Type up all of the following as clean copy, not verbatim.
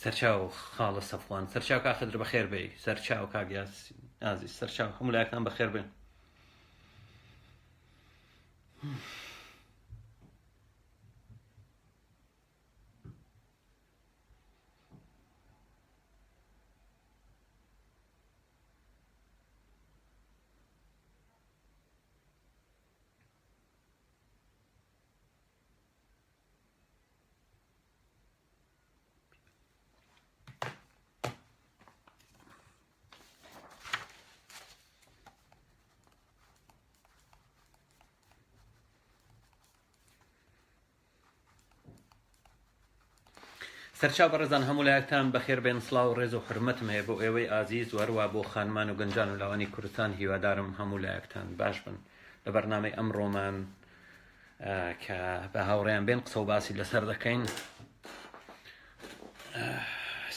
سەرچاو خاڵە سەفوان سەرچاو کاخدر بەخێر بێ سەرچاو کاگیاس ئازیز سەرچاو هەموو لایەکان بەخێر بێن. سەرچاو بەڕێزان هەموو لایەکتان بەخێر بێن. سڵاو و ڕێز و حرمەتم هەیە بۆ ئێوەی ئازیز و هەروە بۆ خانمان و گەنجان و لاوانی کوردستان. هیوادارم هەموو لایەکتان باش بن لە بەرنامەی ئەمڕۆمان کە بە هاوڕێیان بێن قسە و باسی لەسەر دەکەین.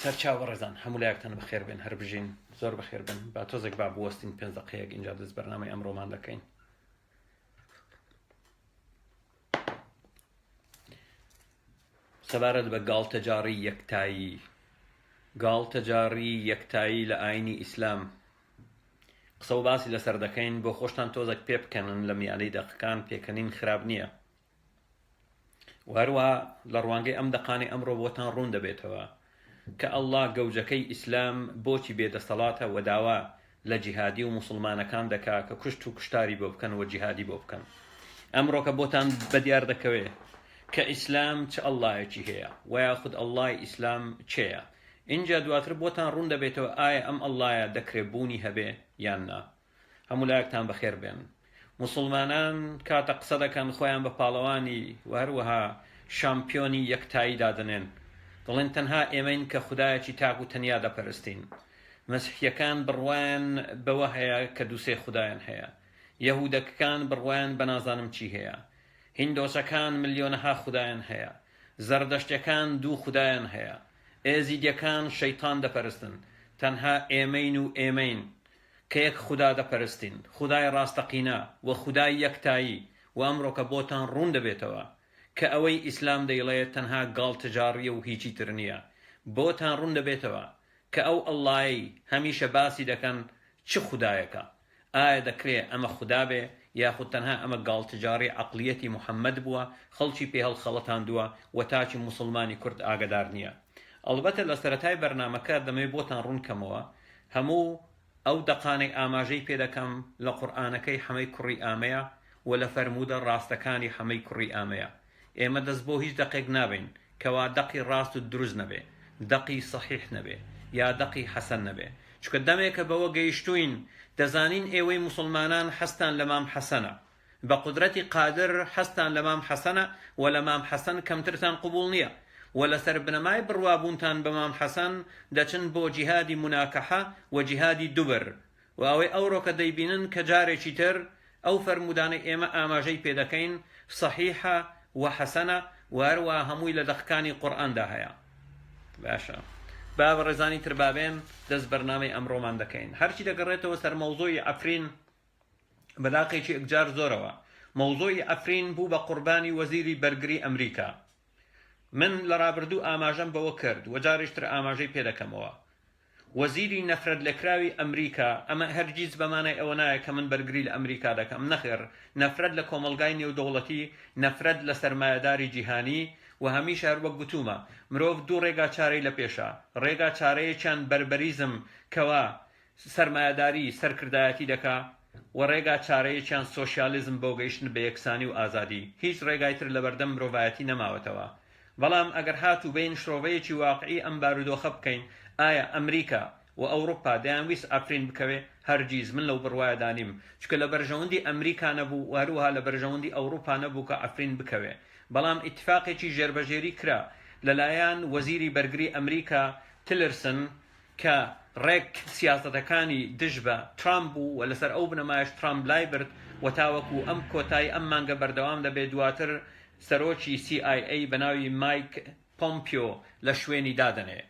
سەرچاو بەڕێزان هەموو لایەکتان بەخێر بێن، هەر بژین زۆر بەخێر بن. با تۆزێک با بوەستین 5 دقەیەک اینجا دەست بەرنامەی ئەمڕۆمان دەکەین. سەبارەت بە گاڵتەجاری یەکتایی، گاڵتەجاری یەکتایی لە ئاینی ئیسلام قسە و باسی لەسەر دەکەین. بۆ خۆشتان تۆزێک پێ بکەنن لە میانەی دەقەکان، پێکەنین خراپ نییە. و هەروە لە ڕوانگەی ئەم دەقانی ئەمڕۆ بۆتان ڕوون دەبێتەوە کە ئەڵڵا گەوجەکەی ئیسلام بۆچی بێدەسەڵاتە و داوا لە جیهادی و موسڵمانەکان دەکا کە کوشت و کوشتاری بۆ بکەن و جیهادی بۆ بکەن. ئەمڕۆ کە بۆتان بەدیار دەکەوێت کە ئیسلام چ ئەڵڵایەکی هەیە و یاخود ئەڵڵای ئیسلام چێیە. اینجا دواتر بۆتان ڕوون دەبێتەوە ئایا ئەم ئەڵڵایە دەکرێت بوونی هەبێ یان نا. هەموو لایەکتان بەخێر بێن. موسڵمانان کاتە قسە دەکەن خۆیان بە پاڵەوانی و هەروەها شامپیۆنی یەکتایی دادنێن، دڵێن تەنها ئێمەین کە خودایەکی تاک و تەنیا دەپەرستین. مەسیحیەکان بڕوایان بەوە هەیە کە دووسێ خودایان هەیە، یەهودەکان بڕوایان بە نازانم چی هەیە، هیندۆسەکان ملیۆنەها خودایان هەیە، زەردەشتەکان 2 خودایان هەیە، ئێزیدیەکان شەیتان دەپەرستن. تەنها ئێمەین و ئێمەین کە یەک خوددا دەپەرستین، خودای ڕاستەقینە و خودای یەکتایی. و ئەمڕۆ کە بۆتان ڕوون دەبێتەوە کە ئەوەی ئیسلام دەیڵێت تەنها گاڵتەجاریە و هیچی تر نییە. بۆتان ڕوون دەبێتەوە کە ئەو ئەڵڵایی هەمیشە باسی دەکەن چ خودایەکە، ئایا دەکرێت ئەمە خوددا بێ یاخود تەنها ئەمە گاڵتەجاری عەقلیەتی محەممەد بووە، خەڵکی پێ هەڵخەڵەتاندووە و تاچی موسڵمانی کورد ئاگدار نییە. ئەڵبەتە لە سەرەتای بەرنامەکە دەمەوێت بۆتان ڕوونکەمەوە هەموو ئەو دەقانەی ئاماژەی پێ دەکەم لە قورئانەکەی حەمەی کوڕی ئامەیە و لە فەرموودە ڕاستەکانی حەمەی کوڕی ئامەیە. ئێمە دەست بۆ هیچ دەقێک نابین کەوا دەقی ڕاست و دروست نەبێ، دەقی سەحیح نەبێ یا دەقی حەسەن نەبێ. چکە دەمێکە بەوە گەیشتوین دەزانین ئێوەی موسڵمانان حەستان لە مام حەسەنە، بە قودرەتی قادر حەستان لە مام حەسەنە و لە مام حەسەن کەمترتان قبول نییە و لەسەر بنەمای بڕوابوونتان بە مام حەسەن دەچن بۆ جیهادی مناکەحە و جیهادی دوبر. و ئەوەی ئەوڕۆکە دەیبینن کە جارێکی تر ئەو فەرمودانەی ئێمە ئاماژەی پێ دەکەین سەحیحە و حەسەنە و هەروە هەمووی لە دەقەکانی قورئاندا هەیە. باشە با بەڕێزانی تر بابێن دەست بەرنامەی ئەمڕۆمان دەکەین. هەرچی دەگەڕێتەوە سەر مەوزوعی ئەفرین بەلاقێکی ئەکجار زۆرەوە. مەوزوعی ئەفرین بوو بە قوربانی وەزیری بەرگری ئەمریکا. من لە ڕابردوو ئاماژەم بەوە کرد و جارێشتر ئاماژەی پێ دەکەمەوە. وەزیری نەفرەت لەکراوی ئەمریکا، ئەمە هەرگیز بەمانای ئەوە نایە کە من بەرگری لە ئەمریکا دەکەم، نەخێر. نەفرەت لە کۆمەلگای نێودەوڵەتی، نەفرەت لە سەرمایەداری جیهانی و هەمیشە هەر وەک گوتومە مرۆڤ 2 ڕێگا چارەی لە پێشە. ڕێگا چارەیەکیان بەربەریزم کەوا سەرمایەداری سەرکردایەتی دەکا و ڕێگا چارەیەکیان سۆشیالیزم بۆ گەیشتن بە یەکسانی و ئازادی. هیچ ڕێگای تر لە بەردەم مرۆڤایەتی نەماوەتەوە. بەڵام ئەگەر هاتوو بین شرۆڤەیەکی واقعی ئەم بارودۆخە بکەین، ئایا ئەمریکا و ئەوروپا دەیانویست ئەفرین بکەوێ؟ هەرگیز. من لەو بڕوایە دانیم، چکە لە بەرژەوەندی ئەمریکا نەبوو و هەروەها لە بەرژەوەندی ئەوروپا نەبوو کە ئەفرین بکەوێ. بەڵام ئیتفاقێکی ژێربەژێری کرا لەلایەن وەزیری بەرگری ئەمریکا تیلرسن کە ڕێک سیاسەتەکانی دژ بە ترامپ بوو و لەسەر ئەو بنەمایش ترامپ لای برد و تاوەکو ئەم کۆتایی ئەم مانگە بەردەوام دەبێت. دواتر سەرۆکی CIA بەناوی مایک پۆمپیۆ لە شوێنی دادنێ.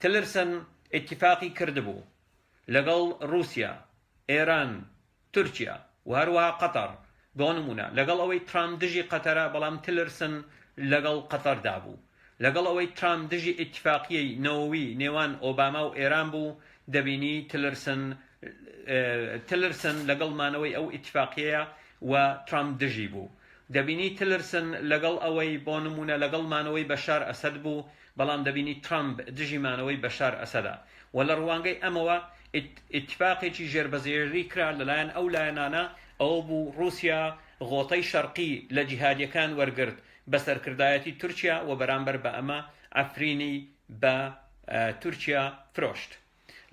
تیلرسن ئیتفاقی کردبوو لەگەڵ رووسیا، ئێران، تورکیا و هەروەها قەتەر. بۆ نمونە لەگەڵ ئەوەی ترامپ دژی قەتەرە، بەڵام تیلرسن لەگەڵ قەتەردا بوو. لەگەڵ ئەوەی ترامپ دژی ئیتفاقیەی نەوەوی نێوان ئۆباما و ئێران بوو دەبینی تلرسن لەگەڵمانەوەی ئەو ئیتفاقیەیە و ترامپ دژی بوو دەبینی تلرسن لەگەڵ ئەوەی بۆ نمونە لەگەڵمانەوەی بەشار ئەسەد بوو بەڵام دەبینی ترامپ دژیمانەوەی بەشار ئەسەدا و لە ڕوانگەی ئەمەوە ئیتفاقێکی ژێربەزێری کرا لەلایەن ئەو لایەنانە ئەوە بوو رووسیا غۆتەی شەرقی لە جیهادیەکان وەرگرت بە سەرکردایەتی تورکیا و بەرامبەر بە ئەمە ئەفرینی بە تورکیا فرۆشت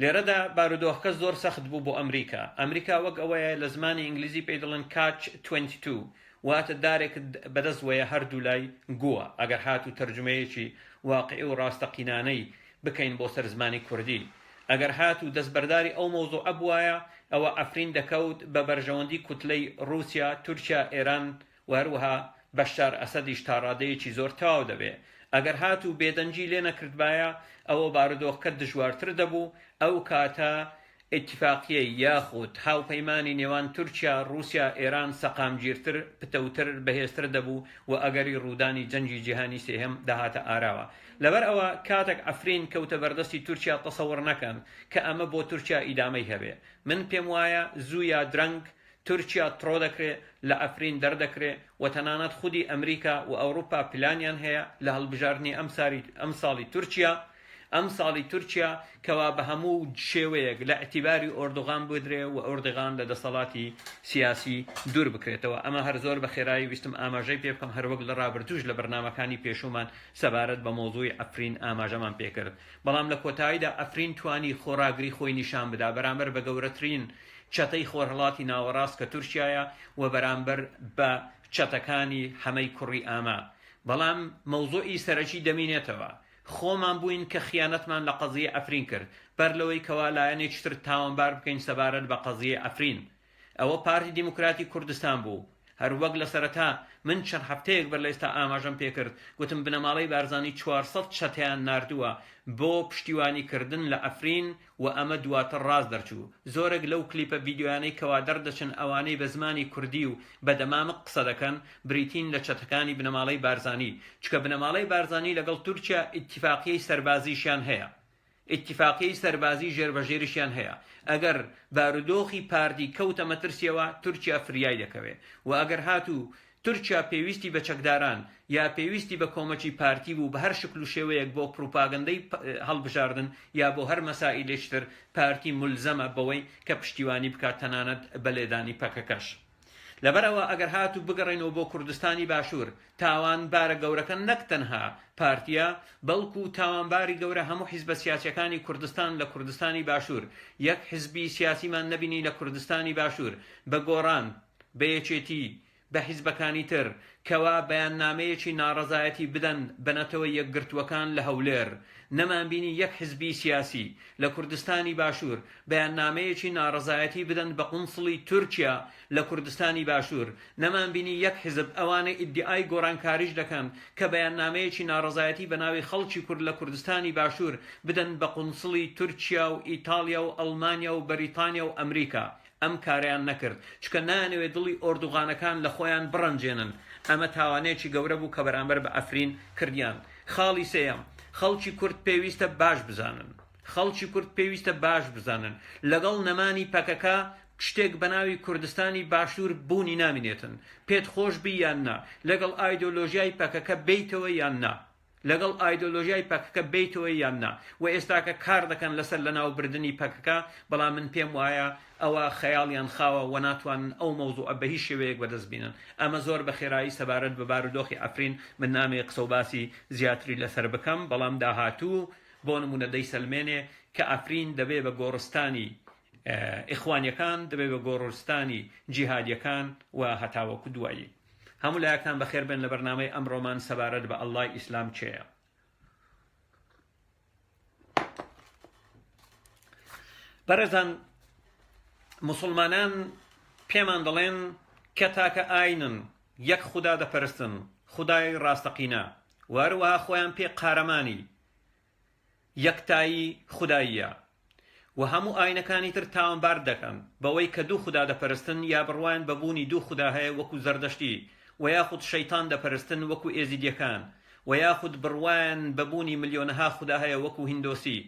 لێرەدا بارودۆخەکە زۆر سەخت بوو بۆ ئەمریکا وەک ئەوەیە لە زمانی ئینگلیزی پێی دەڵێن کاچ 22 واتە دارێک بەدەستوەیە هەردوو لای گووە ئەگەر هاتوو تەرجمەیەکی واقعی و ڕاستەقینانەی بکەین بۆ سەر زمانی کوردی ئەگەر هاتوو دەستبەرداری ئەو مۆزوعە بووایە ئەوە ئەفرین دەکەوت بە بەرژەوەندی کوتلەی رووسیا تورکیا ئێران و هەروەها بەشار ئەسەدیش تا ڕادەیەکی زۆر تەواو دەبێ ئەگەر هاتوو بێدەنجی لێ نەکردبایە ئەوە بارودۆخەکە دژوارتر دەبوو ئەو کاتە ئیتفاقیەی یاخود هاوپەیمانی نێوان تورکیا رووسیا ئێران سەقامگیرتر پتەوتر بەهێزتر دەبوو و ئەگەری ڕوودانی جەنگی جیهانی سێهەم داهاتە ئاراوە لەبەر ئەوە کاتێک ئەفرین کەوتە بەردەستی تورکیا تەسەوڕ نەکەن کە ئەمە بۆ تورکیا ئیدامەی هەبێ من پێم وایە زوو یا درەنگ تورکیا تڕۆ دەکرێت لە ئەفرین دەردەکرێت و تەنانەت خودی ئەمریکا و ئەوروپا پلانیان هەیە لە هەڵبژاردننی ئەم ساڵی تورکیا ئەم ساڵی تورکیا کەوا بە هەموو شێوەیەک لە ئەتیباری ئۆردوغان بدرێ و ئۆردوغان لە دەسەڵاتی سیاسی دوور بکرێتەوە ئەمە هەر زۆر بە خێرایی ویستم ئاماژەی پێ بکەم هەروەک لە ڕابردووش لە بەرنامەکانی پێشومان سەبارەت بە مۆزوعی ئەفرین ئاماژەمان پێکرد بەڵام لە کۆتاییدا ئەفرین توانی خۆراگری خۆی نیشان بدا بەرامبەر بە گەورەترین چەتەی خۆرهڵاتی ناوەڕاست کە تورکیایە و بەرامبەر بە چەتەکانی هەمەی کوڕی ئاما بەڵام مەوزوعی سەرەکی دەمینێتەوە خۆمان بووین کە خیانەتمان لە قەزیە ئەفرین کرد بەر لەوەی کەوا لایەنێکی تر تاوانبار بکەین سەبارەت بە قەزیە ئەفرین ئەوە پارتی دیموکراتی کوردستان بوو هەر وەک لە سەرەتا من چەند هەفتەیەک بەر لە ئێستا ئاماژەم پێکرد گوتم بنەماڵەی بارزانی 400 چەتیان ناردووە بۆ پشتیوانیکردن لە ئەفرین و ئەمە دواتر ڕاست دەرچوو زۆرێک لەو کلیپە ڤیدیۆیانەی کەوا دەردەچن ئەوانەی بە زمانی کوردی و بە دەمامق قسە دەکەن بریتین لە چەتەکانی بنەماڵەی بارزانی چکە بنەماڵەی بارزانی لەگەڵ تورکیا ئیتیفاقیەی سەربازیشیان هەیە ئیتیفاقیەی سەربازی ژێربەژێریشیان هەیە ئەگەر بارودۆخی پاردی کەوتە مەترسیەوە تورکیا فریای دەکەوێت و ئەگەر هاتوو تورکیا پێویستی بە چەکداران یا پێویستی بە کۆمەکی پارتی بوو بە هەر شکل و شێوەیەک بۆ پروپاگەندەی هەڵبژاردن یا بۆ هەر مەسائلێشتر پارتی مولزەمە بەوەی کە پشتیوانی بکات تەنانەت بە لێدانی پەکەکەش لەبەرەوە ئەگەر هاتوو بگەڕێنەوە بۆ کوردستانی باشوور تاوانبارە گەورەکە نەک تەنها پارتیە بەڵکو تاوانباری گەورە هەموو حیزبە سیاسیەکانی کوردستان لە کوردستانی باشوور یەک حیزبی سیاسیمان نەبینی لە کوردستانی باشوور بە گۆڕان بە یەکێتی بە حیزبەکانی تر کەوا بەیاننامەیەکی ناڕەزایەتی بدەن بنەتەوە یەکگرتووەکان لە هەولێر نەمانبینی یەک حیزبی سیاسی لە کوردستانی باشوور بەیاننامەیەکی ناڕەزایەتی بدەن بە قونسڵی تورکیا لە کوردستانی باشوور نەمانبینی یەک حیزب ئەوانەی ئیدعای گۆڕانکاریش دەکەن کە بەیاننامەیەکی ناڕەزایەتی بە ناوی خەڵکی کورد لە کوردستانی باشوور بدەن بە قونسڵی تورکیا و ئیتالیا و ئەڵمانیا و بەریتانیا و ئەمریکا ئەم کاریان نەکرد چکە نانەوێت دڵی ئۆردوغانەکان لە خۆیان بڕەنجێنن ئەمە تاوانەیەکی گەورە بوو کە بەرامبەر بە ئەفرین کردیان خاڵی سێیەم خەڵکی کورد پێویستە باش بزانن خەڵکی کورد پێویستە باش بزانن لەگەڵ نەمانی پەکەکە شتێک بە ناوی کوردستانی باشوور بوونی نامینێتن پێت خۆش بی یان نا لەگەڵ ئایدۆلۆژیای پەکەکە بیتەوە یان نا لەگەڵ ئایدۆلۆژیای پەکەکە بیتەوە یان نا و ئێستاکە کار دەکەن لەسەر لەناوبردننی پەکەکە بەڵام من پێم وایە ئەوە خەیاڵیان خاوە و ناتوانن ئەو مەوزوعە بە هیچ شێوەیەک بەدەست بینن ئەمە زۆر بە خێرایی سەبارەت بە بارودۆخی ئەفرین من نامێ قسە و باسی زیاتری لەسەر بکەم بەڵام داهاتوو بۆ نمونە دەیسەلمێنێ کە ئەفرین دەبێ بە گۆڕستانی ئیخوانیەکان دەبێ بە گۆڕستانی جیهادیەکان و هەتاوەکو دوایی هەموو لایەکان بەخێر بن لە بەرنامەی ئەمڕۆمان سەبارەت بە ئەڵڵای ئیسلام چێە بەڕێزان مسلمانان پێمان دەڵێن کە تاکە ئاینن یەک خوددا دەپەرستن خودای ڕاستەقینە وەروەها خۆیان پێ قارەمانی یەکتایی خوداییە و هەموو ئاینەکانی تر تاوانبار دەکەن بەوەی کە دوو خوددا دەپەرستن یا بڕوایان بەبوونی دوو خوددا هەیە وەکو زەردەشتی و یاخود شەیتان دەپەرستن وەکو ئێزیدیەکان و یاخود بڕوایان بەبوونی ملیۆنەها خوددا هەیە وەکو هیندۆسی،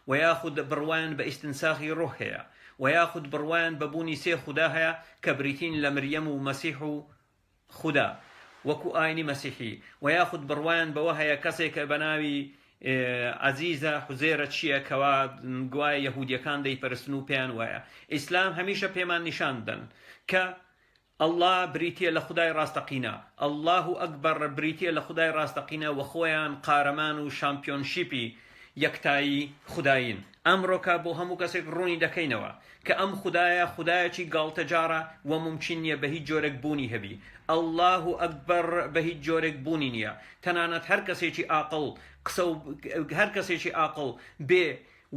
و یاخود بڕوایان بە ئیستنساخی ڕۆح هەیە، و یاخود بڕوایان بەبوونی سێ خوددا هەیە کە بریتین لە مریەم و مەسیح و خوددا وەکو ئاینی مەسیحی، و یاخود بڕوایان بەوە هەیە کەسێک کە بە ناوی عەزیزە حوزێرە چییە کەوا گوایە یەهودیەکان دەیپەرستن و پێیان وایە. ئیسلام هەمیشە پێمان نیشان دەن کە الله بریتیە لە خودای ڕاستەقینە، الله ئەکبەر بریتیە لە خودای ڕاستەقینە و خۆیان قارەمان و شامپیۆنشیپی یەکتایی خوداین. ئەمڕۆکە بۆ هەموو کەسێک ڕوونی دەکەینەوە کە ئەم خودایە خودایەکی گاڵتەجارە و ممکن نییە بە هیچ جۆرێک بوونی هەبی. الله ئەکبەر بە هیچ جۆرێک بوونی نییە. تەنانەت هەر کەسێکی عاقڵ هەر کەسێکی عاقڵ بێ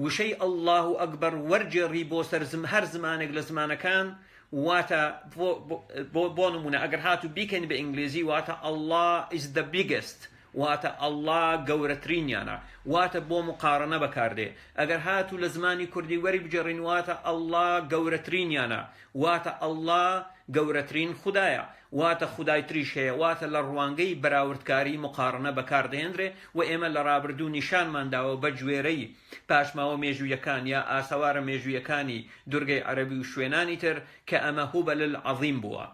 وشەی الله ئەکبەر وەرجێڕی بۆ سەر هەر زمانێک لە زمانەکان، واتە بۆ نمونە ئەگەر هاتوو بیکەین بە ئینگلیزی واتە Allah is the biggest، واتە الله گەورەترینیانە، واتە بۆ مقارنە بەکاردێ. ئەگەر هاتوو لە زمانی کوردی وەری بجێڕین واتە الله گەورەترینیانە، واتە الله گەورەترین خودایە، واتە خودای تریش هەیە، واتە لە ڕوانگەی بەراوردکاری مقارنە بەکاردەهێنرێ و ئێمە لە ڕابردوو نیشانمانداوە بە گوێرەی پاشماوە مێژوویەکان یا ئاسەوارە مێژوویەکانی دورگەی عەرەبی و شوێنانی تر کە ئەمە هوبەل العەظیم بووە.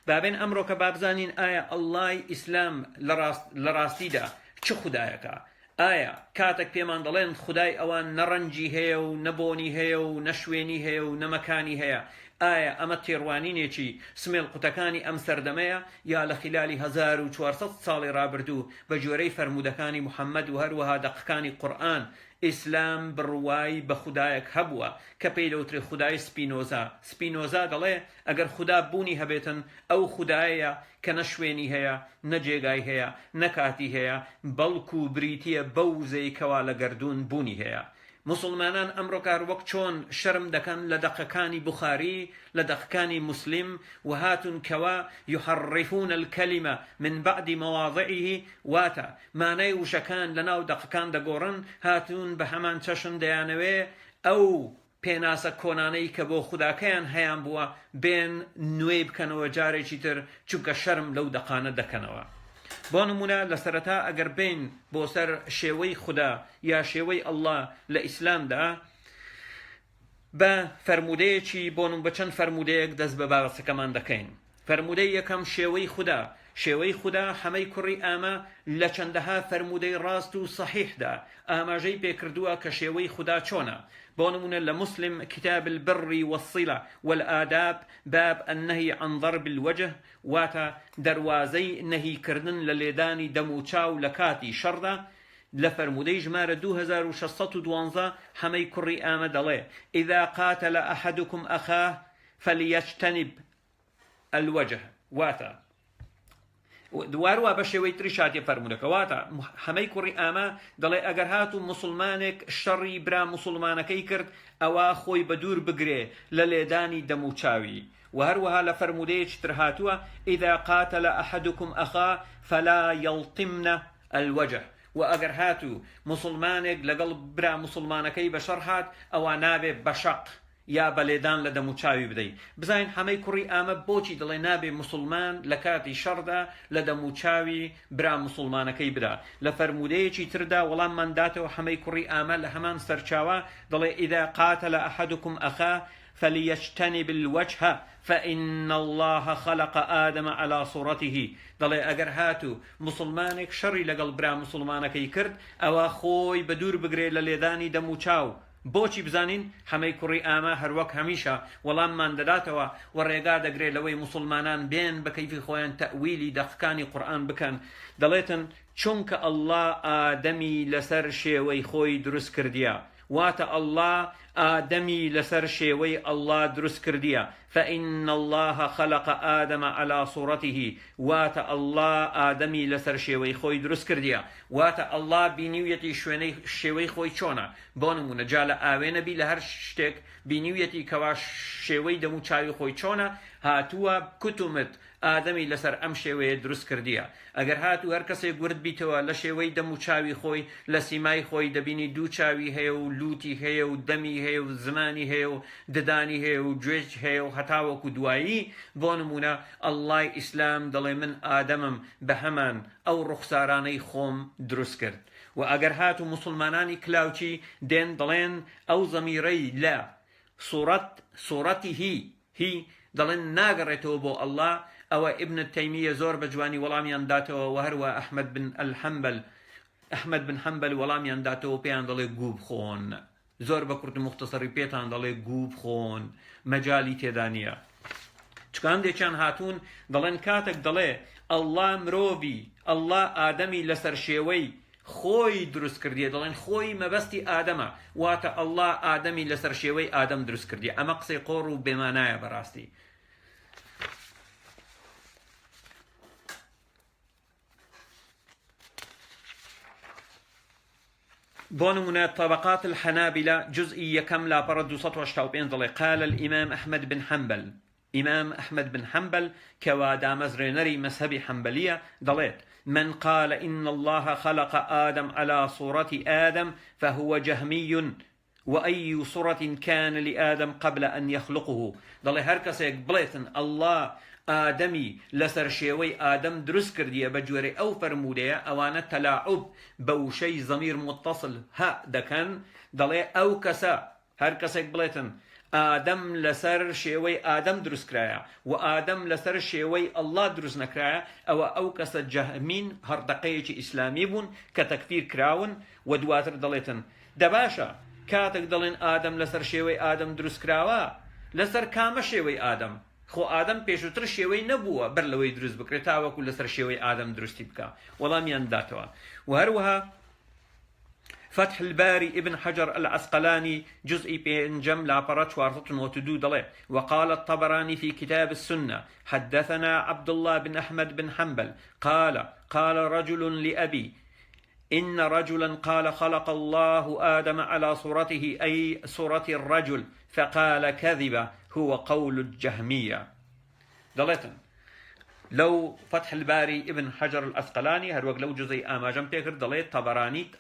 بابێن ئەمڕۆکە بابزانین ئایا ئەڵڵای ئیسلام لە ڕاستیدا چ خودایەکە؟ ئایا کاتێک پێمان دەڵێن خودای ئەوان نەڕەنجی هەیە و نەبۆنی هەیە و نەشوێنی هەیە و نەمەکانی هەیە، ئایا ئەمە تێڕوانینێکی سمێڵ قوتەکانی ئەم سەردەمەیە یا لە خلالی 1400 ساڵی ڕابردوو بە جۆرەی فەرمودەکانی محەممەد و هەروەها دەقەکانی قورئان ئیسلام بڕوایی بە خودایەک هەبووە کە پێی دەوترێت خودای سپینۆزا. سپینۆزا دەڵێ ئەگەر خوددا بوونی هەبێتن ئەو خودایە کە نە شوێنی هەیە، نە جێگای هەیە، نەکاتی هەیە، بەڵکو بریتیە بەو زەیکەوا لە گەردوون بوونی هەیە. مسلمانان ئەمڕۆ کار وەک چۆن شەرم دەکەن لە دەقەکانی بوخاری، لە دەقەکانی موسلیم و هاتون کەوا یحرفون الکەلیمە من بعد مواضعه، واتە مانای وشەکان لە ناو دەقەکان دەگۆڕن، هاتون بە هەمان چەشن دەیانەوێ ئەو پێناسە کۆنانەی کە بۆ خوداکەیان هەیان بووە بێن نوێی بکەنەوە جارێکی تر، چونکە شەرم لەو دەقانە دەکەنەوە. بۆ نمونە لە سەرەتا ئەگەر بین بۆ سەر شێوەی خوددا یا شێوەی الله لە ئیسلامدا بە فەرمودەیەکی بۆ چەند فەرمودەیەک دەست بە باسەکەمان دەکەین. فەرمودەی یەکەم شێوەی خوددا. شێوەی خوددا هەمەی کوڕی ئامە لە چەندەها فەرمودەی ڕاست و صحیحدا ئاماژەی پێکردووە کە شێوەی خوددا چۆنە. بۆ نمونە لە مسلم كتاب البر والصلة والآداب باب النهي عن ضرب الوجه، واتە دەواازەی نەهیکردن لە لێدانی دەم و چاو لە کاتی شەڕدا. لە فەرمودەی ژمارە 2612 هەمەی کوڕی ئامە دەڵێ إذا قاتل أحدكم أخاه فليجتنب الوجه، واتە دواروە بە شێوەی تریشاتی فەرمودەکە، واتە هەمەی کوڕی ئامە دەڵێ ئەگەر هاتوو مسلمانێک شەڕی برا مسلمانەکەی کرد ئەوە خۆی بە دوور بگرێ لە لێدانی دەم و چاوی. و هەروەها لە فەرمودەیەکی تر هاتووە إذا قاتل أحدكم أخاه فلا يلطمن الوجه، و ئەگەر هاتوو مسلمانێک لەگەڵ برا مسلمانەکەی بە شەڕ هات ئەوە نابێ بەشەق یا بەلێدان لە دەم و چاوی بدەین. بزانین هەمەی کوڕی ئامە بۆچی دەڵێ نابێ مسلمان لە کاتی شەڕدا لە دەم و چاوی برا مسلمانەکەی بدا. لە فەرمودەیەکی تردا وەڵاممان داتەوە هەمەی کوڕی ئامە لە هەمان سەرچاوە دەڵێ إذا قاتل أحدكم أخاه فليجتنب الوجه فإن الله خلق آدم على صورته. دەڵێ ئەگەر هاتوو مسلمانێک شەڕی لەگەڵ برا مسلمانەکەی کرد ئەوە خۆی بە دوور بگرێ لە لێدانی دەم و چاو. بۆچی بزانین هەمەی کوڕی ئامە هەروەک هەمیشە وەڵاممان دەداتەوە و ڕێگا دەگرێت لەوەی مسلمانان بێن بە کەیفی خۆیان تەویلی دەقەکانی قورئان بکەن. دەڵێتن چونکە الله ئادەمی لەسەر شێوەی خۆی دروست کردیە، واتە الله ئادەمی لەسەر شێوەی الله دروست کردیە. فإن الله خلق آدم على صورته، واتە الله ئادەمی لەسەر شێوەی خۆی دروست کردیە، واتە الله بینیویەتی شێوەی خۆی چۆنە. بۆ نمونە جا لە ئاوێنەبی لە هەر شتێک بینیویەتی کەوا شێوەی دەم و چاوی خۆی چۆنە، هاتووە کوتومت ئادەمی لەسەر ئەم شێوەیە دروست کردیە. ئەگەر هاتوو هەر کەسێک گورد بیتەوە لە شێوەی دەم و چاوی خۆی لە سیمای خۆی دەبینی دوو چاوی هەیە و لوتی هەیە و دەمی هەیە و زمانی هەیە و ددانی هەیە و گوێژ هەیە و هەتاوەکو دوایی. بۆ نمونە ئەڵڵای ئیسلام دەڵێ من ئادەمم بە هەمان ئەو ڕوخسارانەی خۆم دروست کرد. و ئەگەر هات و مسلمانانی کلااوچی دێن دەڵێن ئەو زەمیرەی لە سوورەتی هی دەڵێن ناگەڕێتەوە بۆ ئەڵڵا. ئەوە ئیبن تەیمیە زۆر بە جوانی وەڵامیان داتەوە و هەروە ئەحمەد بن حەمبەل وەڵامیان داتەوە و پێیان دەڵێ گوو بخۆن. زۆر بە کورت مختصری پێتان دەڵێ گوو بخۆن، مەجالی تێدا نییە. چکان دێکیان هاتوون دەڵێن کاتێک دەڵێ ئەڵڵا مرۆڤی ئەڵڵا ئادەمی لەسەر شێوەی خۆی دروست کردیە، دەڵێن خۆی مەبەستی ئادەمە، واتە ئەڵڵا ئادەمی لەسەر شێوەی ئادەم دروست کردی. ئەمە قسەی قۆڕ و بێمانایە بەڕاستی. بۆ نمونە طبقات الحنابلة جزئی یەکەم لاپەڕە 285 دەڵێ قال الإمام أحمد بن حنبل، إمام أحمد بن حنبل کەوا دامەزرێنەری مەذهبی حەنبەلیە دەڵێت من قال إن الله خلق آدم على صورة آدم فهو جهمي وأي صورة كان لآدم قبل أن يخلقه. دەڵێ هەر کەسێک بڵێتن الله ئادەمی لەسەر شێوەی ئادەم دروست کردیە بە گوێرەی ئەو فەرمودەیە، ئەوانە تەلاعوب بە وشەی زەمیر متصل ها دەکەن. دەڵێ ئەو کەسە هەر کەسێک بڵێتن ئادەم لەسەر شێوەی ئادەم دروستکرایە و ئادەم لەسەر شێوەی ئەڵڵا دروست نەکرایە، ئەو کەسە جەهمین هەردەقەیەکی ئیسلامی بوون کە تەکفیر کراون. و دواتر دەڵێتن دەباشە کاتێک دەڵێن ئادەم لەسەر شێوەی ئادەم دروستکراوە لەسەر کامە شێوەی ئادەم؟ خۆ ئادەم پێشووتر شێوەی نەبووە بەر لەوەی دروست بکرێت تاوەکو لەسەر شێوەی ئادەم دروستی بکە. وەڵامیان داتەوە. و هەروەها فتح الباري ابن حجر العسقلاني جزء بينجم لاپەڕە 492 دەڵێ وقال الطبراني في كتاب السنة حدثنا عبد الله بن أحمد بن حنبل قال رجل لأبي إن رجلا قال خلق الله آدم على صورته أي صورة الرجل فقال كذب هو قول الجهمية. دەڵێتن لو فتح الباري ابن حجر الأسقلاني هەروەک لەو جزئی ئاماژەم پێکرد دەڵێت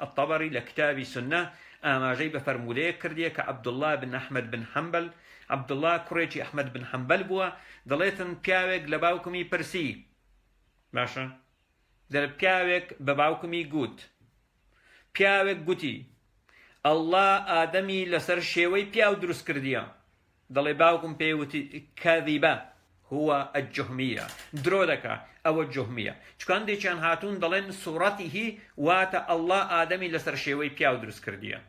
الطبري لكتابي سنة ئاماژەی بە فەرمودەیە کردیە کە عبدالله بن أحمد بن حنبل، عبدالله کوڕێکی ئەحمەد بن حەنبەل بووە. دەڵێتن پیاوێک لە باوکمی پرسی، باشە پیاوێک بە باوکمی گوت، پیاوێک گوتی ئەڵڵا ئادەمی لەسەر شێوەی پیاو دروست کردیە. دەڵێ باوکم پێیوتی کەذیبە هو الجهمية، درۆ دەکا ئەوە جهمية. چکان دێکیان هاتوون دەڵێن سوورەتی واتە ئەڵڵا ئادەمی لەسەر شێوەی پیاو دروست کردیە،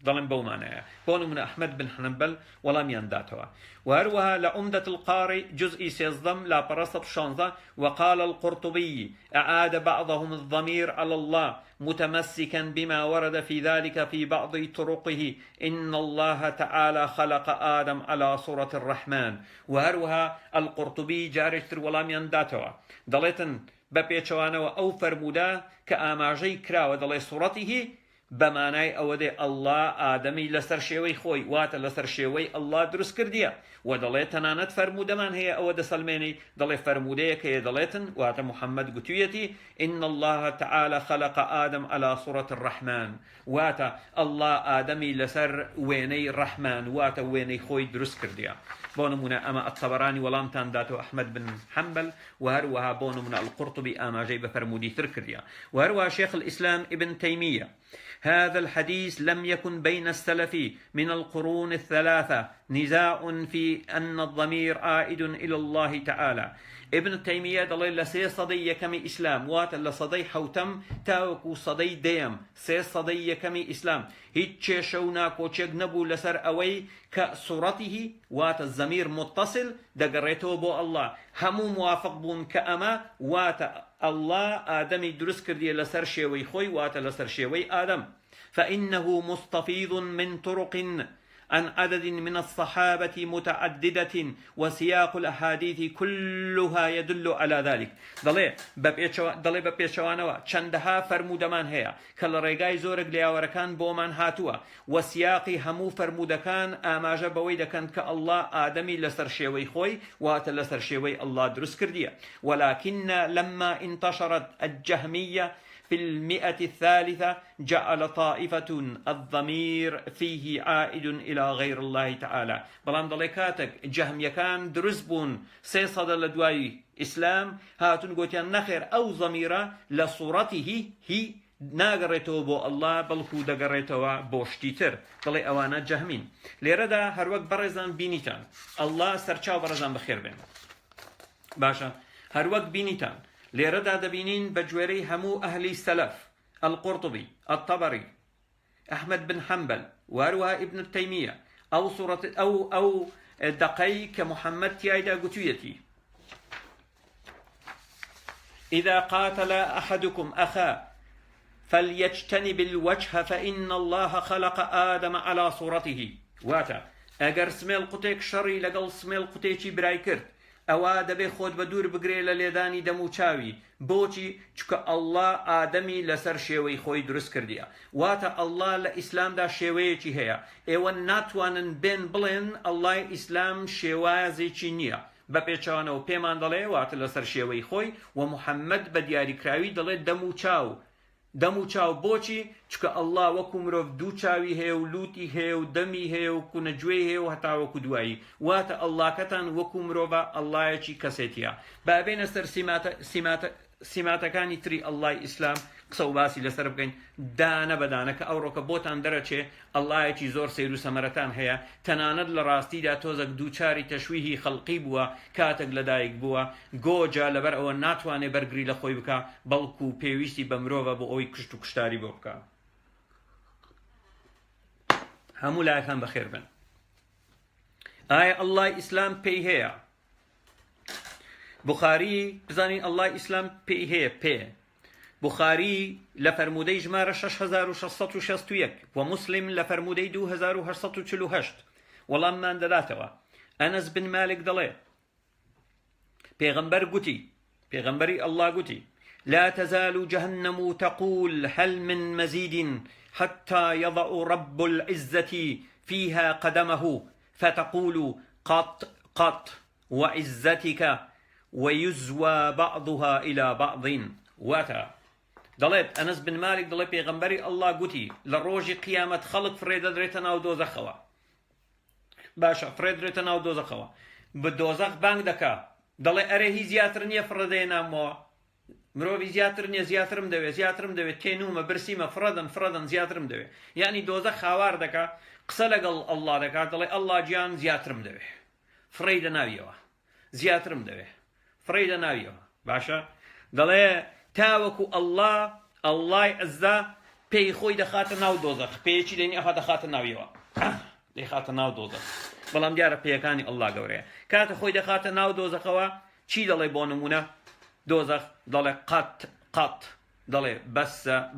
دەڵێن بەو مانایە. بۆ نمونە ئەحمەد بن حەنبەل وەڵامیان داتەوە. وهروها لعمدة القاري جزء 13 لاپەڕە 116 وقال القرطبي أعاد بعضهم الضمير على الله متمسكا بما ورد في ذلك في بعض طرقه إن الله تعالى خلق آدم على صورة الرحمن. وهروها القرطبي جارشتر وەڵامیان داتەوە دەڵێتن بە پێچەوانەوە ئەو فەرموودە کە ئاماژەی کراوە دەڵێ سوورەتی بەمانای ئەوە دێ ئەڵڵا ئادەمی لەسەر شێوەی خۆی واتە لەسەر شێوەی ئەڵڵا دروست کردیە. و دەڵێت تەنانەت فەرمودەمان هەیە ئەوە دەسەلمێنی دەڵێ فەرمودەیە کە دەڵێتن واتە محەممەد گوتوویەتی إن الله تعالى خلق آدم على صورة الرحمن، واتە ئەڵڵا ئادەمی لەسەر وێنەی ڕەحمان واتە وێنەی خۆی دروست کردیە. بۆ نمونە ئەمە الطبراني وەڵامتان داتەوە ئەحمەد بن حەنبەل و هەروەها بۆ نمونە القرطبي ئاماژەی بە فەرمودی تر کردیە. و هەروەها شيخ الإسلام ابن تيمية هذا الحديث لم يكن بين السلف من القرون الثلاثة نزاع في أن الضمير عائد إلى الله تعالى. ابن تيمية دەڵێ لە 3 سەدەی یەکەمی ئیسلام واتە لە سەدەی حەوتەم تاوەکو سەدەی دەیەم 3 سەدەی یەکەمی ئیسلام هیچ کێشە و ناکۆچێک نەبوو لەسەر ئەوەی کە سوورەتی واتە زەمیر متصل دەگەڕێتەوە بۆ ئەڵڵا. هەموو موافق بوون کە ئەمە واتە ئەڵڵا ئادەمی دروست کردیە لەسەر شێوەی خۆی واتە لەسەر شێوەی ئادەم. فإنه مستفيض من طرق عن عدد من الصحابة متعددة وسياق الأحاديث كلها يدل على ذلك. دڵێ بە پێشەوانەوە چەندەها فەرمودەمان هەیە کە لە ڕێگای زۆرێک لە یاوەرەکان بۆمان هاتووە و سیاقی هەموو فەرمودەکان ئاماژە بەوەی دەکەن کە ئەڵڵا ئادەمی لەسەر شێوەی خۆی واتە لەسەر شێوەی ئەڵڵا دروست کردیە. ولكن لما انتشرت الجهمية في 100 جعل طائفة الضمير فيه عائد إلى غير الله تعالى. بلام دڵێ کاتێک جەهمیەکان دروست بوون 300 لە دوای ئیسلام هاتون گوتیان نەخێر ئەو ضەمیرە لە سوورەتی هی ناگەڕێتەوە بۆ ئەڵڵا بەڵکو دەگەڕێتەوە بۆ شتی تر. دڵێ ئەوانە جەهمین. لێرەدا هەروەک بەڕێزان بینیتان ئەڵڵا سەرچاو بەڕێزان بەخێر بێن. باشە هەروەک بینیتان لێرەدا دەبینین بە گوێرەی هەموو ئەهلی سەلەف القورطبی الطبری ئەحمەد بن حەمبەل وهروەها ئیبن تەیمیە ئەو دەقەی کە محەممەد تیایدا گوتوویەتی إذا قاتل أحدكم أخاه فليجتنب الوجه فإن الله خلق آدم على صورته. واتا ئەگەر سمێڵ قوتێک شەڕی لەگەڵ سمێڵ قوتێکی برای کرد ئەوە دەبێ خۆت بە دوور بگرێ لە لێدانی دەم و چاوی. بۆچی؟ چکە ئەڵڵا ئادەمی لەسەر شێوەی خۆی دروست کردیە. واتە ئەڵڵا لە ئیسلامدا شێوەیەکی هەیە. ئێوە ناتوانن بێن بڵێن ئەڵڵای ئیسلام شێوازێکی نییە. بە پێچەوانەوە پێمان دەڵێ واتە لەسەر شێوەی خۆی و محەممەد بە دیاریکراوی دەڵێت دەم و چاو. بۆچی؟ چکە ئەڵڵا وەکو مرۆڤ دوو چاوی هەیە و لوتی هەیە و دەمی هەیە و کوونەگوێی هەیە و هەتا وەکو دوایی. واتە ئەڵڵاکەتان وەکو مرۆڤە ئەڵڵایەکی کەسێتیە. بابێنە سەر سیماتەکانی تری ئەڵڵای ئیسلام قسە و باسی لەسەر بکەین دانە بەدانە کە ئەوڕۆکە بۆتان دەرەچێ ئەڵڵایەکی زۆر سەیر و سەمەرەتان هەیە. تەنانەت لە ڕاستیدا تۆزێک دووچاری تەشویهی خەڵقی بووە کاتێک لەدایک بووە گۆجا لەبەر ئەوە ناتوانێ بەرگری لە خۆی بکە بەڵکو پێویستی بە مرۆڤە بۆ ئەوەی کشت و کوشتاری بۆ بکە. هەموو لایەکان بەخێر بن. ئایا ئەڵڵای ئیسلام پێی هەیە؟ بوخاری بزانین ئەڵڵای ئیسلام پێی هەیە پێ. بوخاری لە فەرمودەی ژمارە 6661 و مسلم لە فەرمودەی 2848 وەڵاممان دەداتەوە. ئەنەس بن مالک دەڵێ پێغەمبەری ئەڵڵا گوتی لا تزال جهنم تقول هل من مزيد حتى يضع رب العزة فيها قدمه فتقول قط وعزتك ويزوى بعضها إلى بعض. واتا دەڵێت ئەنەس بن مالک دەڵێ پێغەمبەری ئەڵڵا گوتی لە ڕۆژی قیامەت خەڵک فرێدەدرێتە ناو دۆزەخەوە. باشە فرێدرێتە ناو دۆزەخەوە بە دۆزەخ بانگ دەکا دەڵێ ئەرێ هی زیاتر نییە فڕەدەێنامەوە مرۆڤی زیاتر نییە زیاترم دەوێت تێنومە برسیمە فرەدەن زیاترم دەوێت. یعنی دۆزەخ خاوار دەکا قسە لەگەڵ ئەڵڵا دەکات دەڵێ ئەڵڵا گیان زیاترم دەوێت فڕەی دەناویەوە زیاترم دەوێت فڕەی دەناویەوە. باشە دەڵێ تاوەکو ئەڵڵای عەزا پێی خۆی دەخاتە ناو دۆزەخ پێیەکی لێنی ئەها دەخاتە ناویەوە دەیخاتە ناو دۆزەخ. بەڵام دیارە پێیەکانی ئەڵڵا گەورەیە. کاتە خۆی دەخاتە ناو دۆزەخەوە چی دەڵێ بۆ نمونە دۆزەخ دەڵێ قەت دەڵێ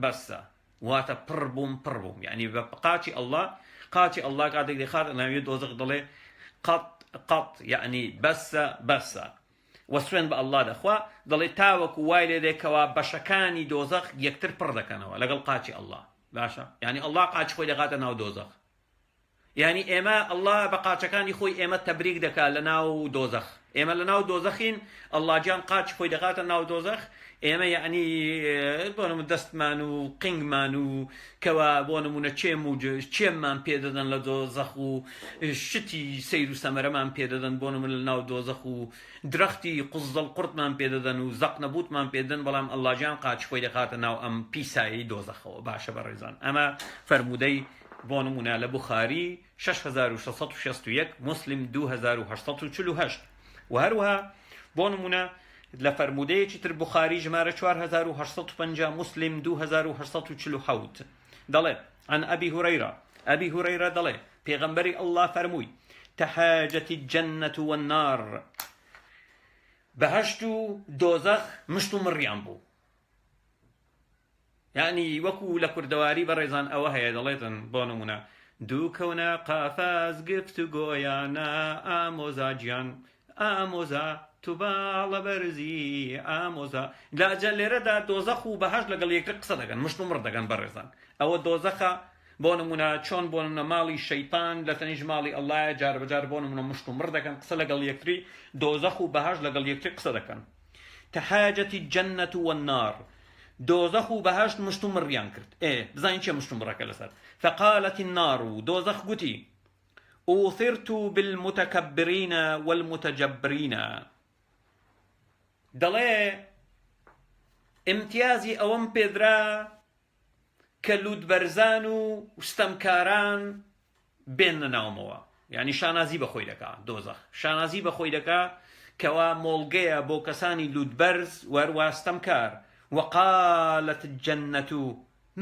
بەسە واتە پڕ بووم یعنی بە قاچی ئەڵڵا کاتێک دەیخاتە ناوی دۆزەخ دەڵێ قەت یعنی بەسە وەسوێن بە ئەڵڵا دەخوا دەڵێ تاوەکو وای لێ دێکەوە بەشەکانی دۆزەخ یەکتر پڕ دەکەنەوە لەگەڵ قاچی ئەڵڵا. باشە یعنی ئەڵڵا قاچی خۆی دەخاتە ناو دۆزەخ. یعنی ئێمە ئەڵڵا بە قاچەکانی خۆی ئێمە تەبریک دەکات لە ناو دۆزەخ. ئێمە لە ناو دۆزەخین ئەڵڵا گیان قاچی خۆی دەخاتە ناو دۆزەخ. ئێمە یعنی بۆ نمونە دەستمان و قنگمان و کەوا بۆ نمونە چێممان پێدەدەن لە دۆزەخ و شتی سەیر و سەمەرەمان پێدەدەن بۆ نمونە لە ناو دۆزەخ و درەختی قوزدەڵ قورتمان پێدەدەن و زەق نەبوتمان پێدەن بەڵام ئەڵڵا گیان قاچی خۆی دەخاتە ناو ئەم پیسایی دۆزەخەوە. باشە بەڕێزان ئەمە فەرمودەی بۆ نمونە لە بوخاری 6661 مسلم 2848 و هەروەها بۆ نمونە لە فەرمودەیەکی تر بوخاری ژمارە 4850 مسلم 2847 دەڵێ عن ئەبی هورەیرە دەڵێ پێغەمبەری ئەڵڵا فەرمووی تەحاجەتی الجەنەة والنار بەهەشت و دۆزەخ مشت و مڕیان بوو. یعنی وەکو لە کوردەواری بەڕێزان ئەوە هەیە دەڵێتن بۆ نمونە دووکەونە قافاز گفتوگۆیانە ئامۆزا گیان ئامۆزا تو باڵە بەرزی ئامۆزا. لاجە لێرەدا دۆزەخ و بەهەشت لەگەڵ یەکتر قسە دەکەن، مشت و مڕ دەکەن بەڕێزان. ئەوە دۆزەخە بۆ نمونە چۆن بۆ نمونە ماڵی شەیطان لە تەنیش ماڵی ئەڵڵایە جار بەجار بۆ نمونە مشت و مڕ دەکەن، قسە لەگەڵ یەکتری. دۆزەخ و بەهەشت لەگەڵ یەکتر قسە دەکەن. تەحاجەتی الجەنەة والنار، دۆزەخ و بەهەشت مشت و مڕیان کرد. بزانین چێ مشت و مڕەکە لەسەر. فقالت النار، دۆزەخ گوتی أوثرت بالمتكبرين والمتجبرين، دەڵێ امتیازی ئەوەم پێدرا کە لوودبەرزان و ستەمکاران بێنە ناومەوە. یعنی شانازی بەخۆی دەکا دۆزەخ، شانازی بەخۆی دەکا کەوا مۆڵگەیە بۆ کەسانی لوودبەرز وەروە ستەمکار. وقالت الجەنەة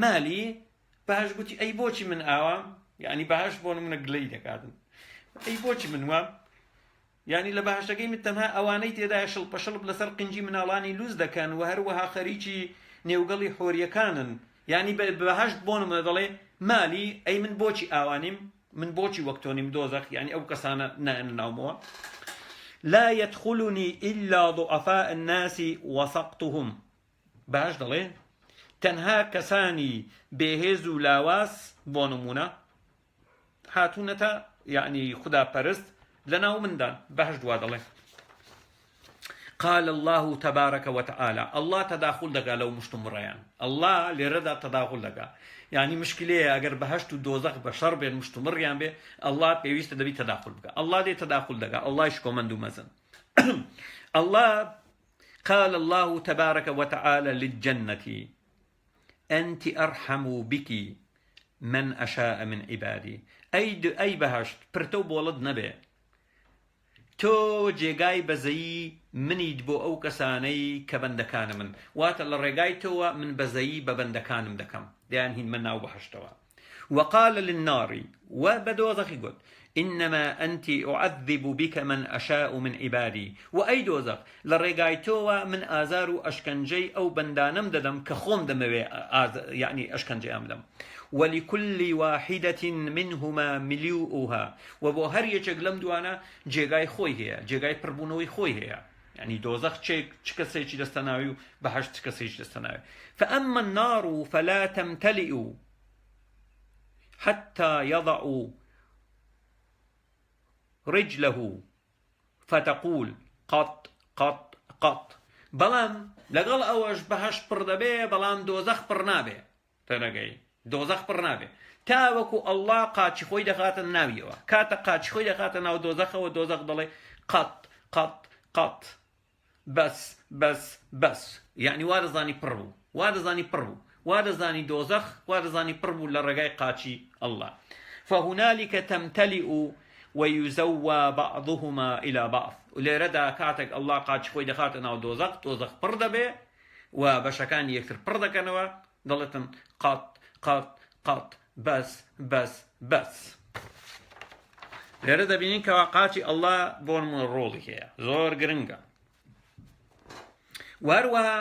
مالی، بەهەشت گوتی ئەی بۆچی من ئاوا، یعنی بەهەشت بۆ منە گلەی دەکاتن، ئەی بۆچی من وە، یعنی لە بەهەشتەکەی من تەنها ئەوانەی تێدایە شڵپەشڵ لەسەر قنجی مناڵانی لوز دەکەن و هەروەها خەریکی نێوگەڵی حۆریەکانن. یعنی بەهەشت بۆ منە دەڵێ مالی، ئەی من بۆچی ئاوانیم، من بۆچی وەک تۆ نیم دۆزەخ، یعنی ئەو کەسانە نایەنە ناومەوە. لا يدخلني إلا ضعفاء الناس وسقطهم، باش دەڵێ تەنها کەسانی بێهێز و لاواس بۆ نمونە هاتوونەتە یعنی خوداپەرست لەناو مندان. بەهەشت وا دەڵێ. قال الله تبارك وتعالى، الله تداخل دەکا لەو مشت و مڕەیان. الله لێرەدا تداخل دەکا، یعنی مشکلەیە ئەگەر بەهەشت و دۆزەخ بەشەڕ بێن مشت و مڕیان بێ، الله پێویستە دەبی تداخل بکە. الله دێ تداخل دەکا، اللهش کۆمەند و مەزن. الله قال الله تبارك وتعالى للجنة أنت أرحم بك من أشاء من عبادي. أي بهشت پرتو بولد نبي، تۆ جێگای بەزەیی منیت بۆ ئەو کەسانەی کە بەندەکانە من، واتە لە ڕێگای تۆوە من بەزەیی بە بەندەکانم دەکەم، دەیان هین من ناو بەهەشتەوە. وقال للنار، و بە دۆزەخی گوت إنما أنت أعذب بك من أشاء من عبادي. وأي دوزخ لرقاي توا من آزار أشكنجي أو بندانم ددم كخوم دموي يعني أشكنجي أمدم. ولكل واحدة منهما مليؤها، وبو هر يجلم دوانا جيغاي خوي هي، جيغاي بربونوي خوي هي. يعني دوزخ چكسيچ دستناوي بهشت چكسيچ دستناوي. فأما النار فلا تمتلئ حتى يضع رجله فتقول قط قط قط. بەڵام لەگەڵ ئەوەش بەهەشت پڕ دەبێ، بەڵام دۆزەخ پڕ نابێ. تەنەگەی دۆزەخ پڕ نابێ تا وەکو ئەڵڵا قاچی خۆی دەخاتە ناویەوە. کاتە قاچی خۆی دەخاتە ناو دۆزەخەوە، دۆزەخ دەڵێ قەت قەت قەت، بەس بەس بەس، یعنی وا دەزانی پڕ بوو، وا دەزانی پڕ بوو، وا دەزانی دۆزەخ وا دەزانی پڕ بوو لە ڕێگای قاچی ئەڵڵا. فهنالك تمتلئ ويزوى بعضهما إلى بعض. ولێرەدا کاتێک ئەڵڵا قاچی خۆی دەخاتە ناو دۆزەخ، دۆزەخ پڕ دەبێ و بەشەکانی یەکتر پڕ دەکەنەوە، دەڵێتن قەت قەت قەت، بەس بەس بەس. لێرە دەبینین کەوا قاچی ئەڵڵا بۆ نمونە ڕۆڵی هەیە، زۆر گرنگە. وهروەها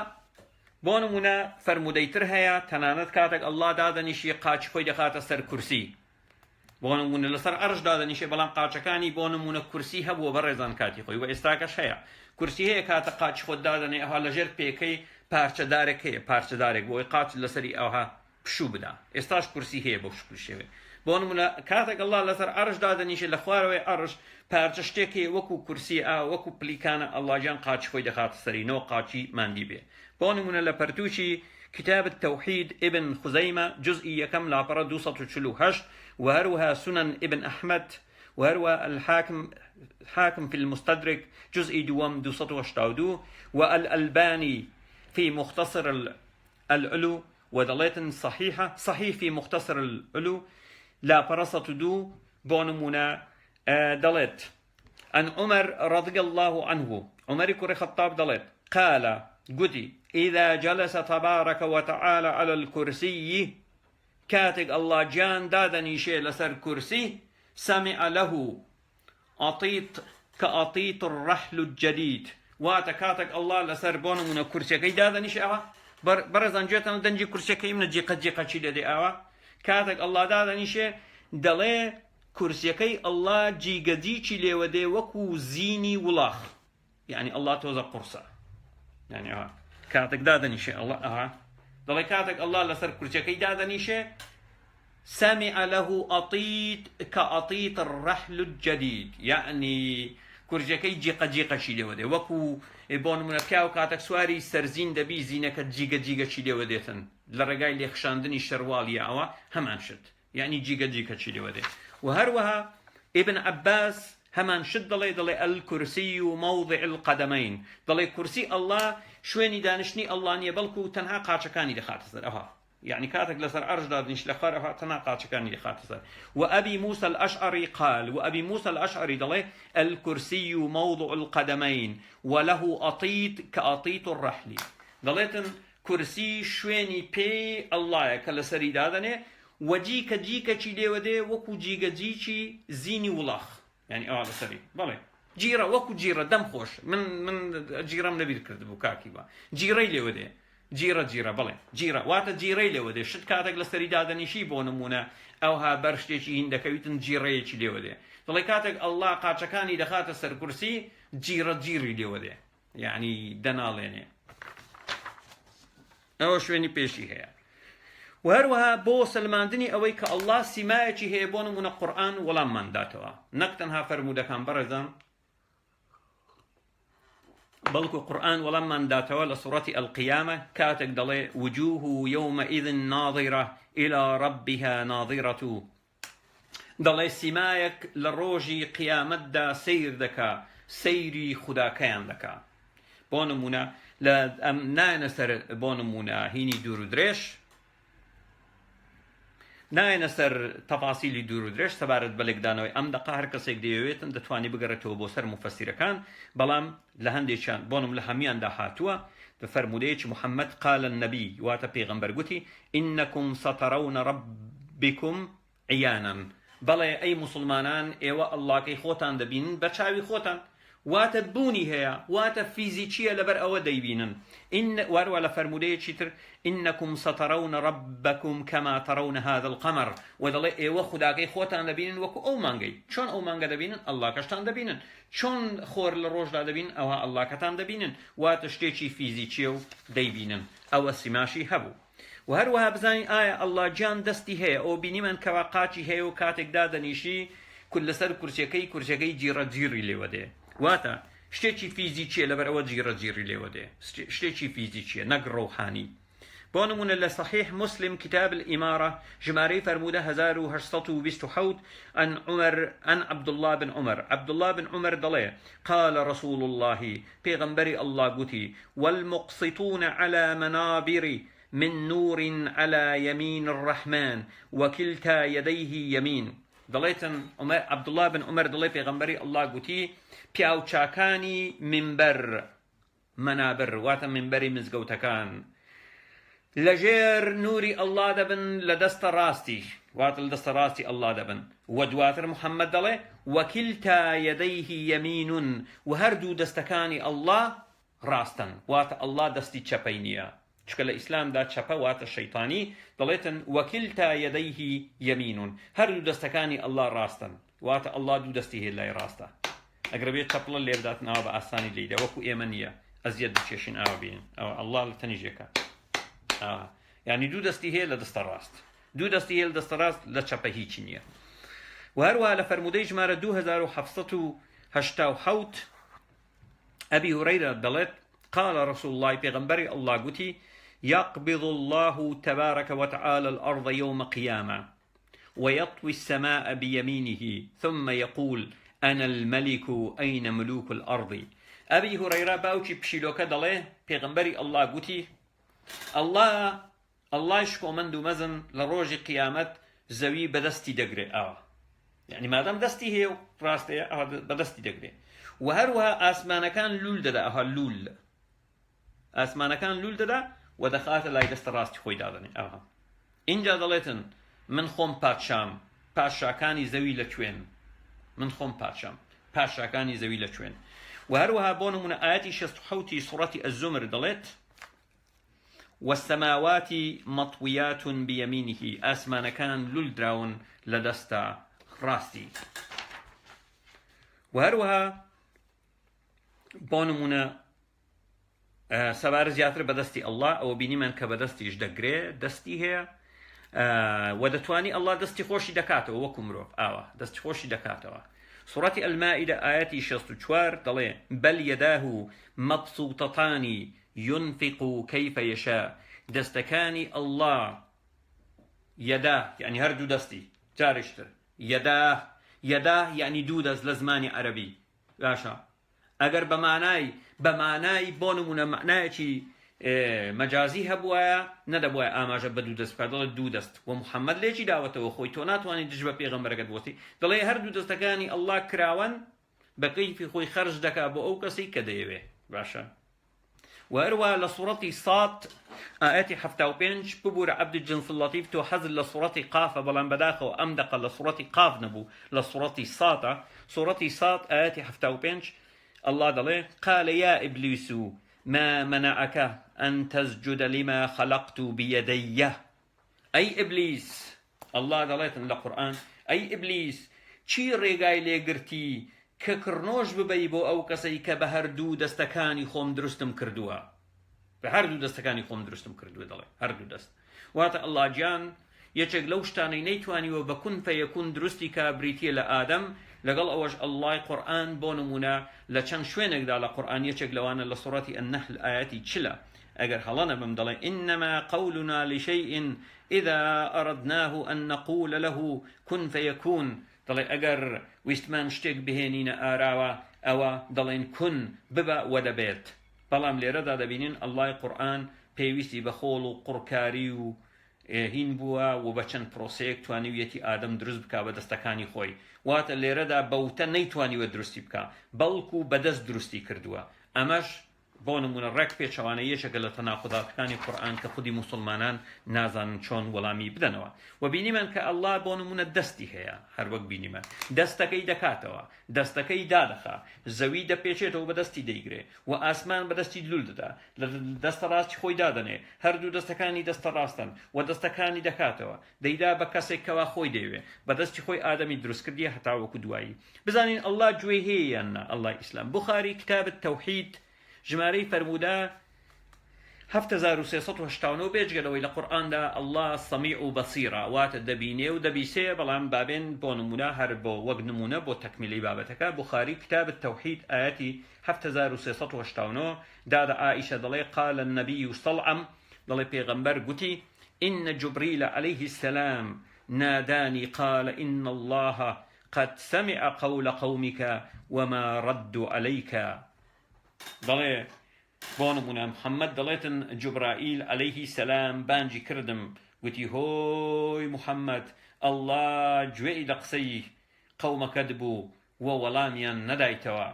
بۆ نمونە فەرموودەیتر هەیە، تەنانەت کاتێک ئەڵڵا دادەنیشی قاچی خۆی دەخاتە سەر کورسی، بۆ نمونە لەسەر ئەرش دادەنیشێ، بەڵام قاچەکانی بۆ نمونە کورسی هەبووە بەڕێزان کاتی خۆی، و ئێستاکەش هەیە. کورسی هەیە کاتە قاچی خۆت دادەنێ، ئەوها لەژێر پێکەی پارچەدارێک هەیە، پارچەدارێک بۆی قاچ لەسەری ئەوها پشوو بدا. ئێستاش کورسی هەیە بۆ شکل شێوێ. بۆ نمونە کاتێک ئەڵڵا لەسەر ئەرش دادەنیشێ، لە خوارەوەی ئەرش پارچە شتێک هەیە وەکو کورسی وەکو پلیکانە، ئەڵڵاجیان قاچی خۆی دەخاتە سەرینەوە، قاچی ماندی بێ. بۆ نمونە لە پەرتووشی كتاب التوحيد ابن خزيمة جزء يكم لابرا 248، وهروها سنن ابن أحمد، وهروها الحاكم في المستدرك جزء دوام 282، والألباني في مختصر العلو، ودليت صحيحة صحيح في مختصر العلو لا برصة دو بونمونا دليت عن عمر رضي الله عنه، عمر كري خطاب دليت قال قدي إذا جلس تبارك وتعالى على الكرسي، كاتق الله جان دادني شيء لسر كرسي، سمع له أطيط كأطيط الرحل الجديد. واتكاتك الله لسر بون من كرسي كي دادني شيء برزان جيتنا دنجي كرسي كي من جيقة شيء لدي كاتك الله دادني شيء دەڵێ کورسیەکەی ئەڵڵا جیگەجیچی لێوە دێ وەکو زینی وڵاخ، یعنی ئەڵڵا تۆزە قورسە، یعنی کاتێک دادەنیشێ ئەڵڵا دەڵێ کاتێک ئەڵڵا لەسەر کورسیەکەی دادەنیشێ سمع له أطيت كأطيت الرحل الجديد، يعني کورجەکەی جیقەجیقەشی لێوە دێ وەکو بۆ نمونە پیاو کاتێک سواری سەرزین دەبی زینەکە جیگەجیگەچی لێوە دێتن لە ڕێگای لێخشاندنی شەرواڵی ئەوە هەمان شت، یعنی جیگەجیگەچی لێوە دێ. و هەروەها ابن عباس هەمان شت دەڵێ الکورسی و موضع القدمین، دەڵێ کورسی ئەڵڵا شوێنی دانیشتنی ئەڵڵا نیە بەڵکو تەنها قاچەکانی دەخاتە سەر ئەوها، يعني كاتك لسر أرجدا دنش لخار تناقات كان يخاطر. وأبي موسى الأشعري قال، وأبي موسى الأشعري ضله الكرسي موضع القدمين وله أطيت كأطيت الرحل، ضليتن كرسي شويني بي الله كالسري دادنه وجيك جيك تشيلي ودي وكو جيك جيكي زيني ولاخ، يعني على سري ضله جيرة وكو جيرة دم خوش من جيرة من نبي ذكرت بوكاكي با جيرة لي ودي جیرە بڵێ جیرە واتە جیرەی لێوە دێ شت کاتێک لە سەری دادەنیشی بۆ نمونە ئەوها بەر شتێکی هین دەکەویتن جیرەیەکی لێوە دێ، دڵێ کاتێک ئەڵڵا قاچەکانی دەخاتە سەر کورسی جیری لێوە دێ، یعنی دەناڵێنێ. ئەوە شوێنی پێشی هەیە. و هەروەها بۆ سەلماندنی ئەوەی کە ئەڵڵا سیمایەکی هەیە بۆ نمونە قورئان وەڵاممانداتەوە، نەک تەنها فەرموودەکان بەڕێزان بلكو قرآن ولما داتوا لسورة القيامة كاتك دلي وجوه يومئذ ناظرة إلى ربها ناظرة، دلي سمايك لروجي قيامة دا سير دكا سيري خدا كيان دكا بونمونا لا نانسر بونمونا هيني دورو دريش ناینەسەر تەفاسیلی دوور و درێژ سەبارەت بە لێکدانەوەی ئەم دەقا هەر کەسێک دەیەوێتن دەتوانی بگەڕێتەوە بۆ سەر مفەسیرەکان، بەڵام لە هەندێکیان بۆنم لە هەمیاندا هاتووە بە فەرمودەیەکی محەممەد قال النبي واتە پێغەمبەر گوتی إنكم سترون ربكم عيانا، بەڵێ ئەی مسلمانان ئێوە ئەڵڵاکەی خۆتان دەبینن بە چاوی خۆتان، واتە بوونی هەیە واتە فیزیکیە لەبەر ئەوە دەیبینن. واروا لفرمودەیەکی تر إنكم سترون ربكم كما ترون هذا القمر، ودڵێ ئێوە خوداکەی خۆتان دەبینن وەکو ئەو مانگەی، چۆن ئەو مانگە دەبینن ئەڵڵاکەشتان دەبینن، چۆن خۆر لە ڕۆژدا دەبینن ئەوە ئەڵڵاکەتان دەبینن، واتە شتێکی فیزیکیە و دەیبینن، ئەوە سیماشی هەبوو. و هەروەها بزانین ئایا ئەڵڵا جان دەستی هەیە، ئەو بینیمان کەوا قاچی هەیە و کاتێک دادەنیشی لەسەر کورسەکەی جیرەجیری لێوە دێ، واتە شتێکی فیزیکیە لەبەر ئەوە جیرەجیری لێوە دێ، شتێکی فیزیکیە نەک ڕۆحانی. بۆ نمونە لە صحیح مسلم کتاب الإمارة ژمارەی فەرموودە 1827 عن عبد الله بن عمر دڵێ قال رسول الله پێغەمبەری ئەڵڵا گوتی والمقسطون على منابر من نور على يمين الرحمن وكلتا يديه يمين، دڵێتن عبد الله بن عمر دڵێ پێغەمبەری ئەڵڵا گوتی پیاوچاکانی منبەر منابر واتە منبەری مزگەوتەکان لەژێر نوری ئەڵڵا دەبن لە دەستە ڕاستی، واتە لە دەستە ڕاستی ئەڵڵا دەبن. و دواتر محەممەد دەڵێ وەکیلتا یەدەیه یەمینون، و هەردوو دەستەکانی ئەڵڵا ڕاستن، واتە ئەڵڵا دەستی چەپەی نییە، چکە لە ئیسلامدا چەپە واتە شەیطانی، دەڵێتن وەکیلتا یەدەیه یەمینون، هەردوو دەستەکانی ئەڵڵا ڕاستن، واتە ئەڵڵا دوو دەستی هەیە لای ڕاستە، ئەگەر بێت چەپڵە لێبداتن ئەوە بە ئاسانی لێیدا وەکو ئێمە نییە ئەزیەت بچێشین ئاوا بینن، ئەوە ئەڵڵا لە تەنیژێکە، يعني دوو دەستی هەیە لە دەستە ڕاست، دوو دەستی هەیە لە دەستە ڕاست لە چەپە هیچی نییە. و هەروەها لە فەرمودەی ژمارە 2787 ئەبی هورەیرە دەڵێت قال رسول الله پێغەمبەری ئەڵڵا گوتی يقبض الله تبارك وتعالى الأرض يوم قيامة ويطوي السماء بيمينه ثم يقول أنا الملك أين ملوك الأرض. أبي هريرة باوچی پشیلۆکە دەڵێ پێغەمبەری ئەڵڵا گوتی ئەڵڵای شکۆمەند و مەزن لە ڕۆژی قیامەت زەوی بەدەستی دەگرێ، ئەوە یعنی مادەم دەستی هەیە و ڕاستەیە ئەوە بەدەستی دەگرێ. و هەروەها ئاسمانەکان لول دەدا، ئەوە لول ئاسمانەکان لول دەدا و دەخاتە لای دەستە ڕاستی خۆی دادەنێ. ئەوە اینجا دەڵێتن من خۆم پادشام، پادشاکانی زەوی لەکوێن، من خۆم پادشام، پادشاکانی زەوی لەکوێن. و هەروەها بۆ نمونە ئاەتی 67 سوڕەتی ئەززومر دەڵێت والسماوات مطويات بيمينه آسمان كان لولدراون لدستا راستي. وهروها بونمونا سبار زیاتر بەدەستی الله ئەوە بینیمان کە بەدەستیش دەگرێ دەستی هەیە و دەتوانی الله دەستی خۆشی دەکاتەوە وەکو مرۆڤ ئاوە دەستی خۆشی دەکاتەوە. سوڕەتی ئەلمائیدە ئاەتی 64 دەڵێ بەل یەداه مەبسووتەتان ينفق كيف يشاء. دەستەکانی الله یەدا یعنی هەردوو دەستی جارشتر یەدا یعنی دوو دەست لە زمانی عەرەبی باشە ئەگەر بەمانای بۆ نمونە معنایەکی مەجازی هەبووایە نەدەبووە ئاماژە بە دوو دەست بکات دەڵێت دوو دەست و محەممەد لێکی داوەتەوە خۆی تۆ ناتوانانی دژ بە پێغەمبەرەکەت بۆتی دەڵێ هەردوو دەستەکانی ئەڵڵا کراون بە کەیفی خۆی خەرج دەکا بۆ ئەو کەسی کە دەیەوێ باشە. وهروە لە سوڕەتی ساد ئاەتی 75 ببوورە عەبد الجنس اللەطیف تۆ حەزت لە سوڕەتی قافە بەڵام بەداخەوە ئەم دەقە لە سوڕەتی قاف نەبوو لە سوڕەتی سادە. سوڕەتی ساد ئاەتی 75 الله دەڵێ قال يا إبليس ما منعك أن تسجد لما خلقت بيدي. أي إبليس الله دەڵێتن لە قورئان ئەی ئیبلیس چی ڕێگای لێگرتی کە کڕنۆژ ببەی بۆ ئەو کەسەی کە بە هەردوو دەستەکانی خۆم دروستم کردووە بە هەردوو دەستەکانی خۆم دروستم کردووە دەڵێ هەردوو دەست واتە ئەڵڵا گیان یەکێک لەو شتانەی نەیتوانیوە بە کون فەیەکون دروستی کا بریتیە لە ئادەم لەگەڵ ئەوەش ئەڵڵای قورئان بۆ نمونە لە چەند شوێنێکدا لە قورئان یەکێک لەوانە لە سوڕەتی النەحل ئاەتی چلە ئەگەر هەڵەنە بم دەڵێ إنما قولنا لشيء إذا أردناه أن نقول له كن فيكون دەڵێ ئەگەر ویستمان شتێک بهێنینە ئاراوە ئەوە دەڵێن کون ببە وە دەبێت. بەڵام لێرەدا دەبینین ئەڵڵای قورئان پێویستی بە خۆڵ و قوڕکاری و هین بووە و بە چەند پرۆسەیەک توانیویەتی ئادەم دروست بکا بە دەستەکانی خۆی واتە لێرەدا بەوتە نەیتوانیوە دروستی بکە بەڵکو بەدەست دروستی کردووە. ئەمەش بۆ نمونە ڕێک پێچەوانە یەکێکە لە تەناقوداتەکانی قورئان کە خودی موسڵمانان نازانن چۆن وەڵامی بدەنەوە و بینیمان کە ئەڵڵا بۆ نمونە دەستی هەیە هەر وەک بینیمە دەستەکەی دەکاتەوە دەستەکەی دادەخا زەوی دەپێچێتەوە بە دەستی دەیگرێ و ئاسمان بە دەستی لول دەدا لە دەستە ڕاستی خۆی دادەنێ هەردوو دەستەکانی دەستە ڕاستن و دەستەکانی دەکاتەوە دەیدا بە کەسێک کەوا خۆی دەیوێ بە دەستی خۆی ئادەمی دروستکردیە هەتا وەکو دوایی. بزانین ئەڵڵا گوێ هەیە یان نا ئەڵڵای ئیسلام بوخاری کتاب التەوحید ژمارەی فەرموودا 7389 بێجگەلەوەی لە قورئاندا ئەڵڵا سەمیع و بەسیرە واتە دەبینێ و دەبیسێ بەڵام بابێن بۆ نمونە هەر بۆ وەک نمونە بۆ تەکمیلی بابەتەکە بوخاری کتاب التەوحید ئاەتی 7389 دادا عائیشە دەڵێ قال النبي صلعم دەڵێ پێغەمبەر گوتی إن جبريل عليه السلام ناداني قال إن الله قد سمع قول قومك وما ردوا عليك. دەڵێ بۆ نمونە محەممەد دەڵێتن جوبرائیل عەلەیهی سەلام بانجی کردم گوتی هۆی محەممەد ئەڵڵا گوێی لە قسەی قەومەکەت بوو و وەڵامیان نەدایتەوە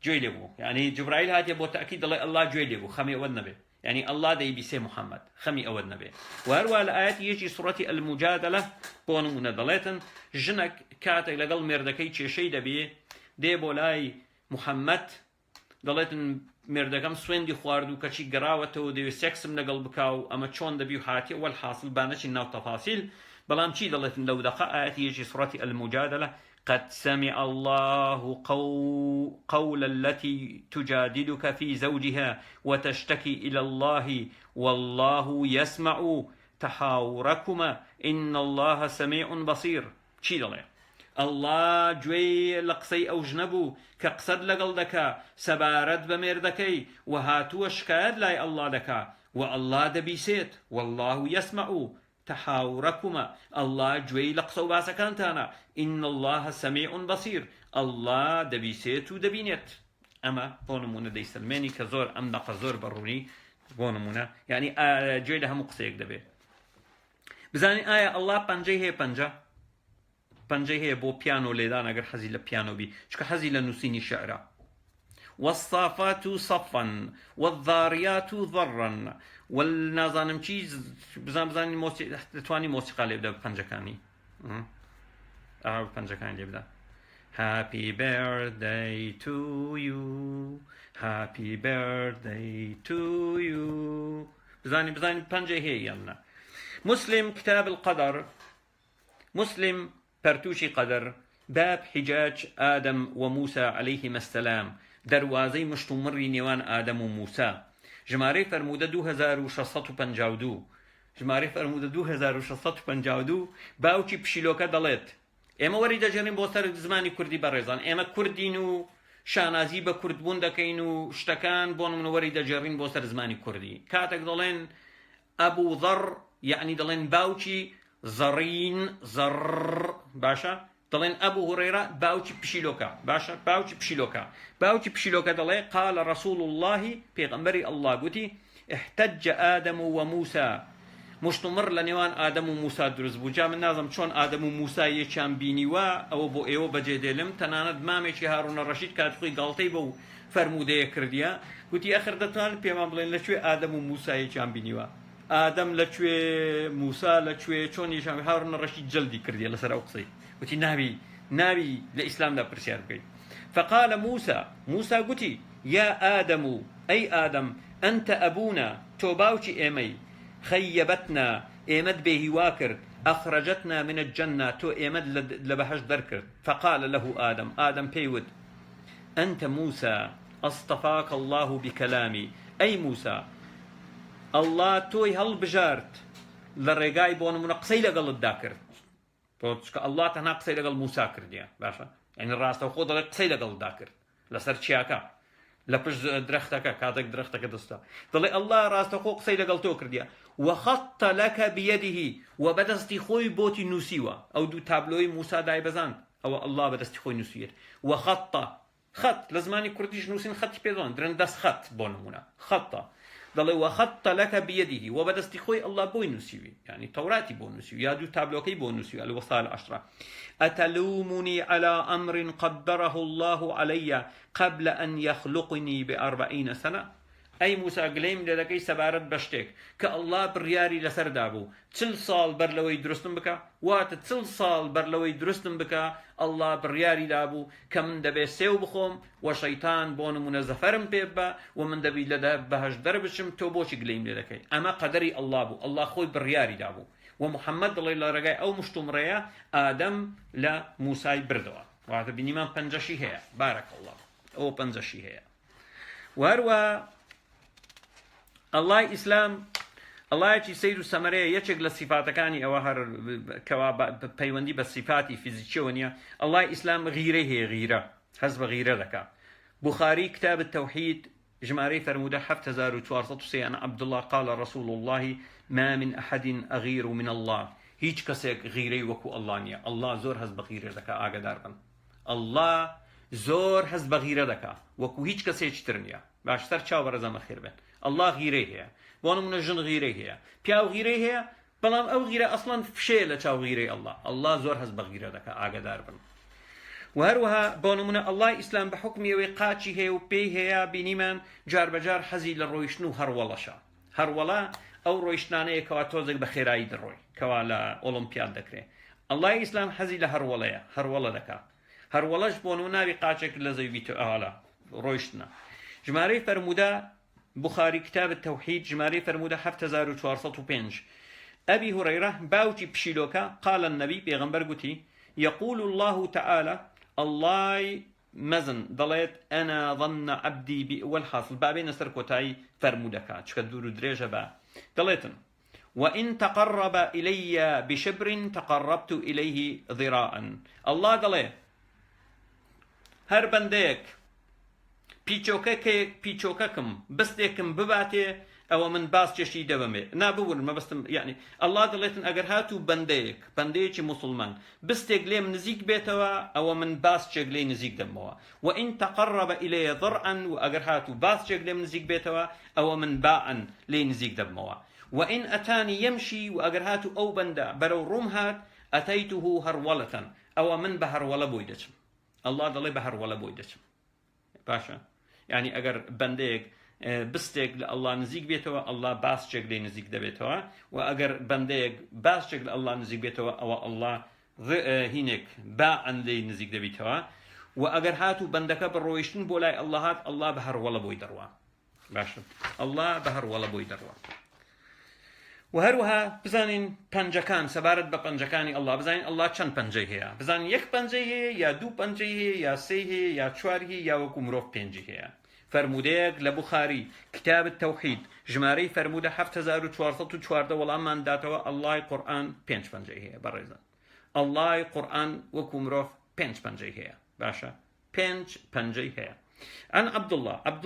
گوێی لێ بوو یعنی جوبرائیل هاتیە بۆ تەئکید دەڵێ ئەڵڵا گوێی لێ بوو خەمی ئەوەت نەبێ یعنی ئەڵڵا دەیبیسێ محەممەد خەمی ئەوەت نەبێ. و هەروە لە ئاەتی یەکی سوڕەتی الموجادلە بۆ نمونە دەڵێتن ژنێک کاتێک لەگەڵ مێردەکەی کێشەی دەبێ دێ بۆ لای محەممەد دەڵێتن مێردەکەم سوێندی خوارد و کەچی گەڕاوەتەوە دەوێت سێکسم لەگەڵ بکاو ئەمە چۆن دەبی و هاتی وەلحاصل بانەچین ناو تەفاسیل بەڵام چی دەڵێتن لەو دەقە ئاەتی یەکی سوڕەتی الموجادلە قد سمع الله قول التي تجادلك في زوجها وتشتكي إلى الله والله يسمع تحاوركما إن الله سميع بصير. چی دەڵێ ئەڵڵا گوێی لە قسەی ئەو ژنە بوو کە قسەت لەگەڵ دەکا سەبارەت بە مێردەکەی و هاتووە شکایەت لای ئەڵڵا دەکا و ئەڵڵا دەبیسێت والله يسمع تحاوركما ئەڵڵا گوێی لە قسە و باسەکانتانە إن الله سميع بصير ئەڵڵا دەبیسێت و دەبینێت. ئەمە بۆ نمونە دەیسلمێنی کە زۆر ئەم دەقە زۆر بەڕوونی بۆ نمونە یعنی گوێی لە هەموو قسەیەک دەبێت. بزانین ئایا ئەڵڵا پەنجەی هەیە پەنجەی هەیە بۆ پیانۆ لێدان ئەگەر حەزی لە پیانۆ بی چکە حەزی لە نووسینی شعرە. والصافات صفا والضاريات ضرا والنازانم چی بزانین دەتوانی مۆسیقا لێ بدە پەنجەکانی پەنجەکانی لێ بدە. Happy birthday to you, happy birthday to you. بزاني پنجه هي يمنا. مسلم كتاب القدر، مسلم پرتوشي قدر، باب حجاج آدم وموسى عليهما السلام، دروازي مشتمري نيوان آدم وموسى، ژمارەی فەرموودە 2652 ژمارەی فەرموودە 2652 باوکی پشیلۆکە دەڵێت ئێمە وەری دەژێنین بۆ سەر زمانی کوردی بەڕێزان، ئێمە کوردین و شانازی بە کوردبوون دەکەین و شتەکان بۆ نمونە وەری دەژێڕین بۆ سەر زمانی کوردی. کاتێک دەڵێن ئەبوو ذەڕ یعنی دەڵێن باوکی زەڕین زەڕ باشە، دەڵێن ئەبوو هورەیرە باوکی پشیلۆکە باشە، باوکی پشیلۆکە. باوکی پشیلۆکە دەڵێ قال رسول الله پێغەمبەری ئەڵڵا گوتی احتج آدم وموسى، مشتمر لە نێوان ئادەم و موسا دروست بوو. جا من نازم چۆن ئادەم و موسا یەکیان بینیوە ئەوە بۆ ئێوە بەجێ دێڵم. تەنانەت مامێکی هاڕونە ڕەشید کاتخۆی گاڵتەی بەو فەرموودەیە کردیە، گوتی ئەخر دەتوانن پێمان بڵێن لەکوێ ئادەم و موسا یەکیان بینیوە، ئادەم لەکوێ موسا لەکوێ، چۆن یەکیان هاڕونە ڕەشید جەلدی کردیە لەسەر ئەو قسەی، وتی ناوی لە ئیسلامدا پرسیار بکەیت. فقال موسى قتي يا آدم أي آدم أنت أبونا توباوشي إيمي خيبتنا إيمد به واكر أخرجتنا من الجنة تو إيمد لبهش دركر. فقال له آدم بيود أنت موسى أصطفاك الله بكلامي، أي موسى الله توي هل بجارت للرقاي بون منقصي لقل الداكر الله تنها قصي لقل موسى كرديا باشا، يعني الراستە خۆ دەڵێ قسەی لەگەڵدا کرد لەسەر چیاکە لە پشت درەختەکە کاتێک درەختەکە دەستا، دەڵێ ئەڵڵا ڕاستە خۆ قسەی لەگەڵ تۆ کردیە. وەخەتە لەکە بیەدیه و بەدەستی خۆی بۆتی نووسیوە، ئەو دوو تابلۆی موسا دایبەزاند ئەوە ئەڵڵا بەدەستی خۆی نووسیت. وەخەتە خەت لە زمانی کوردیش نووسین خەتی پێدەڵێن درێن دەست خەت بۆ نمونە خەتە، دەڵێ وەخەتە لەکە بیەدیه و بەدەستی خۆی ئەڵڵا بۆی نووسیوی، یعنی تەوراتی بۆ نووسیوی یا دوو تابلۆکەی بۆ نووسیوی الوەسائل العشرە. أتلومني على أمر قدره الله علي قبل أن يخلقني ب40 سنة؟ أي موسى قليم لدكي سبارت بشتك كالله برياري لسر دابو تل صال برلوي درستن بك وات تل صال برلوي درستن بك الله برياري دابو كمن دبي سيو بخوم وشيطان بون منزفرم بيبا ومن دبي لدا بهش دربشم توبوش قليم لدكي أما قدري الله بو الله خوي برياري دابو. ومحمد الله الله رجاء أو مشتمرية آدم لا موسى بردوا وهذا بنيمان بنجشي هي بارك الله أو بنجشي هي وهروا الله إسلام الله يجي سيد السمرية يشغل الصفات كاني أو هر كواب بيوندي بالصفاتي فيزيكيونيا. الله إسلام غيره هي غيره حسب غيره لك. بخاري كتاب التوحيد جماري فرمودة حفت هزار وتوارصة أنا عبد الله قال رسول الله ما من أحد أغير من الله، هيج كسيك غيري وكو الله نيا. الله زور هز بغير دكا آقا داربن، الله زور هز بغير دكا وكو هيج كسيك ترنيا باشتر چاو برزام خير بن. الله غيري هي وانا من الجن غيري هي بياو غيري هي بلام أو غيري أصلا فشي لچاو غيري الله زور هز بغير دكا آقا داربن. وهروها بونمنا الله إسلام بحكمي وقاتشي هي وبيه هي بنيمان جار بجار حزي للرويشنو هرولشا هرولا أو رويشنانية كوا توزق بخيراي دروي كوا لا أولمبياد دكري. الله إسلام حزي لهرولا هرولا دكا هرولش بونمنا بقاتشك لزي بيتو أهلا رويشنا. جماري فرمودا بخاري كتاب التوحيد جماري فرمودا 7405 أبي هريرة باوتي بشيلوكا قال النبي بيغمبر قتي يقول الله تعالى الله مزن ضليت أنا ظن عبدي والحاصل بابين سركوتاي فرمودكا تشكدور دريجة با ضليتن وإن تقرب إلي بشبر تقربت إليه ذراعا. الله ضلي هر بنديك بيچوككم بستيكم بباتي أو من باس جشي دبمي نابور ما بستم يعني الله دلتن أجر هاتو بنديك مسلمان بستيق ليم نزيك بيتوا أو من باس جغلي نزيك دموا. وإن تقرب إلي ضرعا وأجر هاتو باس جغلي نزيك بيتوا أو من باعا لي نزيك دموا. وإن أتاني يمشي وأجر هاتو أو بندا برو رمهات أتيته هرولة أو من بهر ولا بويدتم. الله دلي بهر ولا بويدتم باشا، يعني أجر بنديك بستيك الله نزيك بيتوا الله باس جغلي نزيك دبيتوا وأجر بنديك باس جغل الله نزيك بيتوا أو الله هينك باعا لي نزيك دبيتوا. وأجر هاتو بندك برويشن بولاي الله هات الله بهر ولا بوي دروا باشا، الله بهر ولا بوي دروا. وهروها بزانين پنجەکان سەبارەت بە پەنجەکانی الله بزانین الله چەند پەنجەی هەیە بزانین یەک پەنجەی هەیە یا دوو پەنجەی هەیە یا سێ هەیە یا چوار هەیە یا وەکو مرۆڤ پێنجی هەیە فرمودەیەک لە بوخاری کتاب التوحید ژمارەی فرمودە 7414 وەڵاممان داتەوە ئەڵڵای قورئان پێنج پەنجەی هەیە بەڕێزان ئەڵڵای قورئان وەکو مرۆڤ پێنج پەنجەی هەیە باشە پێنج پەنجەی هەیە عن عبد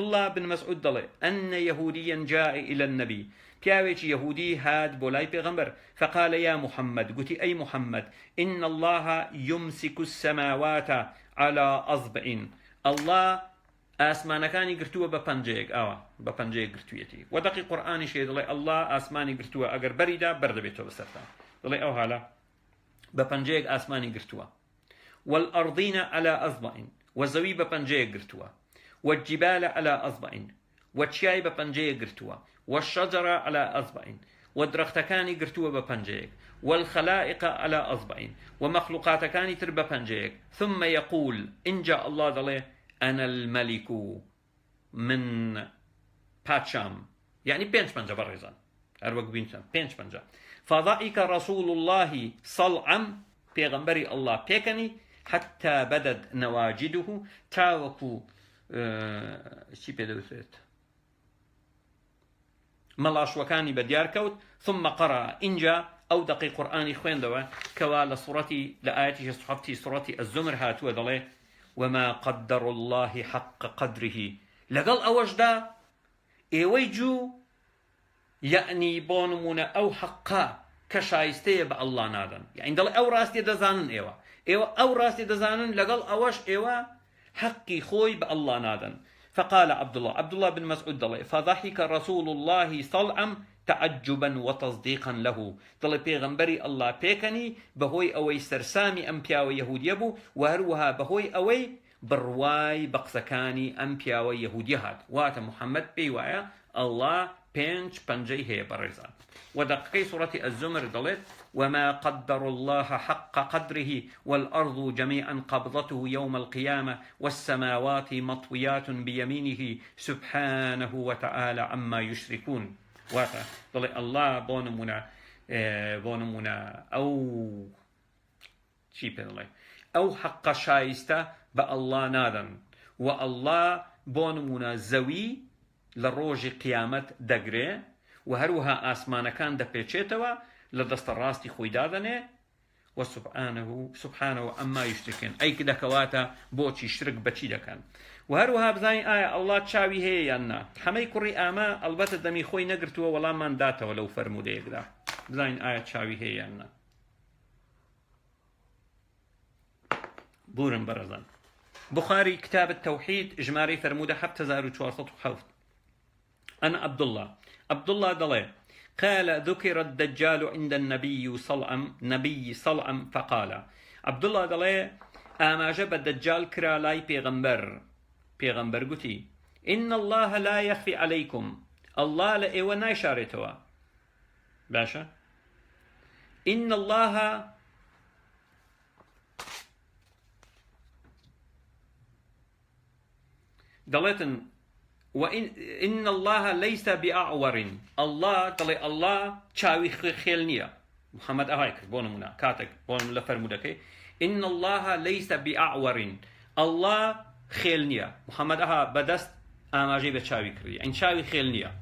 الله بن مسعود دڵێ أن يهوديا جاء إلى النبي پیاوێکی یهودی هات بۆ لای پێغەمبەر فقال يا محمد گوتی ئەی محمد إن الله يمسك السماوات على أصبع الله ئاسمانەکانی گرتووە بە پەنجەیەک ئاوە بە پەنجەیەک گرتوویەتی وەدەقی قورئانی شێ دڵێ الله ئاسمانی گرتووە ئەگەر بەریدا بەردەبێتەوە بەسەرتا دڵێ ئەو حالە بە پەنجەیەک ئاسمانی گرتووە والأرضين على أصبع وزەوی بە پەنجەیەک گرتووە والجبال على أصبع وچیای بە پەنجەیەک گرتووە والشجر على أصبع ودرختكاني قرتوا بپنجيك والخلائق على أصبع ومخلوقاتكاني تر بپنجيك ثم يقول إن جاء الله ضله أنا الملك من باتشام يعني بينش بنجا برزان أروق بينشام بينش بنجا فضحك رسول الله صلعا بيغمبري الله بيكني حتى بدت نواجده تاوكو شي بيدوسيت مەڵاشوەکانی بەدیار کەوت ثم قرأ إنجا أو دقي قرآني خوێندەوە کەوا لە سوڕەتی لە ئاەتی سوحەفتی سوڕەتی الزمر هاتووە دەڵێ وما قدر الله حق قدره لەگەڵ ئەوەشدا ئێوەی جوو یعنی بۆ نمونە ئەو حەقا کە شایستەیە بە ئەڵڵا نادەن یعنی دەڵێ ئەو ڕاستی دەزانن ئێوە ئەو ڕاستی دەزانن لەگەڵ ئەوەش ئێوە حەقی خۆی بە ئەڵڵا نادەن فقال عبد الله بن مسعود دڵێ فضحك رسول الله صلعا تعجبا وتصديقا له دڵێ پێغەمبەری الله پێکەنی بەهۆی ئەوەی سەرسامی ئەم پیاوە یەهودیە بوو و هەروەها بەهۆی ئەوەی بڕوای بە قسەکانی ئەم پیاوە یەهودیە هات واتە محەممەد پێی وایە الله پێنج پەنجەی هەیە بەڕێزان ودقي سورة الزمر دلت وما قدر الله حق قدره والأرض جميعا قبضته يوم القيامة والسماوات مطويات بيمينه سبحانه وتعالى عما يشركون واتا دلت الله بونمنا أو شي بدلت أو حق شايسته بالله نادن والله بونمنا زوي لروج قيامة دقري وهروها آسمانەکان دەپێچێتەوە لە دەستە ڕاستی خۆی دادەنێ سبحانه ئەمما یشتکن ئەیک دەکەواتە بۆچی شرک بەچی دەکەن و هەروها بزانین ئایا ئەڵڵا چاوی هەیە یان نا حەمەی کوڕی ئاما ئەلبەتە دەمی خۆی نەگرتووە وەڵاممان داتەوە لەو فەرمودەیەکدا بزانین ئایا چاوی هەیە یان نا بورن بەڕێزان بخاري كتاب التوحيد إجماري فرمودة 7407 أنا عبد الله دڵێ قال ذكر الدجال عند النبي صلعا فقال عبد الله دڵێ ئاماژە بە دەجال کرا لای پێغەمبەر گوتی إن الله لا يخفي عليكم الله لە ئێوە نایشارێتەوە باشە إن الله دەڵێتن وإن الله ليس بأعور الله طلع الله چاوي خيلنيا محمد أهايك بونمونا كاتك بون لفرمودك إن الله ليس بأعور الله خيلنيا محمد أها بدست آماجي بچاوي كري إن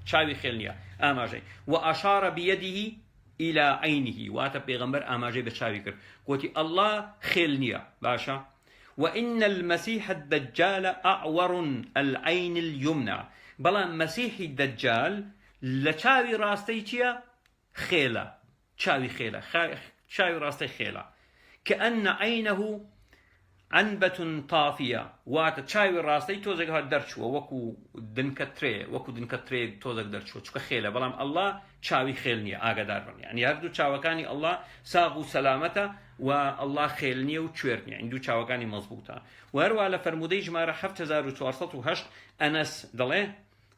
چاوي خيلنيا آماجي وأشار بيده إلى عينه واتى بيغمبر آماجي بچاوي كر قوتي الله خيلنيا باشا وإن المسيح الدجال أعور العين اليمنى بلا مسيح الدجال لچاوي راستيتيا خيلة چاوي راستي خيلة كأن عينه عنبة طافية وات چاوي راستي توزق هالدرشو وكو دنكتري توزق درشو چكا خيلة بلا الله چاوي خيلنيا آقادار يعني هردو چاوكاني الله ساغو سلامته والله خيلني وتشيرني عنده چاوكاني مضبوطه وهروا على فرمودي جماره 7408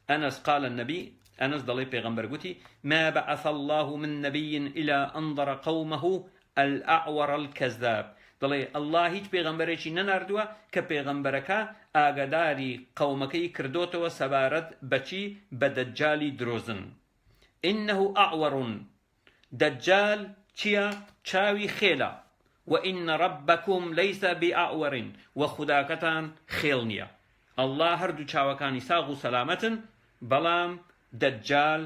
انس قال النبي انس ضلي پیغمبر قوتي ما بعث الله من نبي الى انظر قومه الاعور الكذاب ضلي الله هيج پیغمبري نناردوا كپیغمبركا اگداري قومكي كردوتو سبارد بچي بدجالي دروزن انه اعور دەجال چییە؟ چاوی خێلە. وإن ربكم ليس بأعور وخداكتان خێڵ نییە. الله هەردوو چاوەکانی ساغ و سەلامەتن، بەڵام دەجال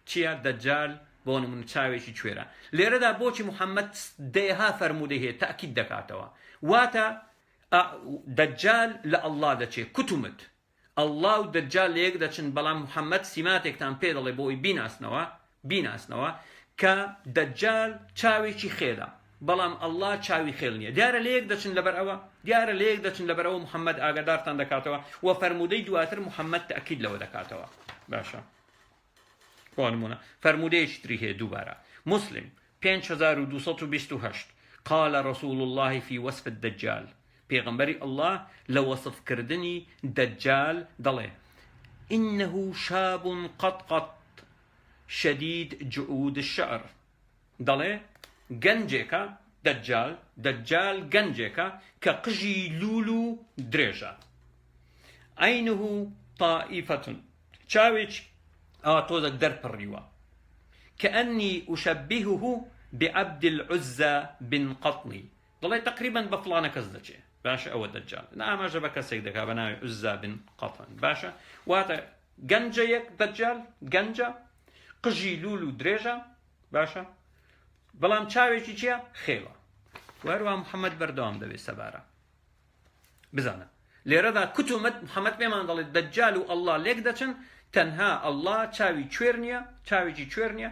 چییە؟ دەجال بۆ نمونە چاوێکی کوێرە. لێرەدا بۆچی محەممەد دەیها فەرموودەی هەیە تاکید دەکاتەوە؟ واتە دەجال لە ئەڵڵا دەچێت کوتومت ئەڵڵا و دەجال لە یەک دەچن، بەڵام محەممەد سیماتێکتان پێ دەڵێ بۆی بیناسنەوە کە دەجال چاوێکی خێلە، بەڵام ئەڵڵا چاوی خێڵ نییە. دیارە لە یەک دەچن لەبەرەوە محەممەد ئاگادارتان دەکاتەوە و فەرموودەی دواتر محەممەد تاکید لەوە دەکاتەوە. باشە بۆ نمونە فەرموودەیەکی تری هەیە دووبارە مسلم 5228 قال رسول الله في وصف الدجال، پێغەمبەری الله لە وەصفکردنی دەجال دەڵێ إنه شاب قط شديد جعود الشعر، دەڵێ گەنجێکە دەجال گەنجێکە کە قژی لول و درێژە. عینه طائفة، چاوێک تۆزێک دەرپڕیوە. كأني أشبهه بعبد العزى بن قطني، دەڵێ تقریبا بە فڵانە کەس دەچێ. باشە ئەوە دەجال ئاماژە بە کەسێک دەکا بە ناوی عزا بن قەطن. باشە واتە گەنجەیەک دەجال گەنجە قژی لول و درێژە، باشە بەڵام چاوێکی چییە؟ خێڵە. وەروە محەممەد بەردەوام دەبێت سەبارە بزانە. لێرەدا کوتومت محەممەد پێمان دەڵێت دەجال و ئەڵڵا لێک دەچن، تەنها ئەڵڵا چاوی کوێر نییە، چاوێکی کوێر نییە،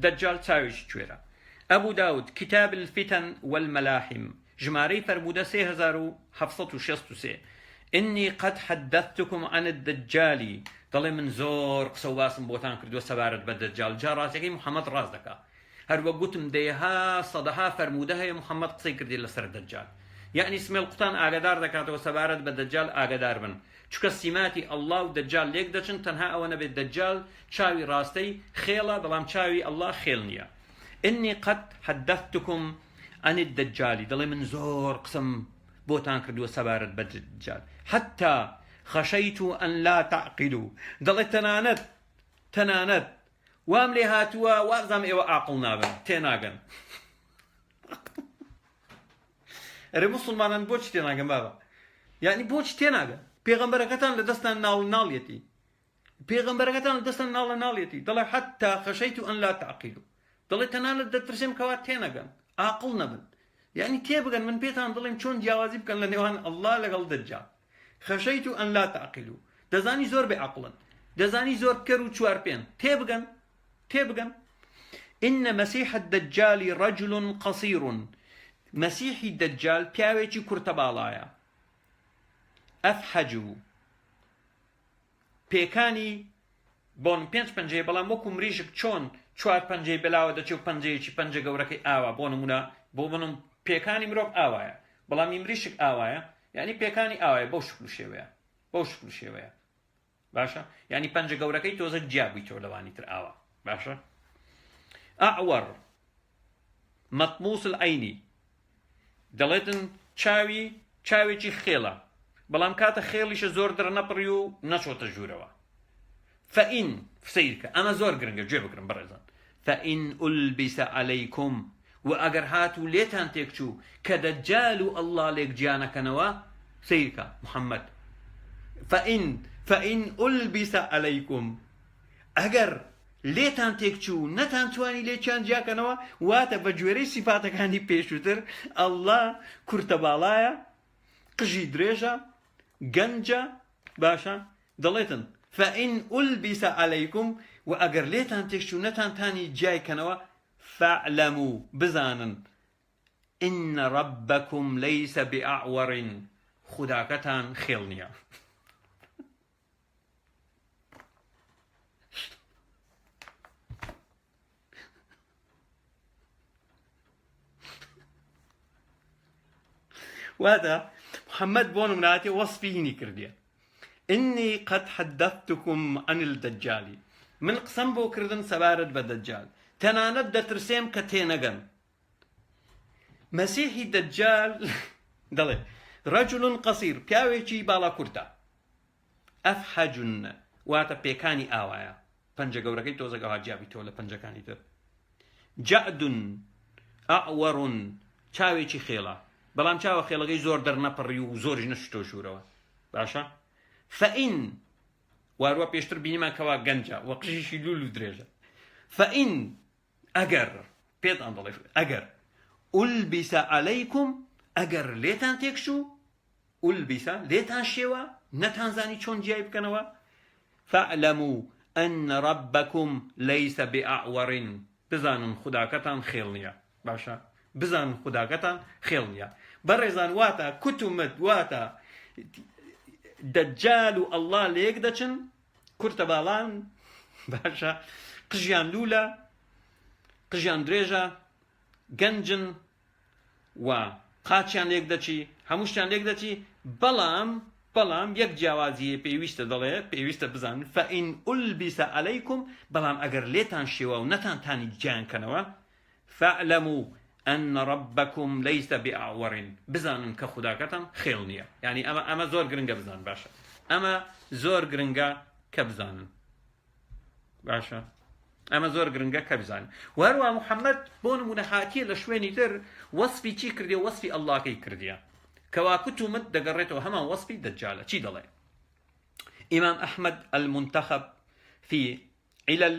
دەجال چاوێکی کوێرە. ئەبوو داود کتاب الفتن والملاحم ژمارەی فەرموودە 3763 إني قد حدثتكم عن الدجال، دەڵێ من زۆر قسە و باسم بۆتان کردووە سەبارەت بە دەجال. جا ڕاستیەکەی محەممەد ڕاست دەکا، هەروە گوتم دەیها سەدەها فەرموودە هەیە محەممەد قسەی کردی لەسەر دەجال. یعنی سمێڵ قوتان ئاگادار دەکاتەوە سەبارەت بە دەجال ئاگادار بن، چکە سیماتی ئەڵڵا و دەجال لێک دەچن، تەنها ئەوە نەبێت دەجال چاوی ڕاستەی خێڵە، بەڵام چاوی ئەڵڵا خێڵ نییە. إني قد حدثتكم عن الدجال، دەڵێ من زۆر قسم بۆتان کردووە سەبارەت بە دەجال حتى خشيت أن لا تعقلوا، دەڵێ تەنانەت وام لێ هاتووە وازام ئێوە عاقڵ نابن تێناگەن. ئەرێ موسڵمانان بۆچی تێناگەن بابە؟ یعنی بۆچی تێناگەن؟ پێغەمبەرەکەتان لە دەستان ناڵێتی، پێغەمبەرەکەتان لە دەستان ناڵێتی. دەڵێ حتى خشيت أن لا تعقلوا، دەڵێ تەنانەت دەترسێم کەوا تێنەگەن عاقڵ نەبن. یعنی تێبگەن، من پێتان دڵێم چۆن جیاوازی بکەن لە نێوان ئەڵڵا لەگەڵ دەجال. خشيت أن لا تعقلوا، دەزانی زۆر بێعەقڵن، دەزانی زۆر کەر و چوارپێن، تێبگەن. إن مسيح الدجال رجل قصير، مسیحی دەجال پیاوێکی کورتە باڵایە. ئەفحەج، پێکانی بۆن 5 پەنجەیە، بەڵام وەکو مریژک چۆن 4 پەنجەی بەلاوە دەچێت و پەنجەیەکی پەنجە گەورەکەی ئاوا. بۆ نمونە بۆ بنم پێکانی مرۆڤ ئاوایە، بەڵامی مریشک ئاوایە، یعنی پێکانی ئاوایە بەو شکل و شێوەیە. باشە یعنی پەنجە گەورەکەی تۆزە جیابوویتەوە لەوانی تر ئاوا. باشە ئەعوەڕ مەطموس العەینی، دەڵێتن چاوێکی خێڵە، بەڵام کاتە خێڵیشە زۆر دڕنەپڕی و نەچۆتە ژوورەوە. فەئین سەیرکە، ئەمە زۆر گرنگە، گوێ بگرن بەڕێزان. فەئین ئولبیسە عەلەیکم، و ئەگەر هات و لێتان تێکچوو کە دەجال و ئەڵڵا لێک گیانەکەنەوە، سەیرکە محەممەد. فەئین ئولبیسە عەلەیکم، ئەگەر لێتان تێکچوو نەتان توانی لێکیان جیاکەنەوە، واتە بە گوێرەی سیفاتەکانی پێشووتر ئەڵڵا کورتە باڵایە، قژی درێژە، گەنجە. باشە دەڵێتن فەئین ئولبیسە عەلەیکم، و ئەگەر لێتان تێکچوو نەتان تانی جیایکەنەوە، فاعلموا، بزانن إن ربكم ليس بأعور، خداكتان خێڵ نییە. وهذا محمد بون مناتي وصفيني كرديا إني قد حدثتكم عن الدجال، من قسم بو كردن سبارد بدجال، تنانت دترسيم كتينغن. مسيحي دجال دلي رجل قصير، بياويشي بالا كورتا، أفحجن، واتا بيكاني آوايا، پنجا گوركي توزا گوها جابي تولا پنجا كاني تر. جەعد ئەعوەڕ چاوێکی خێڵە بەڵام چاوە خێڵەکەی زۆر دەرنەپەڕی و زۆریش نەشتۆ ژوورەوە باشە فەئین واروە پێشتر بینیمان کەوا گەنجە وە قژیشی لول و درێژە فەئین ئەگەر پێتان دەڵێ ئەگەر ئولبیسە عەلەیکم ئەگەر لێتان تێکشوو ئولبیسە لێتان شێوە نەتانزانی چۆن جیای بکەنەوە فەعلەموا ئەن ڕەبەکم لەیسە بئەعوەڕ بزانن خوداکەتان خێڵ نییە باشە بزانن خوداکەتان خێڵ نییە بەڕێزان واتە کوتومت واتە دەجال و ئەڵڵا لەیەک دەچن کورتە باڵان باشە قژیان لولە قژیان درێژە گەنجن و قاچیان لێک دەچی هەمووشیان لێک دەچی بەڵام یەک جیاوازیە پێویستە دەڵێ پێویستە بزانن فەئین ئولبیسە عەلەیکم بەڵام ئەگەر لێتان شێوە و نەتانی گیانکەنەوە فەعلەموا ئەن ڕەبەکم لەیسە بئەعوەڕ بزانن کە خوداکەتان خێڵ نییە یعنی ئەمە زۆر گرنگە بزانن باشە ئەمە زۆر گرنگە کە بزانن باشە ئەمە زۆر گرنگە کە بزانن وهەروە محەممەد بۆ نمونە هاتیە لە شوێنی تر وەسفی چی کردیە وەسفی ئەڵڵاکەی کردیە کەوا کوتومت دەگەڕێتەوە هەمان وەسفی دەجالە چی دەڵێ ئیمام ئەحمەد المنتخب في علل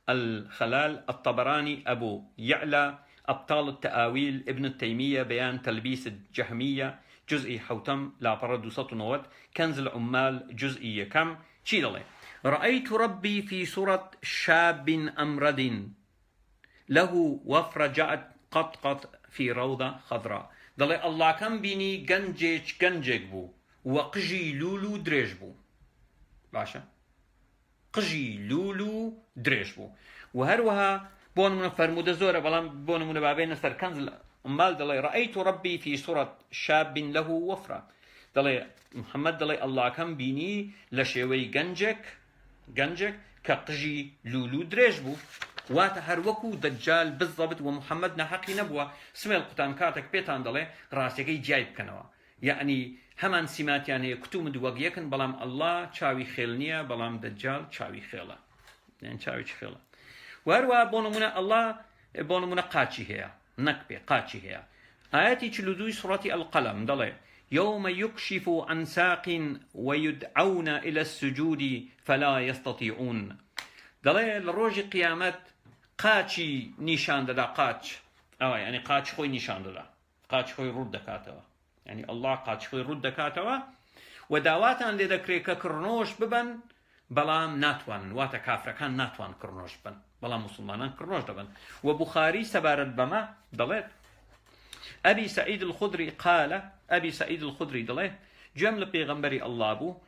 الخلال الطبراني أبو يعلى أبطال التآويل ابن تيمية بيان تلبيس الجهمية جزئي حوتم لا برد سطنوت كنز العمال جزئي كم شي دلي رأيت ربي في صورة شاب أمرد له وفر جاءت قط في روضة خضراء دلي الله كم بيني جنجك بو وقجي لولو دريج بو باشا قژی لول و درێژ بوو و هەروەها بۆ نمونە فەرموودە زۆرە بەڵام بۆ نمونە بابێنە سەر کەنز عمال دەڵێ ڕەئەیت ڕەبی فی سوورەت شاب له وەفرە دەڵێ محەممەد دەڵێ ئەڵڵاکەم بینی لە شێوەی گەنجێک کە قژی لول و درێژ بوو واتە هەروەکو دەجال بزەبت و محەممەد نەحەقی نەبووە سمێڵ قوتان کاتێک پێتان دەڵێ ڕاستیەکەی جیای بکەنەوە یعنی هەمان سیماتیان هەیە کتومت وەک یەکن بەڵام ئەڵڵا چاوی خێڵ نییە بەڵام دەجال چاوی خێڵە یان چاوی خێڵە وهەروە بۆ نمونە ئەڵڵا بۆ نمونە قاچی هەیە نەک پێ قاچی هەیە ئاەتی 42 سوڕەتی القەلەم دەڵێ يوم يكشف عن ساق ويدعون إلى السجود فلا يستطيعون دەڵێ لە ڕۆژی قیامەت قاچی نیشان دەدا قاچ ئەوە یعنی قاچ خۆی نیشان دەدا قاچ خۆی ڕوود دەکاتەوە يعني الله قاچ خۆی ڕوود دەکاتەوە و داواتان لێ دەکرێت کە کڕنۆش ببن بەڵام ناتوانن واتە کافرەکان ناتوان کڕنۆش بن بەڵام مسلمانان کڕنۆش دەبن و بوخاری سەبارەت بەمە دەڵێت ئەبی سعید الخدری قال ئەبی سعید الخدری دەڵێ گوێم لە پێغەمبەری ئەڵڵا بوو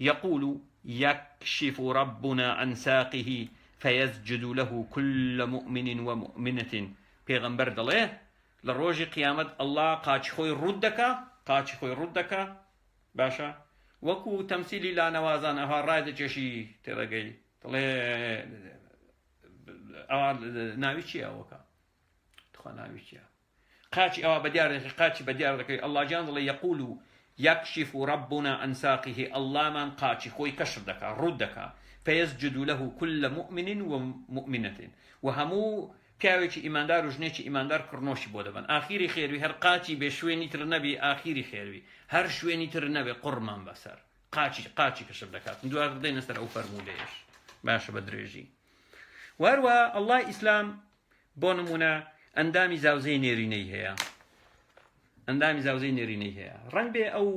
يقول يكشف ربنا عن ساقه فيسجد له كل مؤمن ومؤمنة پێغەمبەر دەڵێ لە ڕۆژی قیامەت ئەڵڵا قاچی خۆی ڕوود دەکا باشە وەکو تەمسیلی لانەوازان ئەها ڕای دەکێشی تێڕەگەی دەڵێ ئەوە ناوی چییە ئەوەکە تخوا ناوی چییە قاچی ئەوە بەدیار دەکەی قاچی بەدیار دەکەی ئەڵڵا جان دەڵێ يقول يكشف ربنا عن ساقه ئەڵڵامان قاچی خۆی کەشف دەکا ڕوود دەکا فيسجد له كل مؤمن ومؤمنة وهموو پیاوێکی ئیماندار و ژنێکی ئیماندار کڕنۆشی بۆ دەبن ئاخیری خێروی هەر قاچی بێ شوێنی تر نەبی ئاخیری خێروی هەر شوێنی تر نەبێ قڕمان بەسەر قاچی کەشف دەکات دوار دەینە سەر ئەو فەرموودەیەش باشە بە درێژی وهەروە ئەڵڵای ئیسلام بۆ نمونە ئەندامی زاوزەی نێرینەی هەیە ڕەنگ بێ ئەو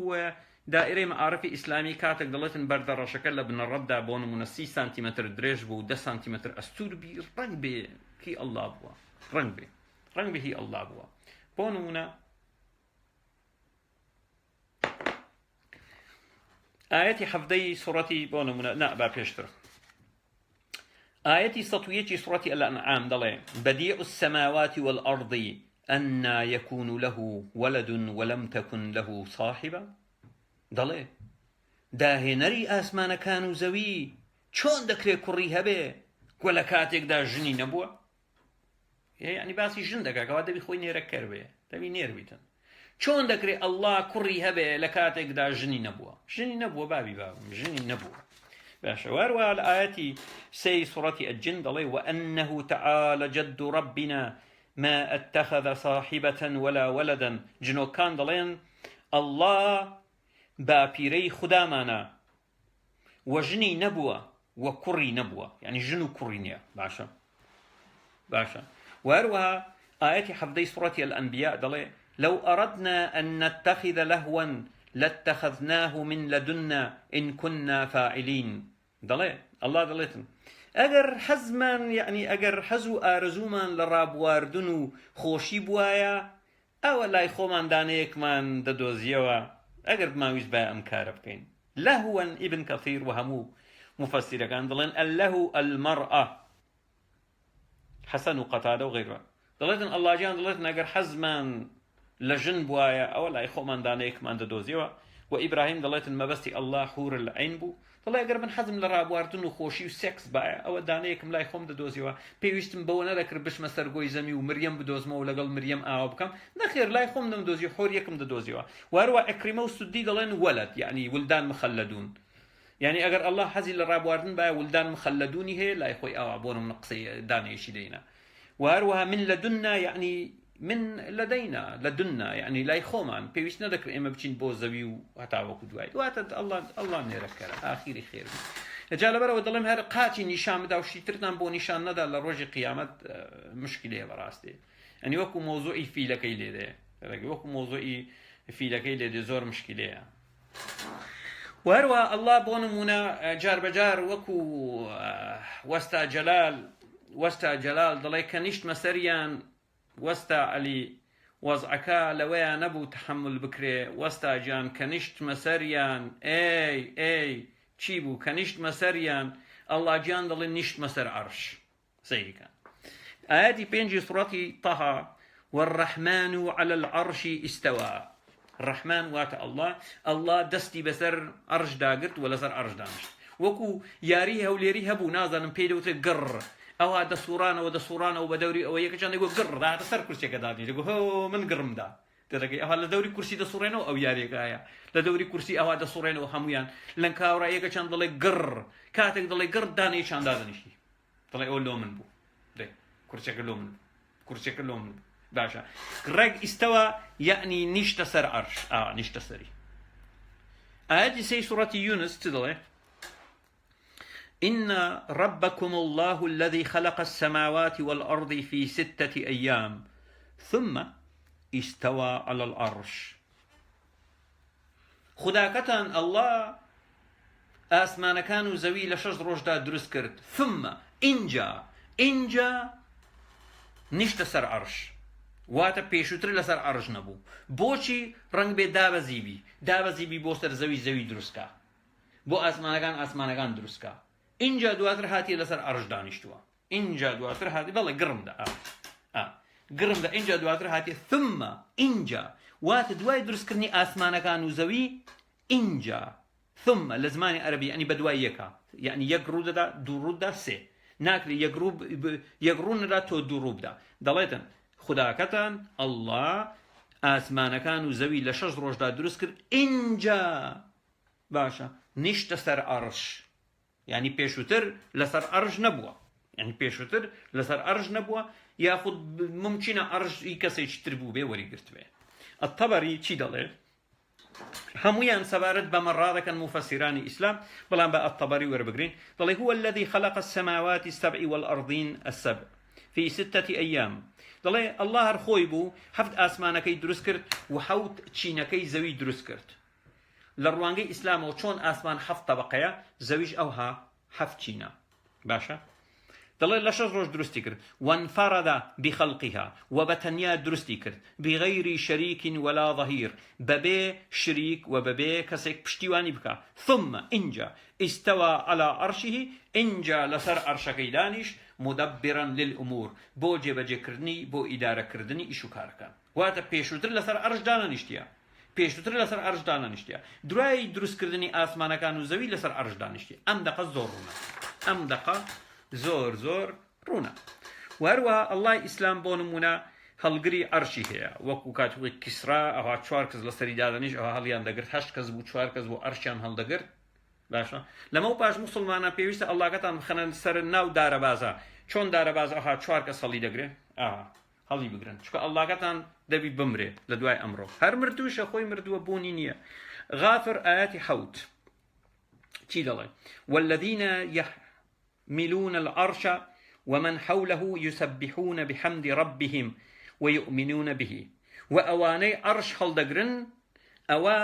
دائرەی مەعارفی ئیسلامی کاتێک دەڵێتن بەردەڕەشەکە لە بنەڕەتدا بۆ نمونە 30 سانتیمەتر درێژ بوو 10 سانتیمەتر ئەستور بی ڕەنگ بێ هی ئەڵڵا بووە ڕەنگ بێ هی ئەڵڵا بووە بۆ نمونە ئاەتی حەفدەی سوڕەتی بۆ نمونە با پێشتر ئاەتی 101 سوڕەتی الأنعام دەڵێ بديع السماوات والأرض أنى يكون له ولد ولم تكن له صاحبة دەڵێ داهێنەری ئاسمانەکان و زەوی چۆن دەکرێت کوڕی هەبێ گوە لە کاتێکدا ژنی نەبووە یعنی باسی ژن دەکاکەوە دەبی خۆی نێرەکەر بێ دەبی نێربیتن چۆن دەکرێت ئەڵڵا کوڕی هەبێ لە کاتێکدا ژنی نەبووە بابی بابم ژنی نەبووە باشا. وهروها الآية سي سورة الجن دلي وأنه تعالى جد ربنا ما اتخذ صاحبة ولا ولدا. جنو كان دلين الله باپیرەی خودامانە وەژنی نەبووە وە کوڕی نەبووە، یعنی ژن و کوڕی نییە. باشە. وهروها ئاەتی حەفدەی سوڕەتی الأنبیاء دەڵێ لو أردنا أن نتخذ لهوا لاتخذناه من لدنا إن كنا فاعلين. دەڵێ الله دەڵێتن ئەگەر حەزمان یعنی ئەگەر حەز و ئارزومان لە ڕابواردن و خۆشی بوایە ئەوە لای خۆمان دانەیەکمان دەدۆزیەوە ئەگەر بماویست با ئەم کارە بکەین. لەهوەن ئیبن کەثیر و هەموو مفەسیرەکان دەڵێن اللهو المەرئە، حەسەن و قەتادە و غەیرە دەڵێتن ئەڵڵا جیان دەڵێتن ئەگەر حەزمان لە ژن بوایە ئەوە لای خۆمان دانەیەکمان دەدۆزیەوە. و ئیبراهیم دەڵێتن مەبەستی ئەڵڵا حور العین بوو، دەڵێ ئەگەر من حەزم لە ڕابواردن و خۆشی و سێکس باە ئەوە دانەیەکم لای خۆم دەدۆزیەوە، پێویستم بەوە نەدەکرد بشمە سەرگۆی زەمی و مریەم بدۆزمەوە و لەگەڵ مریەم ئاوا بکەم، نەخێر لای خۆم دەمدۆزی حۆریەکم دەدۆزیەوە. وهروە ئەکریمە و سودی دەڵێن وەلەد یعنی ولدان مخەلەدون، یعنی ئەگەر ئەڵڵا حەزی لە ڕابواردن باە ولدان مخەلەدونی هەیە لای خۆی ئاوا بۆ من قسەی دانەیەشی دەینا. وهروها من لدنا یعنی من لدينا لدنا يعني لا يخومان بيويس ندكر إما بچين بو زوي وهتاوكو دوائد واتد الله نيركر آخيري خير جال برا ودلم هر قاتي نشان مدا وشي ترتان بو نشان ندا لروج قيامت مشكلة براستي يعني وكو موضوعي في لكي لده وكو موضوعي في لكي لده زور مشكلة. وهروا الله بونمونا جار بجار وكو وستا جلال ضلي كنشت مسريان وستا علي وضعك لويا نبو تحمل بكري وستا جان كنشت مسريان اي تشيبو كنشت مسريان الله جان ضل نشت مسر عرش سيكا. آياتي بينجي سورة طه والرحمن على العرش استوى. الرحمن واتا الله دستي بسر عرش داقرت ولا سر عرش دانشت وكو ياريها وليريها بو نازل بيدو تقر او هذا صورانه وبدوري او يكشان يقول قر هذا سر كرسي كذا يقول هو من قرم دا تلاقي او هذا دوري كرسي ده صورانه او ياري كايا لا دوري كرسي او هذا صورانه وهميان لان كاورا يكشان ضل قر كاتك ضل قر داني شان دانشي طلع اول لومن بو ده كرسي كلومن كرسي كلومن باشا رج استوى يعني نشتسر عرش نشتسري. هذه سي سورة يونس تدله إن ربكم الله الذي خلق السماوات والأرض في 6 أيام ثم استوى على العرش. خداكتان الله آسمان كانوا زوي لشج رجدا درس كرت ثم إنجا نشتسر عرش واتا پیشوتر لسر عرش نبو بوچی رنگ به دابزیبی بو سر زوی درسکا بو آسمانگان درسکا اینجا دواتر هاتی لسر عرش دانشتوا اینجا دواتر هاتی بله گرم دا گرم دا اینجا دواتر هاتی ثم اینجا وات دوای درست کرنی آسمانگان و زوی اینجا ثم لزمان عربي يعني بدواي يكا يعني يقرود دا دروب دا سي ناكري يقرون دا تو دروب دا دليتن خداكتان الله آسمان كان وزوي لشج روش دا دروس كر إنجا باشا نشت سر عرش يعني بيشوتر لسر عرش نبوه يعني بيشوتر لسر عرش نبوه ياخد ممكن عرش يكسي يشتربو بي وري قرت بي. الطبري چي دلي همويان سبارت بمرادة كان مفسران إسلام بلان بقى الطبري وربقرين دلي هو الذي خلق السماوات السبع والأرضين السبع في 6 أيام دلي الله رخوي بو حفت آسمانكي دروس كرت وحوت تشينكي زوي دروس كرت لروانجي إسلام وشون آسمان حفت طبقية زويج أوها حفت تشينا باشا دلي لشج روش درستي كرت وانفرد بخلقها وبتنيا درستي كرت بغير شريك ولا ظهير ببي شريك وببي كسيك بشتيواني بكا ثم إنجا استوى على عرشه إنجا لسر عرشكي دانش مدبرا للأمور بو جيبجي كردني بو إدارة كردني إشو كاركان واتا بيشوتر لسر عرش دانا نشتيا بيشوتر لسر عرش دانا نشتيا دراي دروس كردني آسمانا كانوا زوي لسر عرش دانا نشتيا أم دقا زور رونا أم دقا زور رونا وهروها الله إسلام بونمونا هەڵگری عەرشی هەیە وەکو کاتوی کیسرا ئەوها 4 کەس لەسەری دادەنیش ئەوها هەڵیان دەگرت 8 کەس بوو 4 کەس بۆ عەرشیان هەڵدەگرت باشە لەمە و پاش مسلمانە پێویستە ئەڵڵاکەتان بخەنە سەر ناو دارەبازە چۆن دارەباز ئەها 4 کەس هەڵی دەگرێت هەڵی بگرن چکە ئەڵڵاکەتان دەبی بمرێ لە دوای ئەمڕۆ هەر مردووشە خۆی مردووە بوونی نییە غافر ئاياتی حەوت چی دەڵێ والذين يحملون العرش ومن حوله يسبحون بحمد ربهم ويؤمنون به وأواني عرش هەڵدەگرن ئەوە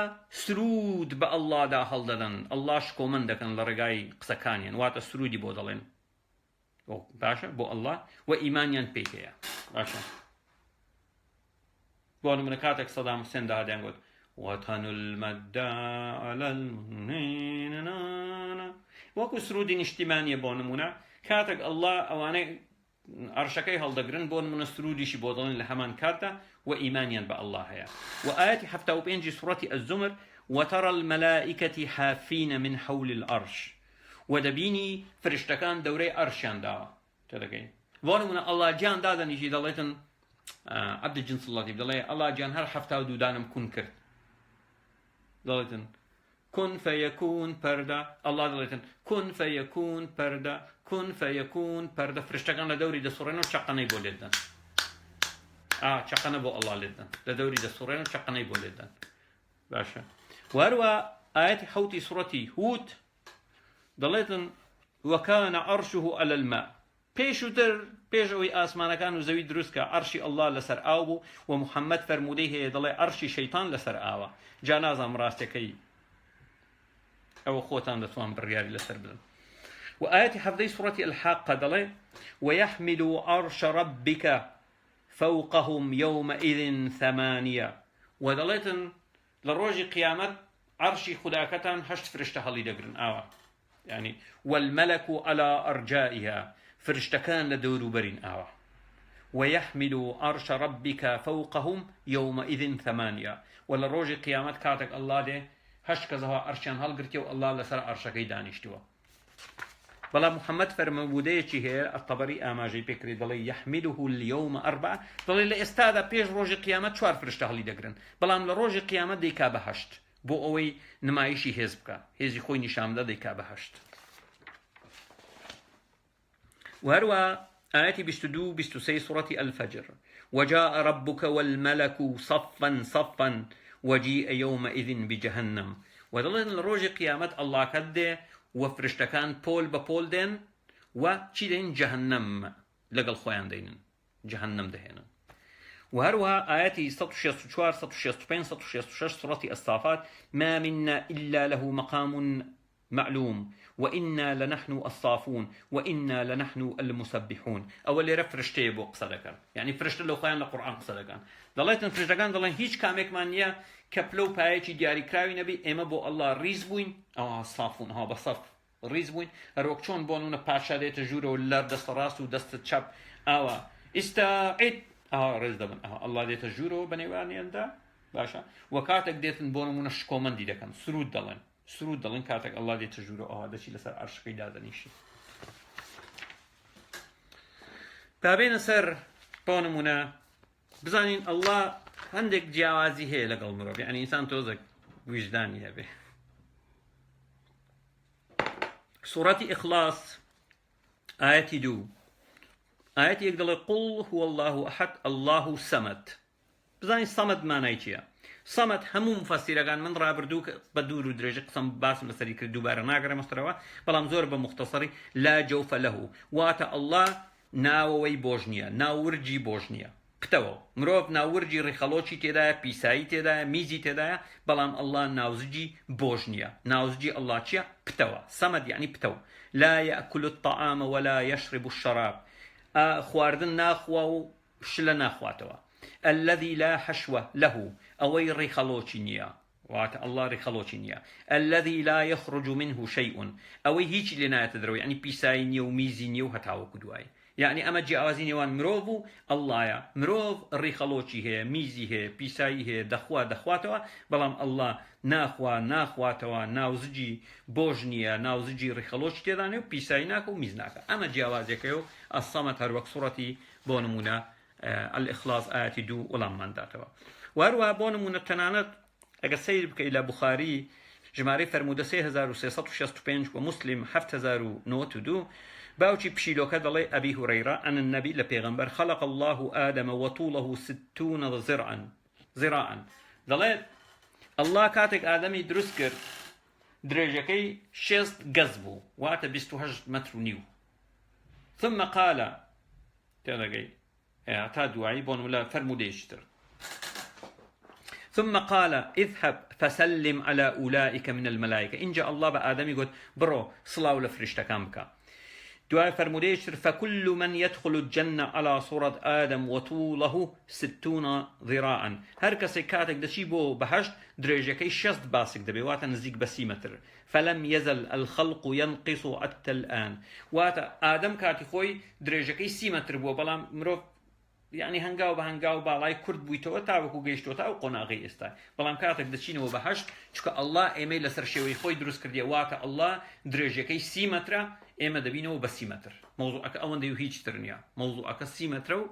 سرود بە ئەڵڵادا هەڵدەدەن ئەڵڵا شکۆمەند دەکەن لە ڕێگای قسەکانیان واتە سرودی بۆ دەڵێن باشە بۆ ئەڵڵا و ئیمانیان پێی هەیە باشە بۆ نمونە کاتێک سەدام حوسێن داهاتیان گوت وەتەن المەدە عەلە المؤمنین وەکو سرودی نیشتیمانیە بۆ نمونە کاتێک ئەڵڵا ئەوانەی عەرشەکەی هەڵدەگرن بۆ نمونە سرودیشی بۆ دەڵێن لە هەمان کاتدا وإيمانيا بالله هيا وآيات حتى وبينجي سورة الزمر وترى الملائكة حافين من حول الأرش ودبيني فرشتكان دوري أرشان دا تدقين وانمنا الله جان دادا نيجي دليتن عبد الجنس الله دلي الله جان هر حفتا ودودانم كن كرت دليتن كن فيكون بردا الله دليتن كن فيكون بردا كن فيكون بردا فرشتكان لدوري دا سورينو شقني بولدن چقنە بۆ ئەڵڵا لێدەن لە دەوری دەسوڕێن و چقنەی بۆ لێدەن باشە وهروە ئاەتی حەوتی سوڕەتی هود دەڵێتن وەکانە عەرشه عەلە الماء پێشووتر پێش ئەوەی ئاسمانەکان و زەوی دروستکە عەرشی ئەڵڵا لەسەر ئاو بوو و محەممەد فەرمودەی هەیە دەڵێ عەرشی شەیتان لەسەر ئاوە جا نازانم ڕاستەکەی ئەوە خۆتان دەتوان بڕیاری لەسەر بدەن و ئاەتی حەفدەی سوڕەتی الحاقە دەڵێ ويحمل عەرش ربك فوقهم يومئذ ثمانية ودلتن لروج قيامت عرشي خداكتان هشت فرشته هلي دقرن يعني والملك على أرجائها فرشتكان لدور برين ويحمل عرش ربك فوقهم يومئذ ثمانية ولروج قيامت كاتك الله ده هشت كذا عرشان هلقرتيو الله لسر عرشك دانشتوا بلا محمد فرمودەیەکی هەیە الطبري ئاماژەی پێکرێت دەڵێ يحمله اليوم 4 دەڵێ لە ئێستادا پێش ڕۆژی قیامەت 4 فرشتە هەڵی دەگرن بەڵام لە ڕۆژی قیامەت دەیکا بە 8 بۆ ئەوەی نمایشی هێز بکە هێزی خۆی نیشاندا دەیکا بە 8 وهروە آياتي 22 23 سورة الفجر وجاء ربك والملك صفا صفا وجيء يومئذ بجهنم ودڵێن لە ڕۆژی قیامەت الله کەدێ وفرشتكان بول ببول دين وشي دين جهنم لقل خوان دين جهنم دهينا وهروها آياتي 164 165 166 سورة الصافات ما منا إلا له مقام معلوم وإنا لنحن الصافون وإنا لنحن المسبحون أول رفرشتي بو قصدكان يعني فرشت لو خوان القرآن قصدكان ضليتن فرشتكان ضلين هيج كاميك مانيا كبلو بايجي دياري كراوي نبي إما بو الله ريزبوين صافون بصف ريزبوين روكشون بونونا باشا ديت جورو ولا دست راس ودست تشاب استعد ريزدبن الله ديت جورو بنيواني اندا باشا وكاتك ديتن بونونا شكومن دي دكان سرود دلن كاتك الله ديت جورو دشي لسر عرش قيدا دنيشي بابين سر بونونا بزانين الله عندك جوازي هي لقل مرور يعني إنسان توزك وجداني هبه سورة إخلاص آياتي 2 آياتي يقول قل هو الله أحد الله الصمد بزاني الصمد ما نايتيا صمد همو مفسيرة كان من رابردوك بدور درجة قسم باسم بسري كردو بارا ناقرة مستروا بلام زور بمختصري لا جوف له واتا الله ناوي بوجنيا ناورجي بوجنيا پتەوە مرۆڤ ناوەرجی ڕێخەڵۆکی تێدایە پیسایی تێدایە میزی تێدایە بەڵام ئەڵڵا ناوزجی بۆژ نییە ناوزجی ئەڵڵا چییە پتەوە سەمەد یعنی پتەوە لا يأكل الطعام ولا يشرب الشراب خواردن ناخوا و شلە ناخواتەوە الذي لا حشو له ئەوەی ڕێخەڵۆکی نییە واتە ئەڵڵا ڕێخەڵۆکی نییە الذي لا يخرج منه شيء ئەوەی هیچی لێ نایەتە دەرەوە یعنی پیسایی نییە و میزی نییە و هەتاوەکو دوایە يعني أما جاوازين يوان مروفو الله يا مروف الريخلوشي هي ميزي هي بيساي هي دخواتوا بلام الله ناخواتوا ناوزجي بوجنيا ناوزجي ريخلوشي تيدانيو بيساي ناكو ميزناكا أما جاوازيك يو الصمت هروك صورتي بونمونا الإخلاص آياتي دو ولم من داتوا وهروا بونمونا تنانت أقا سيد بك إلى بخاري ژمارەی فەرموودە 3365 و مسلم 7092 باوکی پشیلۆکە دەڵێ ئەبی هورەیرە ئەن النبی لە پێغەمبەر خلق الله آدم وطوله 60 ذراعا دەڵێ الله کاتێک ئادەمی دروست کرد درێژەکەی 6 گەز بوو واتە 28 متر و نیو ثم قال تێدەگەی تا دوایی بۆ نمونە فەرموودەیەشتر ثم قال اذهب فسلم على أولئك من الملائكة إنجا الله بآدمي قلت برو صلاة لفرشتكام بكا دعاء فرموديشتر فكل من يدخل الجنة على صورة آدم وطوله 60 ذراعا هر كسي كاتك دشي بو بهشت درجكي شست باسك دبي واتا نزيك بسيمتر فلم يزل الخلق ينقص حتى الآن واتا آدم كاتي خوي درجكي سيمتر بو بلام مروف يعني هنگاو بهنگاو باڵای کورد بوویتەوە تاوەکو گەیشتۆ تا ئەو قۆناغی ئێستا بەڵام کاتێک دەچینەوە بەهەشت چکە ئەڵڵا ئێمەی لەسەر شێوەی خۆی دروست کردیە واتە ئەڵڵا درێژەکەی 30 مەترە ئێمە دەبینەوە بە 30 مەتر مەوزوعەکە ئەوەندەی و هیچ تر نییە مەوزوعەکە 30 مەترە و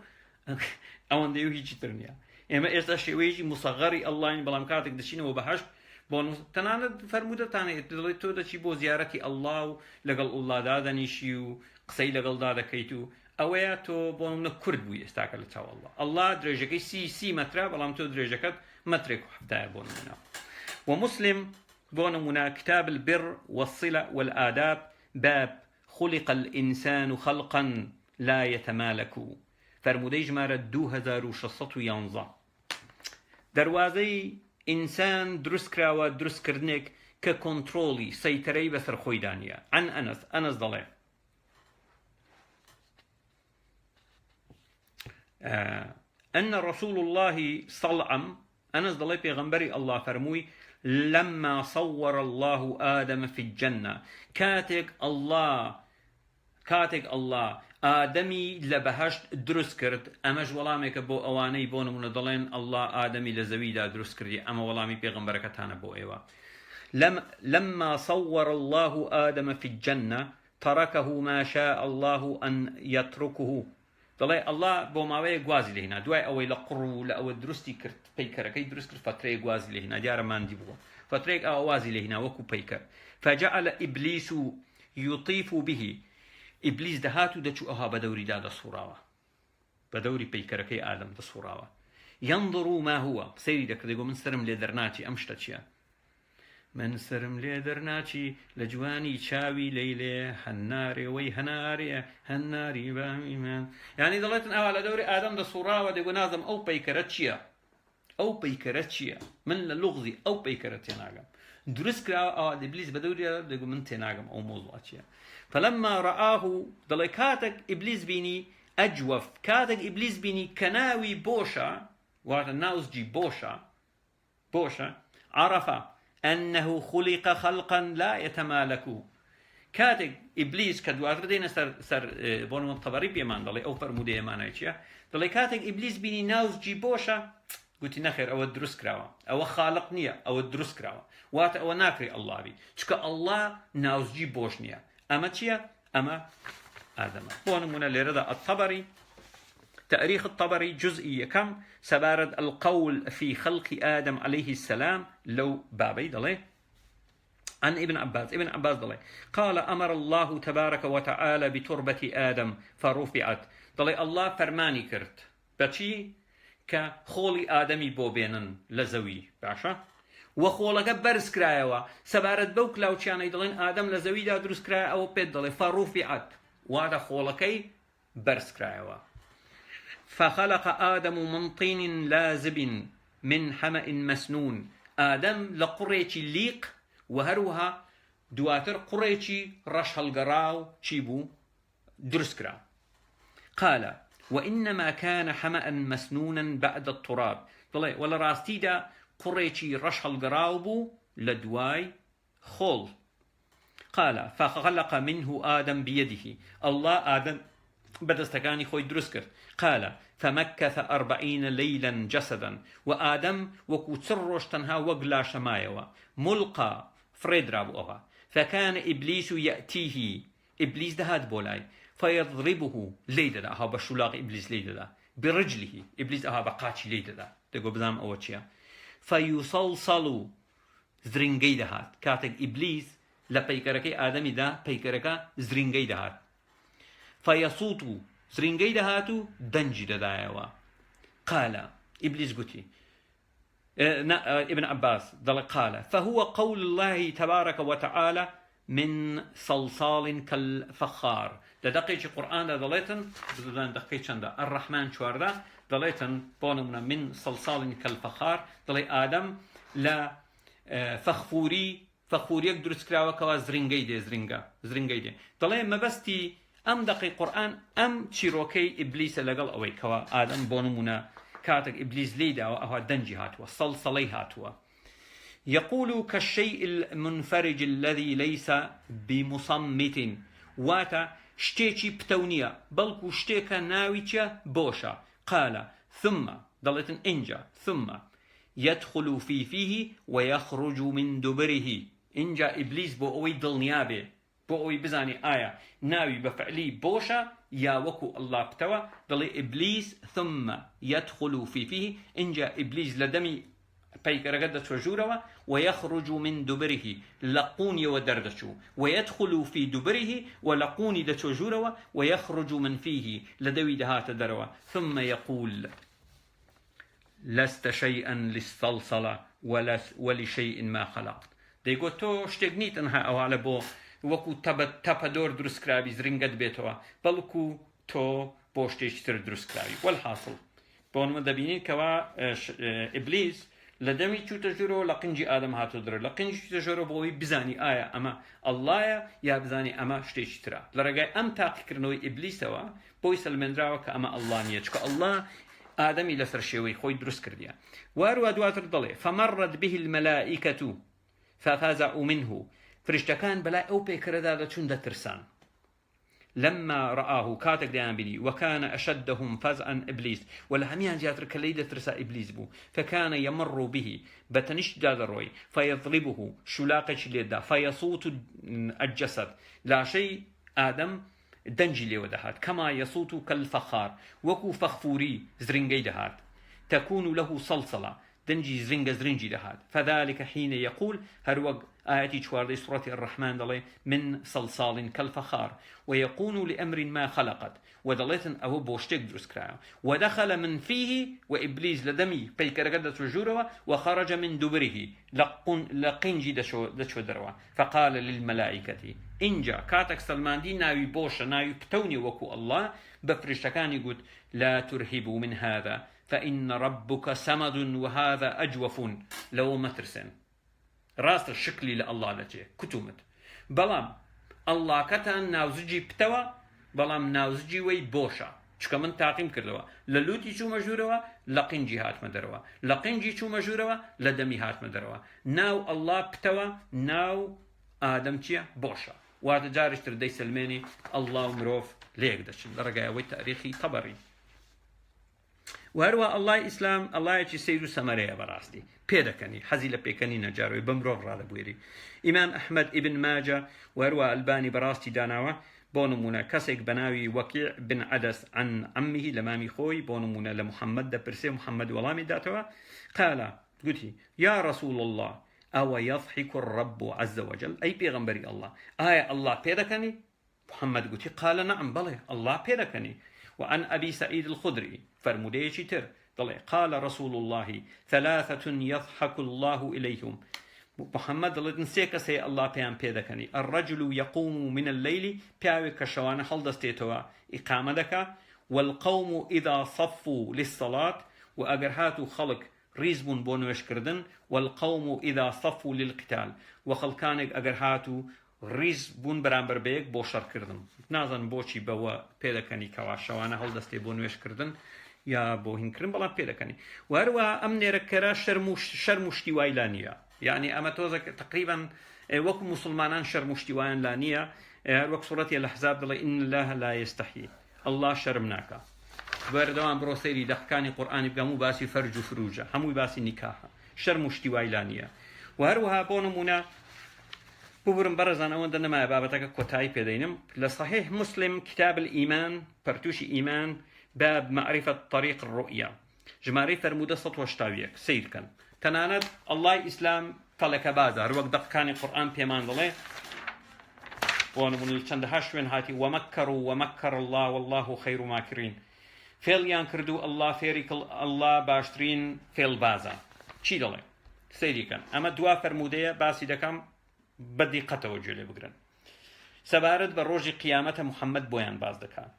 ئەوەندەی و هیچی تر نییە ئێمە ئێستا شێوەیەکی مسەغەری ئەڵڵاین بەڵام کاتێک دەچینەوە بەهەشت بۆ تەنانەت فەرموودەتانێت دەڵێت تۆ دەچی بۆ زیارەتی ئەڵڵا و لەگەڵ ئوڵادا دەنیشی و قسەی لەگەڵدا دەکەیت و ئەوەیە تۆ بۆ منە کورد بووی ئێستاکە لە چاو ئەڵڵا درێژەکەی 30 مەترە بەڵام تۆ درێژەکەت مەترێک و هەفتایە بۆ نمونە ومسلم بۆ نمونە كتاب البر والصلة والآداب باب خلق الإنسان خلقا لا يتمالك فەرموودەی ژمارە 2611 دەواازەی ئینسان دروست کراوە دروستکردنێک کە کۆنتڕۆڵی سەیتەرەی بەسەر خۆی دانیە عن ئەنەس دەڵێ أن رسول الله صلى أنس ضلي بيغمبري الله فرموي لما صور الله آدم في الجنة كاتك الله آدمي لبهشت دروس كرت أما جولامك بو أواني بون من ضلين الله آدمي لزويدا دروس كردي أما ولامي بيغمبرك تانا بو إيوا لما صور الله آدم في الجنة تركه ما شاء الله أن يتركه دەڵێ الله بۆ ماوەیە گوازی لێهێنا دوای ئەوەی لە قڕ و لە ئەوە دروستی کرد پەیکەرەکەی دروست کرد فترەیە گوازی لێهێنا دیارە ماندی بووە فترەیەک ئاوازی لێهێنا وەکو پەیکەر فجعل إبليس يطيف به إبليس دەهات و دەچوو ئەوها بەدەوریدا دەسووڕاوە بەدەوری پەیکەرەکەی ئادەم دەسووڕاوە ينظر ما هو سەیری دەکرد دەیگۆ من سرم لێ دەرناچی ئەم شتە چییە من سرم لێ دەرناچی لە جوانی چاوی لەیلێ هەنارێ وەی هەنارێ هەناری بامیمان یعنی دەڵێتن ئاوا لە دەوری ئادەم دەسووڕاوە دەیگۆ نازم ئەو پەیکەرە چییە ئەو پەیکەرە چییە من لە لوغزی ئەو پەیکەرە تێناگەم دروست کراوە ئەوا ئیبلیس بەدەوریە دەیگۆ من تێناگەم ئەو مۆزوعە چییە فلما رآه دەڵێ کاتێک ئیبلیس بینی ئەجوەف کاتێک ئیبلیس بینی کە ناوی بۆشە واتە ناوزجی بۆشە عرفە أنه خلق خلقا لا يتمالك كاتك إبليس كدواتر دينا سر بونو الطبري بيمان دلي أو فرمودي يمانا يتشيا دلي كاتك إبليس بيني ناوز جيبوشا قلت نخير أو الدروس كراوا أو خالق نية أو الدروس كراوا وات أو ناكري الله بي شكا الله ناوز جيبوش نية أما تشيا أما آدم بونو منا لرضا الطبري تاريخ الطبري جزئية كم سبارد القول في خلق آدم عليه السلام لو بابي دلي عن ابن عباس دلي قال أمر الله تبارك وتعالى بتربة آدم فرفعت دلي الله فرماني كرت بچي كخولي آدمي بوبينن لزوي باشا وخولك برس كرايوا سبارد بوك لو تشاني دلين آدم لزوي دا دروس كرايوا أو بيد دلي فرفعت وهذا خولكي برس كرايوا فخلق آدم من طين لازب من حمأ مسنون آدم لقريتي ليق وهروها دواتر قريتي رش هالقراو تشيبو درسكرا قال وإنما كان حمأ مسنونا بعد التراب ولا راستي دا قريتي رش هالقراو بو لدواي خول قال فخلق منه آدم بيده الله آدم بدستكاني خوي درسكر قال فمكث 40 ليلا جسدا وآدم وكوتسروش تنها وقلا شمايوا ملقى فريد رابوها فكان إبليس يأتيه إبليس دهات بولاي فيضربه ليدا ها بشلاق إبليس ليدا برجله إبليس ها بقاتش ليدا تقول بزام أوتشيا فيصلصل زرنگەی دەهات کاتێک ئیبلیس لە پەیکەرەکەی ئادەمیدا پەیکەرەکە زرنگەی دەهات فەیەسووت و زرنگەی دەهات و دەنجی دەدایەوە قال ئیبلیس گوتی ابن عباس دڵێ قال فهو قول الله تبارك وتعالى من صلصال كالفخار لدقيقة قرآن دليتن بدون دقيقة چنده الرحمن شوارده دليتن بونمنا من صلصال كالفخار دلي آدم لا فخفوري يقدر كراوة كوا زرنگي دي دلي مبستي ام دقيق قرآن ام چيروكي إبليس لقل اوي كوا آدم بونمنا كاتك إبليس ليدا وأهو دنجي هاتوا صلصلي هاتوا يقول كالشيء المنفرج الذي ليس بمصمت واتا شتيكي بتونية بلكو شتيكا ناويتيا بوشا قال ثم ضلت انجا ثم يدخل فيه ويخرج من دبره انجا إبليس بو اوي دل نيابه بو اوي بزاني آية ناوي بفعلي بوشا يا وكو الله بتوا ضلي إبليس ثم يدخل فيه انجا إبليس لدمي بيكرقدت وجوروا ويخرج من دبره لقوني ودردشو ويدخل في دبره ولقوني دتوجوروا ويخرج من فيه لدوي دهات دروا ثم يقول لست شيئا للصلصلة ولشيء ما خلقت ديقو تو شتقنيت انها او على بو وكو تبدور دروس كرابي زرنقد بيتوا بلكو تو بوشتيش تر دروس كرابي والحاصل بون مدبينين كوا إبليس لدمي چو تجرو لقنجي آدم هاتو در لقنجي چو تجرو بوي بزاني آية اما الله يا بزاني اما شتيش ترا لرقاي ام تاقي كرنوي إبليس وا بوي سلمن راوا كأما الله نية چكو الله آدمي لسر شوي خوي دروس كرديا وارو ادواتر ضلي فمرت به الملائكة ففازعوا منه فرشتكان بلا او بيكردا چون دترسان لما رآه كاتك ديان بني وكان أشدهم فزعا إبليس ولا هميان جاتر كليدة ترسا إبليس بو فكان يمر به بتنش داد الروي فيضربه شلاقش ليدا فيصوت الجسد لا شيء آدم دنجي لي ودهات كما يصوت كالفخار وكو فخفوري زرنجي دهات تكون له صلصلة دنجي زرنجي دهات فذلك حين يقول هروق آياتي شواردي سورة الرحمن دلي من صلصال كالفخار ويكون لأمر ما خلقت ودليتن أو بوشتك دروس كرايو ودخل من فيه وإبليس لدمي بيكرقدة وجوروا وخرج من دبره لقنجي دشو دروا فقال للملائكة إنجا كاتك سلمان دي ناوي بوشا ناوي بتوني وكو الله بفرشتكان يقول لا ترهبوا من هذا فإن ربك سمد وهذا أجوف لو مترسن راست الشكلي لله لجي كتومت بلام الله كتان ناوزجي بتوا بلام ناوزجي وي بوشا چکە من تاقیم کردەوە لە لوتی چوومە ژوورەوە لە قینجی هاتمە دەرەوە لە قینجی چوومە ژوورەوە لە دەمی هاتمە دەرەوە ناو ئەڵڵا پتەوە ناو ئادەم چییە بۆشە واتە جارشتر دەیسەلمێنی ئەڵڵا و مرۆڤ لێک دەچن لە ڕێگایەوەی تاریخی تەبەڕی وهروە ئەڵڵای ئیسلام ئەڵڵایەکی سەیر و سەمەرەیە بەڕاستی پێدەکەنی حەزی لە پێکەنی نەجاروی بە مرۆڤ ڕادەبوێری ئیمام ئەحمەد ئیبن ماجە وهروە ئەلبانی بەڕاستی داناوە بۆ نمونە کەسێک بەناوی وەکیع بن عەدەس عن عەممیهی لە مامی خۆی بۆ نمونە لە محەممەد دەپرسێ محەممەد وەڵامی داتەوە قال گوتی یا رسول الله ئەوە يضحك الرب عز وجل ئەی پێغەمبەری الله ئایا الله پێدەکەنی محەممەد گوتی قال نعم بەڵێ الله پێدەکەنی وعن أبي سعيد الخدري فرموديشي تر قال رسول الله ثلاثة يضحك الله إليهم محمد دڵێتن سێ کەسەی ئەڵڵا پێیان پێدەکەنی الرجل يقوم من الليل پیاوێک کە شەوانە هەڵدەستێتەوە ئیقامە دەکا والقوم إذا صفوا للصلاة و ئەگەر هاتوو خەڵک ڕیز بوون بۆ نوێشکردن والقوم إذا صفوا للقتال و خەڵکانێک ئەگەر هاتوو ڕیز بوون بەرامبەر بەیەک بۆ شەڕکردن نازانم بۆچی بەوە پێدەکەنی کەوا شەوانە هەڵدەستێ بۆ نوێشکردن یا بۆ هینکردن بەڵام پێدەکەنی و هەروە ئەم نێرەکەرە شەرم و شتیوای لا نییە يعني أما توزك تقريبا وكم مسلمان شرم اشتوان لا نية وقت سورة الأحزاب إن الله لا يستحيي الله شرمناك بردوان بروسيري دخكاني قرآن بقامو باسي فرج فروجة همو باسي نكاحة شرم اشتوان لا نية وهروها بونمونا بورم برزان أولا نما بابتك كتاي بيدينم لصحيح مسلم كتاب الإيمان برتوش إيمان باب معرفة طريق الرؤية جماري فرمودة سطوة اشتاويك سيد كان تەنانەت ئەڵڵای ئیسلام تەڵێکە بازە هەروەک دەقەکانی قورئان پێمان دەڵێ بۆ نمونە چەندەها شوێن هاتی وەمەکەڕوا وەمەکەڕ الله والله خەیر ماکرین فێڵیان کردو ئەڵڵا فێری ئەڵڵا باشترین فێڵبازە چی دەڵێ سەیریکەن ئەمە دوا فەرمودەیە باسی دەکەم بەدیقەتەوە گوێ لێ بگرن سەبارەت بە ڕۆژی قیامەتە محەممەد بۆیان باز دەکات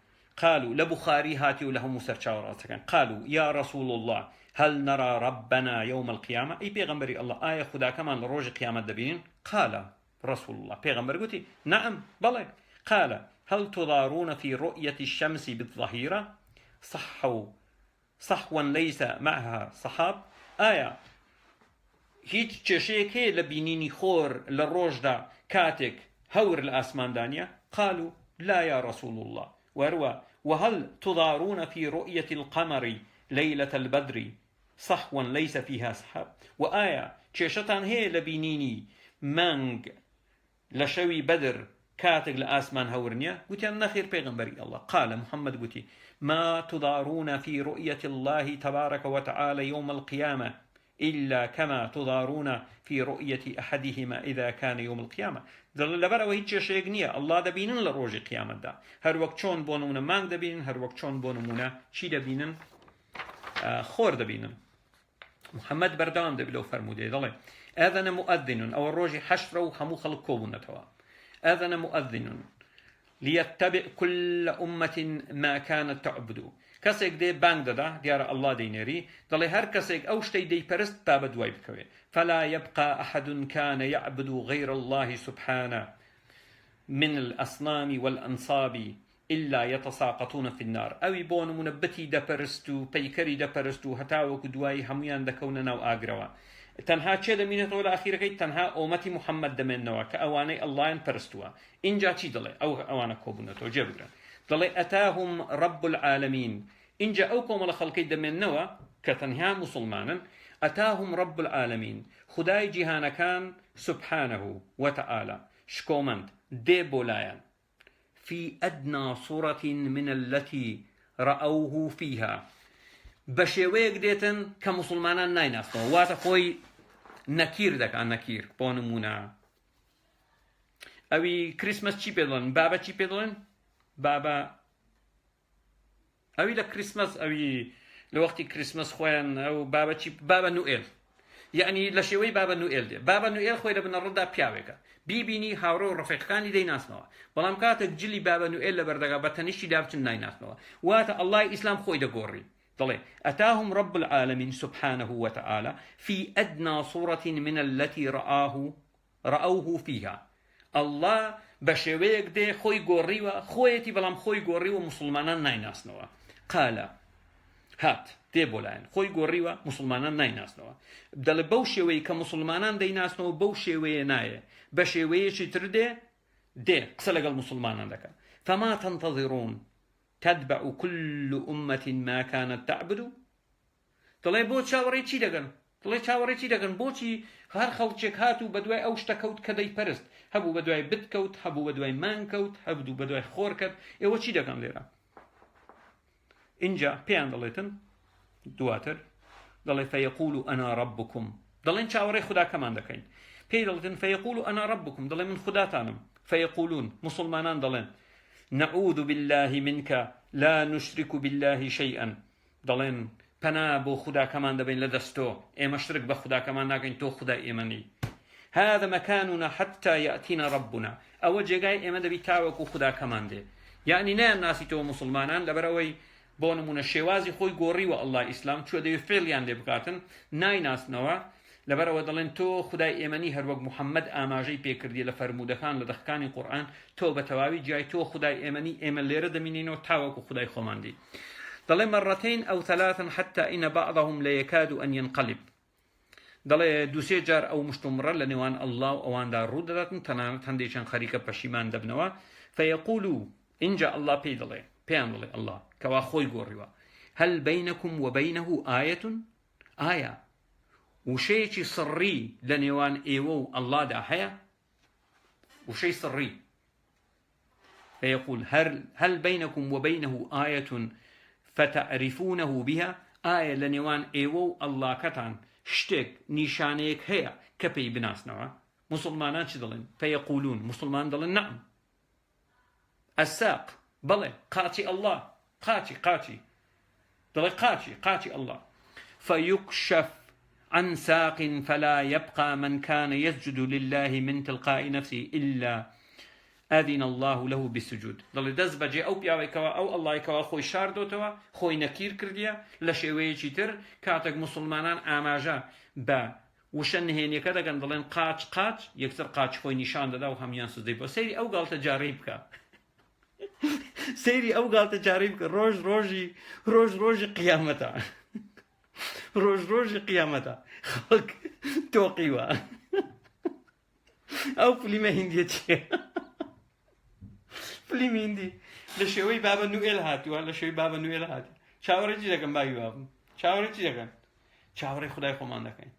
قالوا لبخاري هاتي ولهم سرچاو راسكن قالوا يا رسول الله هل نرى ربنا يوم القيامة اي بيغمبري الله آية خدا كمان لروج قيامة دبين قال رسول الله بيغمبر قلتي نعم بلى قال هل تضارون في رؤية الشمس بالظهيرة صحوا ليس معها صحاب آية هیچ چشێکێ لە بینینی خۆر لە ڕۆژدا کاتێک هەور لە ئاسماندانە قالوا لا يا رسول الله وهل تضارون في رؤية القمر ليلة البدر صحوا ليس فيها سحاب وآية چێشەتان هەیە لە بینینی مانگ لە شەوی بەدر کاتێک لە ئاسمان هەور نییە گوتیان نەخێر پێغەمبەری الله قال محمد گوتی ما تضارون في رؤية الله تبارك وتعالى يوم القيامة إلا كما تضارون في رؤية أحدهما إذا كان يوم القيامة لەبەرەوە هیچ کێشەیەک نییە ئەڵڵا دەبینن لە ڕۆژی قیامەتدا هەر وەک چۆن بۆ نمونە مانگ دەبینن هەر وەک چۆن بۆ نمونە چی دەبینن خۆر دەبینن محەممەد بەردەوام دەبێت لەو فەرمودەیە دەڵێ ئەذەنە مؤذن ئەوە ڕۆژی حەشرە و هەموو خەڵک کۆبوونەتەوە ئەذەنە مؤذن ليتبع كل أمة ما كانت تعبد کەسێک دێ بانگ دەدا دیارە ئەڵڵا دەینێری دەڵێ هەر کەسێک ئەو شتەی دەیپەرست تا بە دوای بکەوێ فلا يبقى أحد كان يعبد غير الله سبحانه من الأصنام والأنصاب إلا يتساقطون في النار أوي بون منبتي دپرستو پەیکەری دەپەرست و هەتاوەکو دوایی هەمویان دەکەونە ناو ئاگرەوە تەنها چێ دەمێنێتەوە لە ئاخیرەکەی تەنها ئۆمەتی محەممەد دەمێننەوە کە ئەوانەی ئەڵڵایان پەرستووە اینجا چی دەڵێ ئەوانە کۆبوونەتەوە جێ بگرن دەڵێ ئەتاهم رب العالمین اینجا ئەو کۆمەڵە خەڵکەی دەمێننەوە کە تەنها موسڵمانن ئەتاهم رب العالمین خدای جیهانەکان سبحانه وتعالى شکۆمەند دێ بۆ لایەن في أدنى صورة من التي رأوه فيها بشێوەیەک دێتن کە موسڵمانان نایناسنەوە واتە خۆی نەکیر دەکات نەکیر بۆ نمونە ئەوی کریسمەس چی پێ دەڵێن بابە چی پێ دەڵێن بابە ئەوی لە کریسمەس ئەوی لە وەختی کریسمەس خۆیان ئەو بابە نوئێل یعنی لە شێوەی بابە نوئێل دێ بابە نوئێل خۆی لە بنەڕەتدا پیاوێکە بیبینی هاوڕێ و ڕەفیقەکانی دەیناسنەوە بەڵام کاتێک جلی بابە نوئێل لە بەردەگا بە تەنیشتی دابچن نایناسنەوە واتە ئەڵڵای ئیسلام خۆی دەگۆڕی طلع أتاهم رب العالمين سبحانه وتعالى في أدنى صورة من التي رأوه فيها الله بشويك دي خوي قوريوة خويتي بلام خوي قوريوة مسلمانا نايناسنوا قال هات دي بولان خوي قوريوة مسلمانا نايناسنوا بدل بوشوي كمسلمانا ديناسنوا بوشوي نايه بشوي شتر دي قسلق المسلمانا دكا فما تنتظرون تتبع كل أمة ما كانت تعبد دڵێ بۆ چاوەڕێی چی دەگەن دڵێ چاوەڕێی چی دەگەن بۆچی هەر خەڵکێک هاتوو بە دوای ئەو شتە کەوت کە دەیپەرست هەبوو بە دوای بتکەوت هەبوو بە دوای مان کەوت هەبوو بە دوای خۆر کەوت ئێوە چی دەکەن لێرە اینجا پێیان دەڵێتن دواتر دەڵێ فەیەقول ئەنا ڕەبکم دەڵێن چاوەڕێی خوداکەمان دەکەین پێی دەڵێتن فەیەقول ئەنا ڕەبکم دەڵێ من خوداتانم فەیەقولون مسلمانان دەڵێن نعوذ بالله منك لا نشرك بالله شيئا دەڵێن پەنا بۆ خوداکەمان دەبین لە دەستۆ ئێمە شرک بە خوداکەمان ناکەین تۆ خودای ئێمەنی هذا مكاننا حتى يأتينا ربنا ئەوە جێگای ئێمە دەبی تاوەکو خوداکەمان دێ یعنی نایان ناسی تۆ مسلمانان لەبەرەوەی بۆ نمونە شێوازی خۆی گۆڕیوە ئەڵڵای ئیسلام چوە دەوێت فێڵیان لێ بکاتن نایناسنەوە لەبەرەوە دەڵێن تۆ خدای ئێمەنی هەروەک محەممەد ئاماژەی پێکردی لە فەرمودەکان لە دەخەکانی قورئان تۆ بە تەواوی جای تۆ خدای ئێمەنی ئێمە لێرە دەمینینەوە تاوەکو خدای خۆماندی دەڵێ مرتين أو ثلاثا حتى إن بعضهم لا يكاد أن ينقلب دەڵێ دووسێ جار ئەو مشتومڕە لە نێوان ئەڵڵا و ئەواندا ڕوو دەداتن تەنانەت هەندێکیان خەریکە پەشیمان دەبنەوە فەیەقولوا اینجا ئەڵڵا پێی دەڵێ پێیان دەڵێ ئەڵڵا کەوا خۆی گۆڕیوە هەل بەینەکم وبەینەه ئایەت ئایا وشەیەکی سڕی لە نێوان ئێوە و ئەڵڵادا هەیە وشەی سڕی فيقول هل بينكم وبينه آية فتعرفونه بها آية لنوان إيوو الله كتان شتێک نیشانەیەک هەیە کە پێی بناسنەوە مسلمانان چی دەڵێن فەیەقولون مسلمان دەڵێن نەعم الساق بەڵێ قاچی الله قاچی دەڵێ قاچی الله فيكشف عن ساق فلا يبقى من كان يسجد لله من تلقاء نفسه إلا أذن الله له بالسجود دڵێ دەست بەجێ ئەو پیاوێکەوە ئەو ئەڵڵایکەوە خۆی شاردۆتەوە خۆی نەکیر کردیە لە شێوەیەکی تر کاتێک مسلمانان ئاماژە بە وشە نهێنیەکە دەگەن دەڵێن قاچ یەکسەر قاچ خۆی نیشان دەدا و هەمیان سوزدەی بۆ سەیری ئەو گاڵتە جارەی بکە سەیری ئەو گاڵتە جارەی بکە ڕۆژی قیامەتە ڕۆژی قیامەتە خەڵک تۆقیوە ئەو فلیمە هیندیە چیە فلیمی هیندی لە شێوەی بابە نوێل هاتیوە لە شێوەی بابە نوێل هاتی چاوەڕێکی دەکەن باوی بابم چاوەڕێکی دەکەن چاوەڕێی خودای خۆمان دەکەین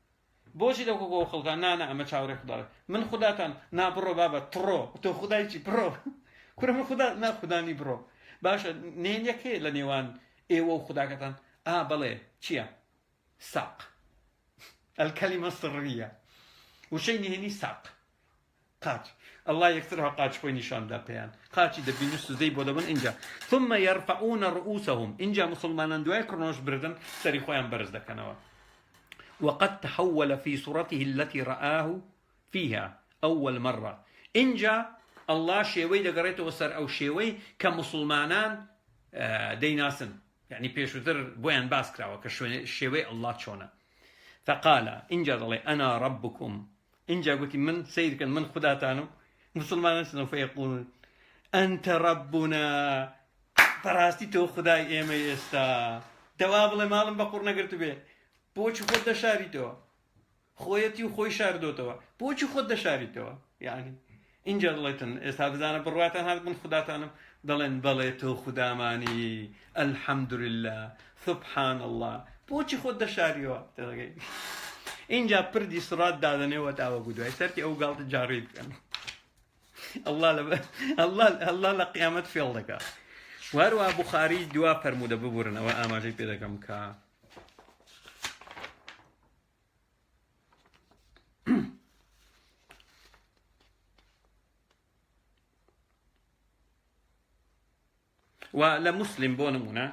بۆچی دەکۆ خەڵکان نانە ئەمە چاوەڕێی خوددا من خوداتان نابڕۆ بابە تڕۆ تۆ خودایکی بڕۆ کورە من خوددا ناخودانی بڕۆ باشە نهێنیەک هەیە لە نێوان ئێوە و خوداکەتان بەڵێ چییە ساق الكلمة السرية وشي نهني ساق قاچ الله يكثرها قاچ خوي نشان دا بيان قاچي دا بينوس زي بودا من انجا ثم يرفعون رؤوسهم انجا مسلمان دواي كرنوش بردن سري خويان برز دا كانوا وقد تحول في صورته التي رآه فيها أول مرة انجا الله شيوي دا قريته وسر أو شيوي كمسلمانان ديناسن يعني بيشوتر بوين باسكراوا كشيوي الله تشونا فقال انجا ضلي انا ربكم انجا قلت من سيد كان من خداتانو مسلمان سوف يقولون انت ربنا براستي تو خداي ايما يستا دواب لي مالم بقور نقرت به بوچ خود دشاري تو خويتي وخوي شاردو تو بوچ خود دشاري تو يعني اینجا دڵێتن ئێستا بزانە بڕواتان هات من خوداتانم دەڵێن بەڵێ تۆ خودامانی ئەلحەمدولله سوبحان الله بۆچی خۆت دەشاریەوە دەڵێ اینجا پردی سڕات دادەنێەوە تاوە بودوای سەرکی ئەو گاڵتە جاڕێ بکەن الله لە قیامەت فێڵ دەکات وهروە بوخاری دوا فەرموودە ببورنەوە ئاماژەی پێ دەکەم کە ولا مسلم بونمونا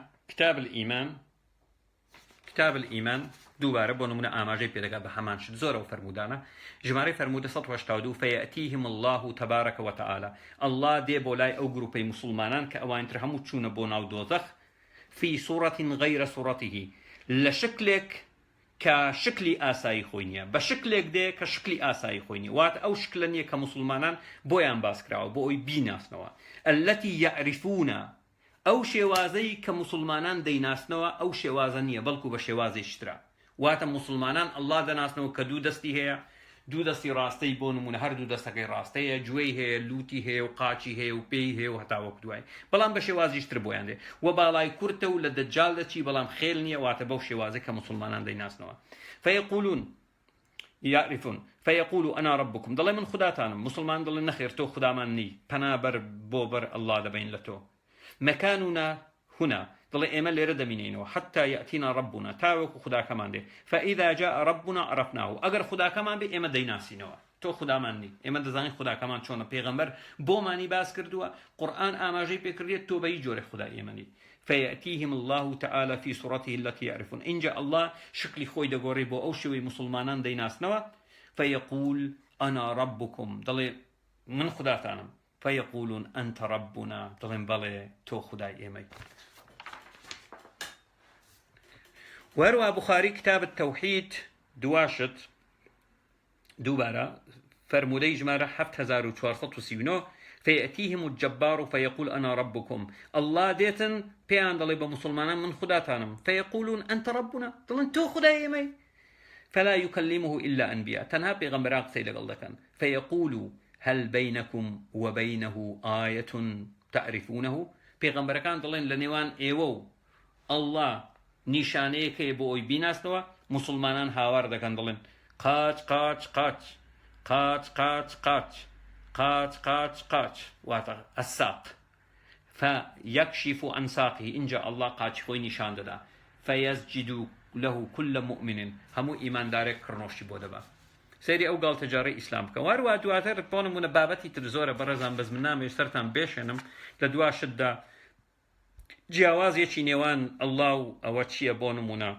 كتاب الإيمان دوباره بونمونا آماجي بيدقا بحمان شد زورة وفرمودانا جماري فرمودة 182 فيأتيهم الله تبارك وتعالى الله دي بولاي أو جروبي مسلمانان كأوان ترهمو تشون بوناو دوزخ في صورة غير صورته لشكلك كشكل آساي خوينيا بشكلك دي كشكل آساي خوينيا وات أو شكلنيا كمسلمانان بويان باسكراو بوي بيناسنوا التي يعرفون ئەو شێوازەی کە مسلمانان دەیناسنەوە ئەو شێوازە نییە بەڵکو بە شێوازی شترا واتە مسلمانان الله دەناسنەوە کە دوو دەستی هەیە دوو دەستی ڕاستەی بۆ نمونە هەر دوو دەستەکەی ڕاستەیە گوێی هەیە لوتی هەیە و قاچی هەیە و پێی هەیە و هەتاوەک دوای بەڵام بە شێوازی شتر بۆیان دێ و باڵای کورتە و لە دەجال دەچی بەڵام خێل نییە واتە بەو شێوازەی کە مسلمانان دەیناسنەوە فيقولون يعرفون فيقولوا أنا ربكم دڵێ من خوداتانم مسلمان دڵێن نەخێر تۆ خودامان نی پەنابەر بۆ بەر الله دەبین لە تۆ مكاننا هنا ضل إيمان لرد منينه حتى يأتينا ربنا تاوك خدا كمان ده فإذا جاء ربنا عرفناه أجر خدا كمان به إيمان ديناسينه تو خدا ماني إيمان دزاني خدا كمان شونه پیغمبر بو ماني باس كردوا قرآن آماجي بكريت تو بيجور خدا إيماني فيأتيهم الله تعالى في صورته التي يعرفون إن جاء الله شكل خوي دغوري بو أو شوي مسلمانان ديناس نوا فيقول أنا ربكم ضل من خدا تانم فيقولون أنت ربنا ضلن بلي تو خداي إيمي وروى بخاري كتاب التوحيد دواشت دوبارة فرمودي جمارة 7439 فيأتيهم الجبار فيقول أنا ربكم الله ديتن بيان ضلي بمسلمان من خداتانم فيقولون أنت ربنا ضلن تو خداي إيمي فلا يكلمه إلا أنبياء تنها بيغمبراق سيدة قلدكان فيقولوا هل بينكم وبينه آية تعرفونه پیغمبر كان دلين لنوان ايوو الله نشانه که بوی بیناسنوا مسلمانان هاوار دکن دلين قاچ قاچ قاچ قاچ قاچ قاچ قاچ قاچ قاچ واتا الساق فيكشف عن ساقه إن جاء الله قاچ خوي نشان دادا فيسجد له كل مؤمن هەموو ئیماندارێک کڕنۆشی بۆ دەبا سەیری ئەو گاڵتەجارەی ئیسلام بکە وارووا دواتر بۆ نمونە بابەتی تر زۆرە بەڕێزان بەس من نامەوێت سەرتان بێشێنم لە دواشتدا جیاوازێکی نێوان ئەڵڵا و ئەوە چییە بۆ نمونە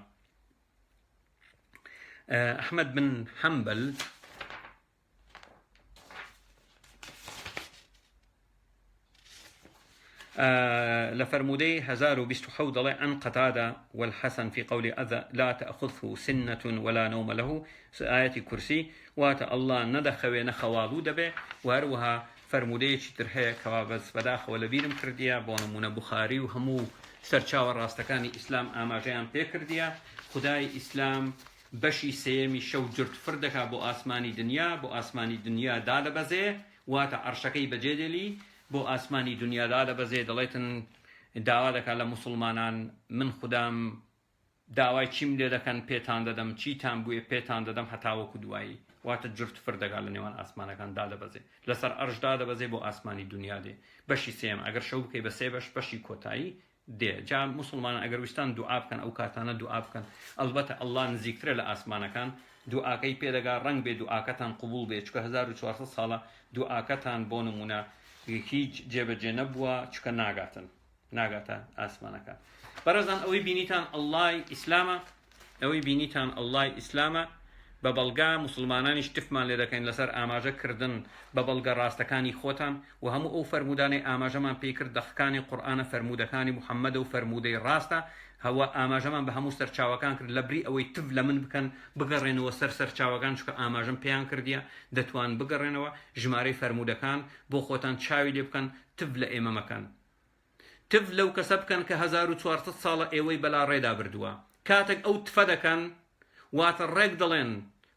ئەحمەد بن حەمبەل لفرمودي 1027 ضلع عن قتادة والحسن في قول أذى لا تأخذه سنة ولا نوم له آية كرسي واتا الله ندخوي نخوالو دبه واروها فرمودي ترهي كوابز بداخ ولبيرم كرديا بونمون بخاري وهمو سرچاو راستكاني إسلام آماجيان بي كرديا خداي إسلام بشي سيمي شو جرت فردكا بو آسماني دنيا دادا بزي واتا عرشكي بجدلي بۆ ئاسمانی دنیادا دەبەزێ دەڵێتن داوا دەکات لە موسڵمانان من خوددام داوای چیم لێ دەکەن پێتان دەدەم چیتان بووە پێتان دەدەم هەتاوەکو دوایی واتە جرت فردەگات لە نێوان ئاسمانەکاندا دەبەزێ لەسەر ئەرشدا دەبەزێ بۆ ئاسمانی دنیا دێ بەشی سێم ئەگەر شەو بکەی بە سێ بەش بەشی کۆتایی دێ جا موسڵمانان ئەگەر ویستان دوعا بکەن ئەو کاتانە دوعا بکەن ئەلبەتە ئەڵڵا نزیکترە لە ئاسمانەکان دوعاکەی پێدەگا ڕەنگ بێ دوعاکەتان قبول بێ چکە 1400 ساڵە دوعاکەتان بۆ نمونە هیچ جێبەجێ نەبووە چکە ناگاتە ئاسمانەکە بەڕێزان ئەوەی بینیتان ئەڵڵای ئیسلامە بە بەڵگا موسڵمانانیش تفمان لێ دەکەین لەسەر ئاماژەکردن بە بەڵگە ڕاستەکانی خۆتان و هەموو ئەو فەرمودانەی ئاماژەمان پێی کرد دەخکانی قورئانە فەرمودەکانی محەممەدە و فەرمودەی ڕاستە هەوە ئاماژەمان بە هەموو سەرچاوەکان کرد لە بری ئەوەی تف لە من بکەن بگەڕێنەوە سەر سەرچاوەکان چکە ئاماژەم پێیان کردیە دەتوان بگەڕێنەوە ژمارەی فەرمودەکان بۆ خۆتان چاوی لێ بکەن تف لە ئێمە مەکەن تف لەو کەسە بکەن کە 1400 ساڵە ئێوەی بەلا ڕێدا بردووە کاتێک ئەو تفە دەکەن واتە ڕێک دەڵێن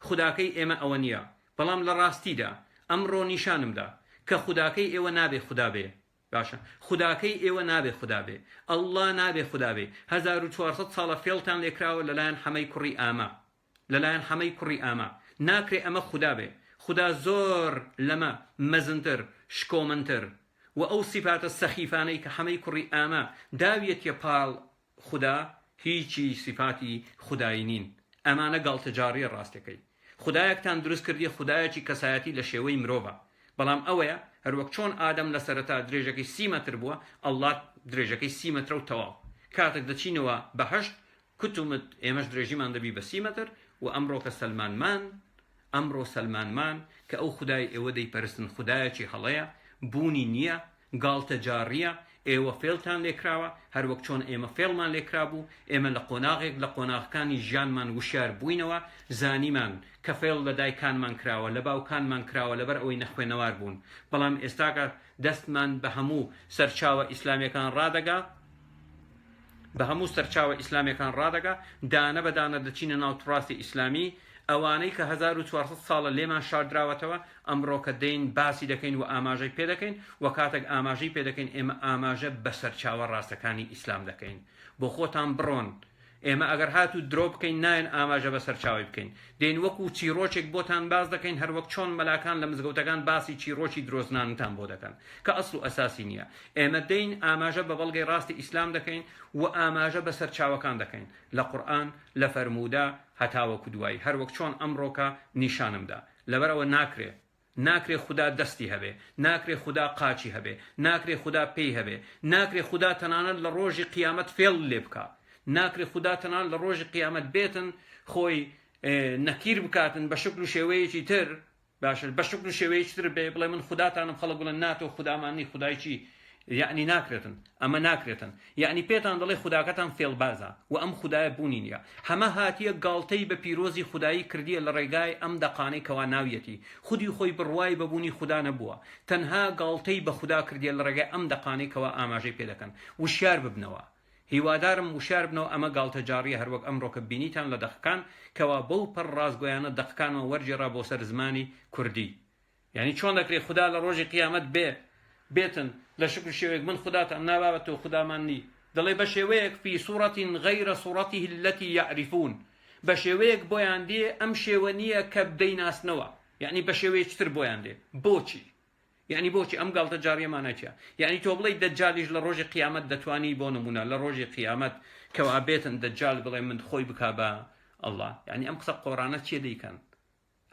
خوداکەی ئێمە ئەوە نییە بەڵام لە ڕاستیدا ئەمڕۆ نیشانمدا کە خوداکەی ئێوە نابێ خوددا بێ باشە خوداکەی ئێوە نابێ خوددا بێ ئەڵڵا نابێ خوددا بێ 1400 ساڵە فێڵتان لێکراوە لەلایەن حەمەی کوڕی ئامە ناکرێ ئەمە خوددا بێ خوددا زۆر لەمە مەزنتر شکۆمنتر و ئەو سیفاتە سەخیفانەی کە حەمەی کوڕی ئامە داویەتە پاڵ خوددا هیچی سیفاتی خودایی نین ئەمانە گاڵتەجاڕیە ڕاستەکەی خودایەکتان دروست کردی خودایەکی کەسایەتی لە شێوەی مرۆڤە بەڵام ئەوەیە هەروەک چۆن ئادەم لە سەرەتا درێژەکەی 30 مەتر بووە ئەڵڵا درێژەکەی 30 مەترە و تەواو کاتێک دەچینەوە بەهەشت کتومت ئێمەش درێژیمان دەبی بە 30 مەتر و ئەمڕۆ سەلمانمان کە ئەو خودای ئێوە دەیپەرستن خودایەکی هەڵەیە بوونی نییە گاڵتەجاڕیە ئێوە فێڵتان لێکراوە هەروەک چۆن ئێمە فێڵمان لێکرا بوو ئێمە لە قۆناغێک لە قۆناغەکانی ژیانمان وشار بووینەوە زانیمان کە فێڵ لە دایکانمان کراوە لە باوکانمان کراوە لەبەر ئەوەی نەخوێنەوار بوون بەڵام ئێستاکە دەستمان بە هەموو سەرچاوە ئیسلامیەکان ڕادەگا دانە بەدانە دەچینە ناو تڕاستی ئیسلامی ئەوانەی کە 1400 ساڵە لێمان شاردراوەتەوە ئەمڕۆ کە دەین باسی دەکەین و ئاماژەی پێ دەکەین و کاتێک ئاماژەی پێ دەکەین ئێمە ئاماژە بە سەرچاوە ڕاستەکانی ئیسلام دەکەین بۆ خۆتان بڕۆن ئێمە ئەگەر هاتو درۆ بکەین نایەن ئاماژە بە سەرچاوی بکەین دێن وەکو چیرۆچێک بۆتان باز دەکەین هەروەک چۆن مەلاکان لە مزگەوتەکان باسی چیرۆکی درۆزنانتان بۆ دەکەن کە ئەسڵ و ئەساسی نییە ئێمە دەین ئاماژە بە بەڵگەی ڕاستی ئیسلام دەکەین و ئاماژە بە سەرچاوەکان دەکەین لە قورئان لە فەرمودا هەتاوەکو دوایی هەروەک چۆن ئەمڕۆکە نیشانمدا لەبەرەوە ناکرێ خوددا دەستی هەبێ ناکرێ خوددا قاچی هەبێ ناکرێ خوددا پێی هەبێ ناکرێ خوددا تەنانەت لە ڕۆژی قیامەت فێڵ لێ بکە ناکرێ خوددا تەنان لە ڕۆژی قیامەت بێتن خۆی نەکیر بکاتن بە شکل و شێوەیەکی تر باشە بە شکل و شێوەیەکی تر بێ بڵێ من خودداتانم خەڵک بڵێن ناتۆ خودامانی خودای چی یعنی ناکرێتن ئەمە ناکرێتن یعنی پێتان دەڵێ خوداکەتان فێڵبازە و ئەم خودایە بوونی نییە هەمە هاتیە گاڵتەی بە پیرۆزی خودایی کردیە لە ڕێگای ئەم دەقانەی کەوا ناویەتی خودی خۆی بڕوای بەبوونی خوددا نەبووە تەنها گاڵتەی بە خوددا کردیە لە ڕێگای ئەم دەقانەی کەوا ئاماژەی پێ دەکەن وشیار ببنەوە هیوادارم وشار بنەوە ئەمە گاڵتەجاڕیە هەروەک ئەمڕۆکە بینیتان لە دەقەکان کەوا بەو پەر ڕازگۆیانە دەقەکانەوە وەرجێڕا بۆ سەر زمانی کوردی یعنی چۆن دەکرێت خوددا لە ڕۆژی قیامەت بێتن لە شکل شێوەیەک من خودداتان نابابەتەوە خودامان نی دەڵێ بە شێوەیەک فی سوورەت غەیرە سوورەته الەتی یعرفون بە شێوەیەک بۆیان دێ ئەم شێوە نییە کە بدەیناسنەوە یعنی بە شێوەیەکی تر بۆیان دێ بۆچی یعنی بۆچی ئەم گاڵتە جاریەمانەچە یعنی تۆ بڵێ دەجالیش لە ڕۆژی قیامەت دەتوانی بۆ نمونە لە ڕۆژی قیامەت کەوا بێتن دەجال بڵێ من خۆی بک بە ئەڵڵا یعنی ئەم قسە قۆرانە چێ دەیکەن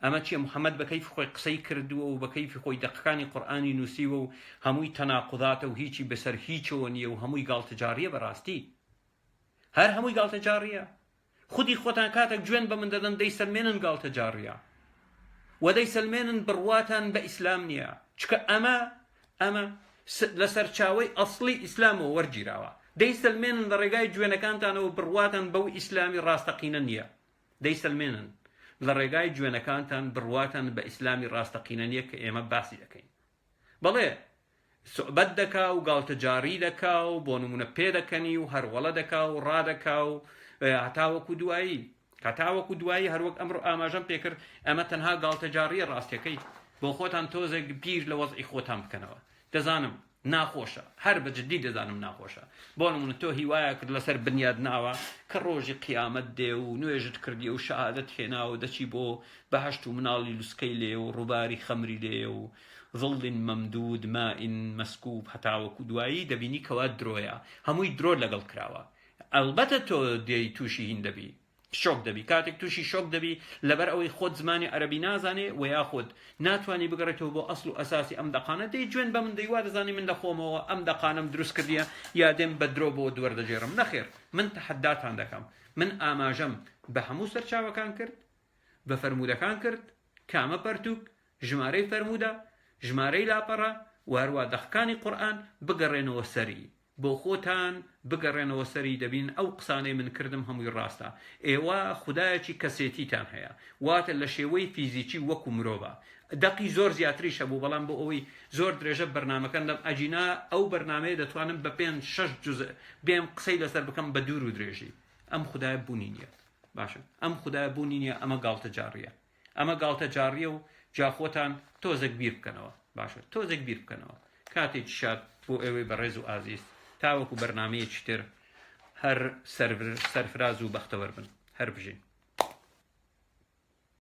ئەمە چیە محەممەد بە کەیفی خۆی قسەی کردووە و بە کەیفی خۆی دەقەکانی قورئانی نووسیوە و هەمووی تەناقضاتە و هیچی بەسەر هیچەوە نییە و هەمووی گاڵتە جاریە بەڕاستی هەر هەمووی گاڵتە جاریە خودی خۆتان کاتێک گوێن بە من دەدەن دەیسەلمێنن گاڵتە جاریە و دەیسەلمێنن بڕواتان بە ئیسلام نییە چکە ئەمە لەسەر چاوەی ئەسڵی ئیسلامەوە وەرگیراوە دەیسەلمێنن لە ڕێگای گوێنەکانتانەوە بڕواتان بەو ئیسلامی ڕاستەقینە نییە دەیسەلمێنن لە ڕێگای گوێنەکانتان بڕواتان بە ئیسلامی ڕاستەقینە نییە کە ئێمە باسی دەکەین بەڵێ سوعبەت دەکا و گاڵتە جاری دەکا و بۆ نمونە پێ دەکەنی و هەروەڵە دەکا و ڕادەکا و هەتاوەکو دوایی هەروەک ئەمڕۆ ئاماژەم پێکرد ئەمە تەنها گاڵتە جاریە ڕاستیەکەی بۆ خۆتان تۆزێک بیر لە وەزعی خۆتان بکەنەوە دەزانم ناخۆشە هەر بەجددی دەزانم ناخۆشە بۆ نمونە تۆ هیوایە کرد لەسەر بنیاد ناوە کە ڕۆژی قیامەت دێ و نوێژت کردی و شەهادەت هێناوە دەچی بۆ بەهەشت و مناڵی لوسکەی لێ و ڕووباری خەمری لێ و ظڵ مەمدود ماء مسكوب هەتاوەکو دوایی دەبینی کەوا درۆیە هەمووی درۆ لەگەڵ کراوە ئەلبەتە تۆ دێی تووشی هین دەبی شۆک دەبی کاتێک تووشی شۆک دەبی لەبەر ئەوەی خۆت زمانی عەرەبی نازانێ و یاخود ناتوانانی بگەڕێتەوە بۆ ئەسڵ و ئەساسی ئەم دەقانە دەی جوێن بە من دەیوا دەزانی من لە خۆمەوە ئەم دەقانم دروست کردیە یا دێم بە درۆ بۆ دووەردەجێڕم نەخێر من تەحەداتان دەکەم من ئاماژەم بە هەموو سەرچاوەکان کرد بە فەرمودەکان کرد کامە پەرتوک ژمارەی فەرمودە ژمارەی لاپەڕە و هەروە دەقەکانی قورئان بگەڕێنەوە سەری بۆ خۆتان بگەڕێنەوە سەری دەبین ئەو قسانەی من کردم هەمووی ڕاستە ئێوە خودایەکی کەسێتیتان هەیە واتە لە شێوەی فیزیکی وەکو مرۆڤە دەقی زۆر زیاتریشە بوو بەڵام بۆ ئەوەی زۆر درێژە بەرنامەکەن دەم ئەجینا ئەو بەرنامەیە دەتوانم بە 5-6 جزء بێم قسەی لەسەر بکەم بە دوور و درێژی ئەم خودایە بوونی نییە باشە ئەم خودایە بوونی نییە ئەمە گاڵتە جاریە ئەمە گاڵتە جاریە و جا خۆتان تۆزێک بیر بکەنەوە باشە تۆزێک بیر بکەنەوە کاتێکی شاد بۆ ئێوەی بەڕێز و ئازیز تاوەکو بەرنامەیەکی تر هەر سەرفراز و بەختەوەر بن هەر بژین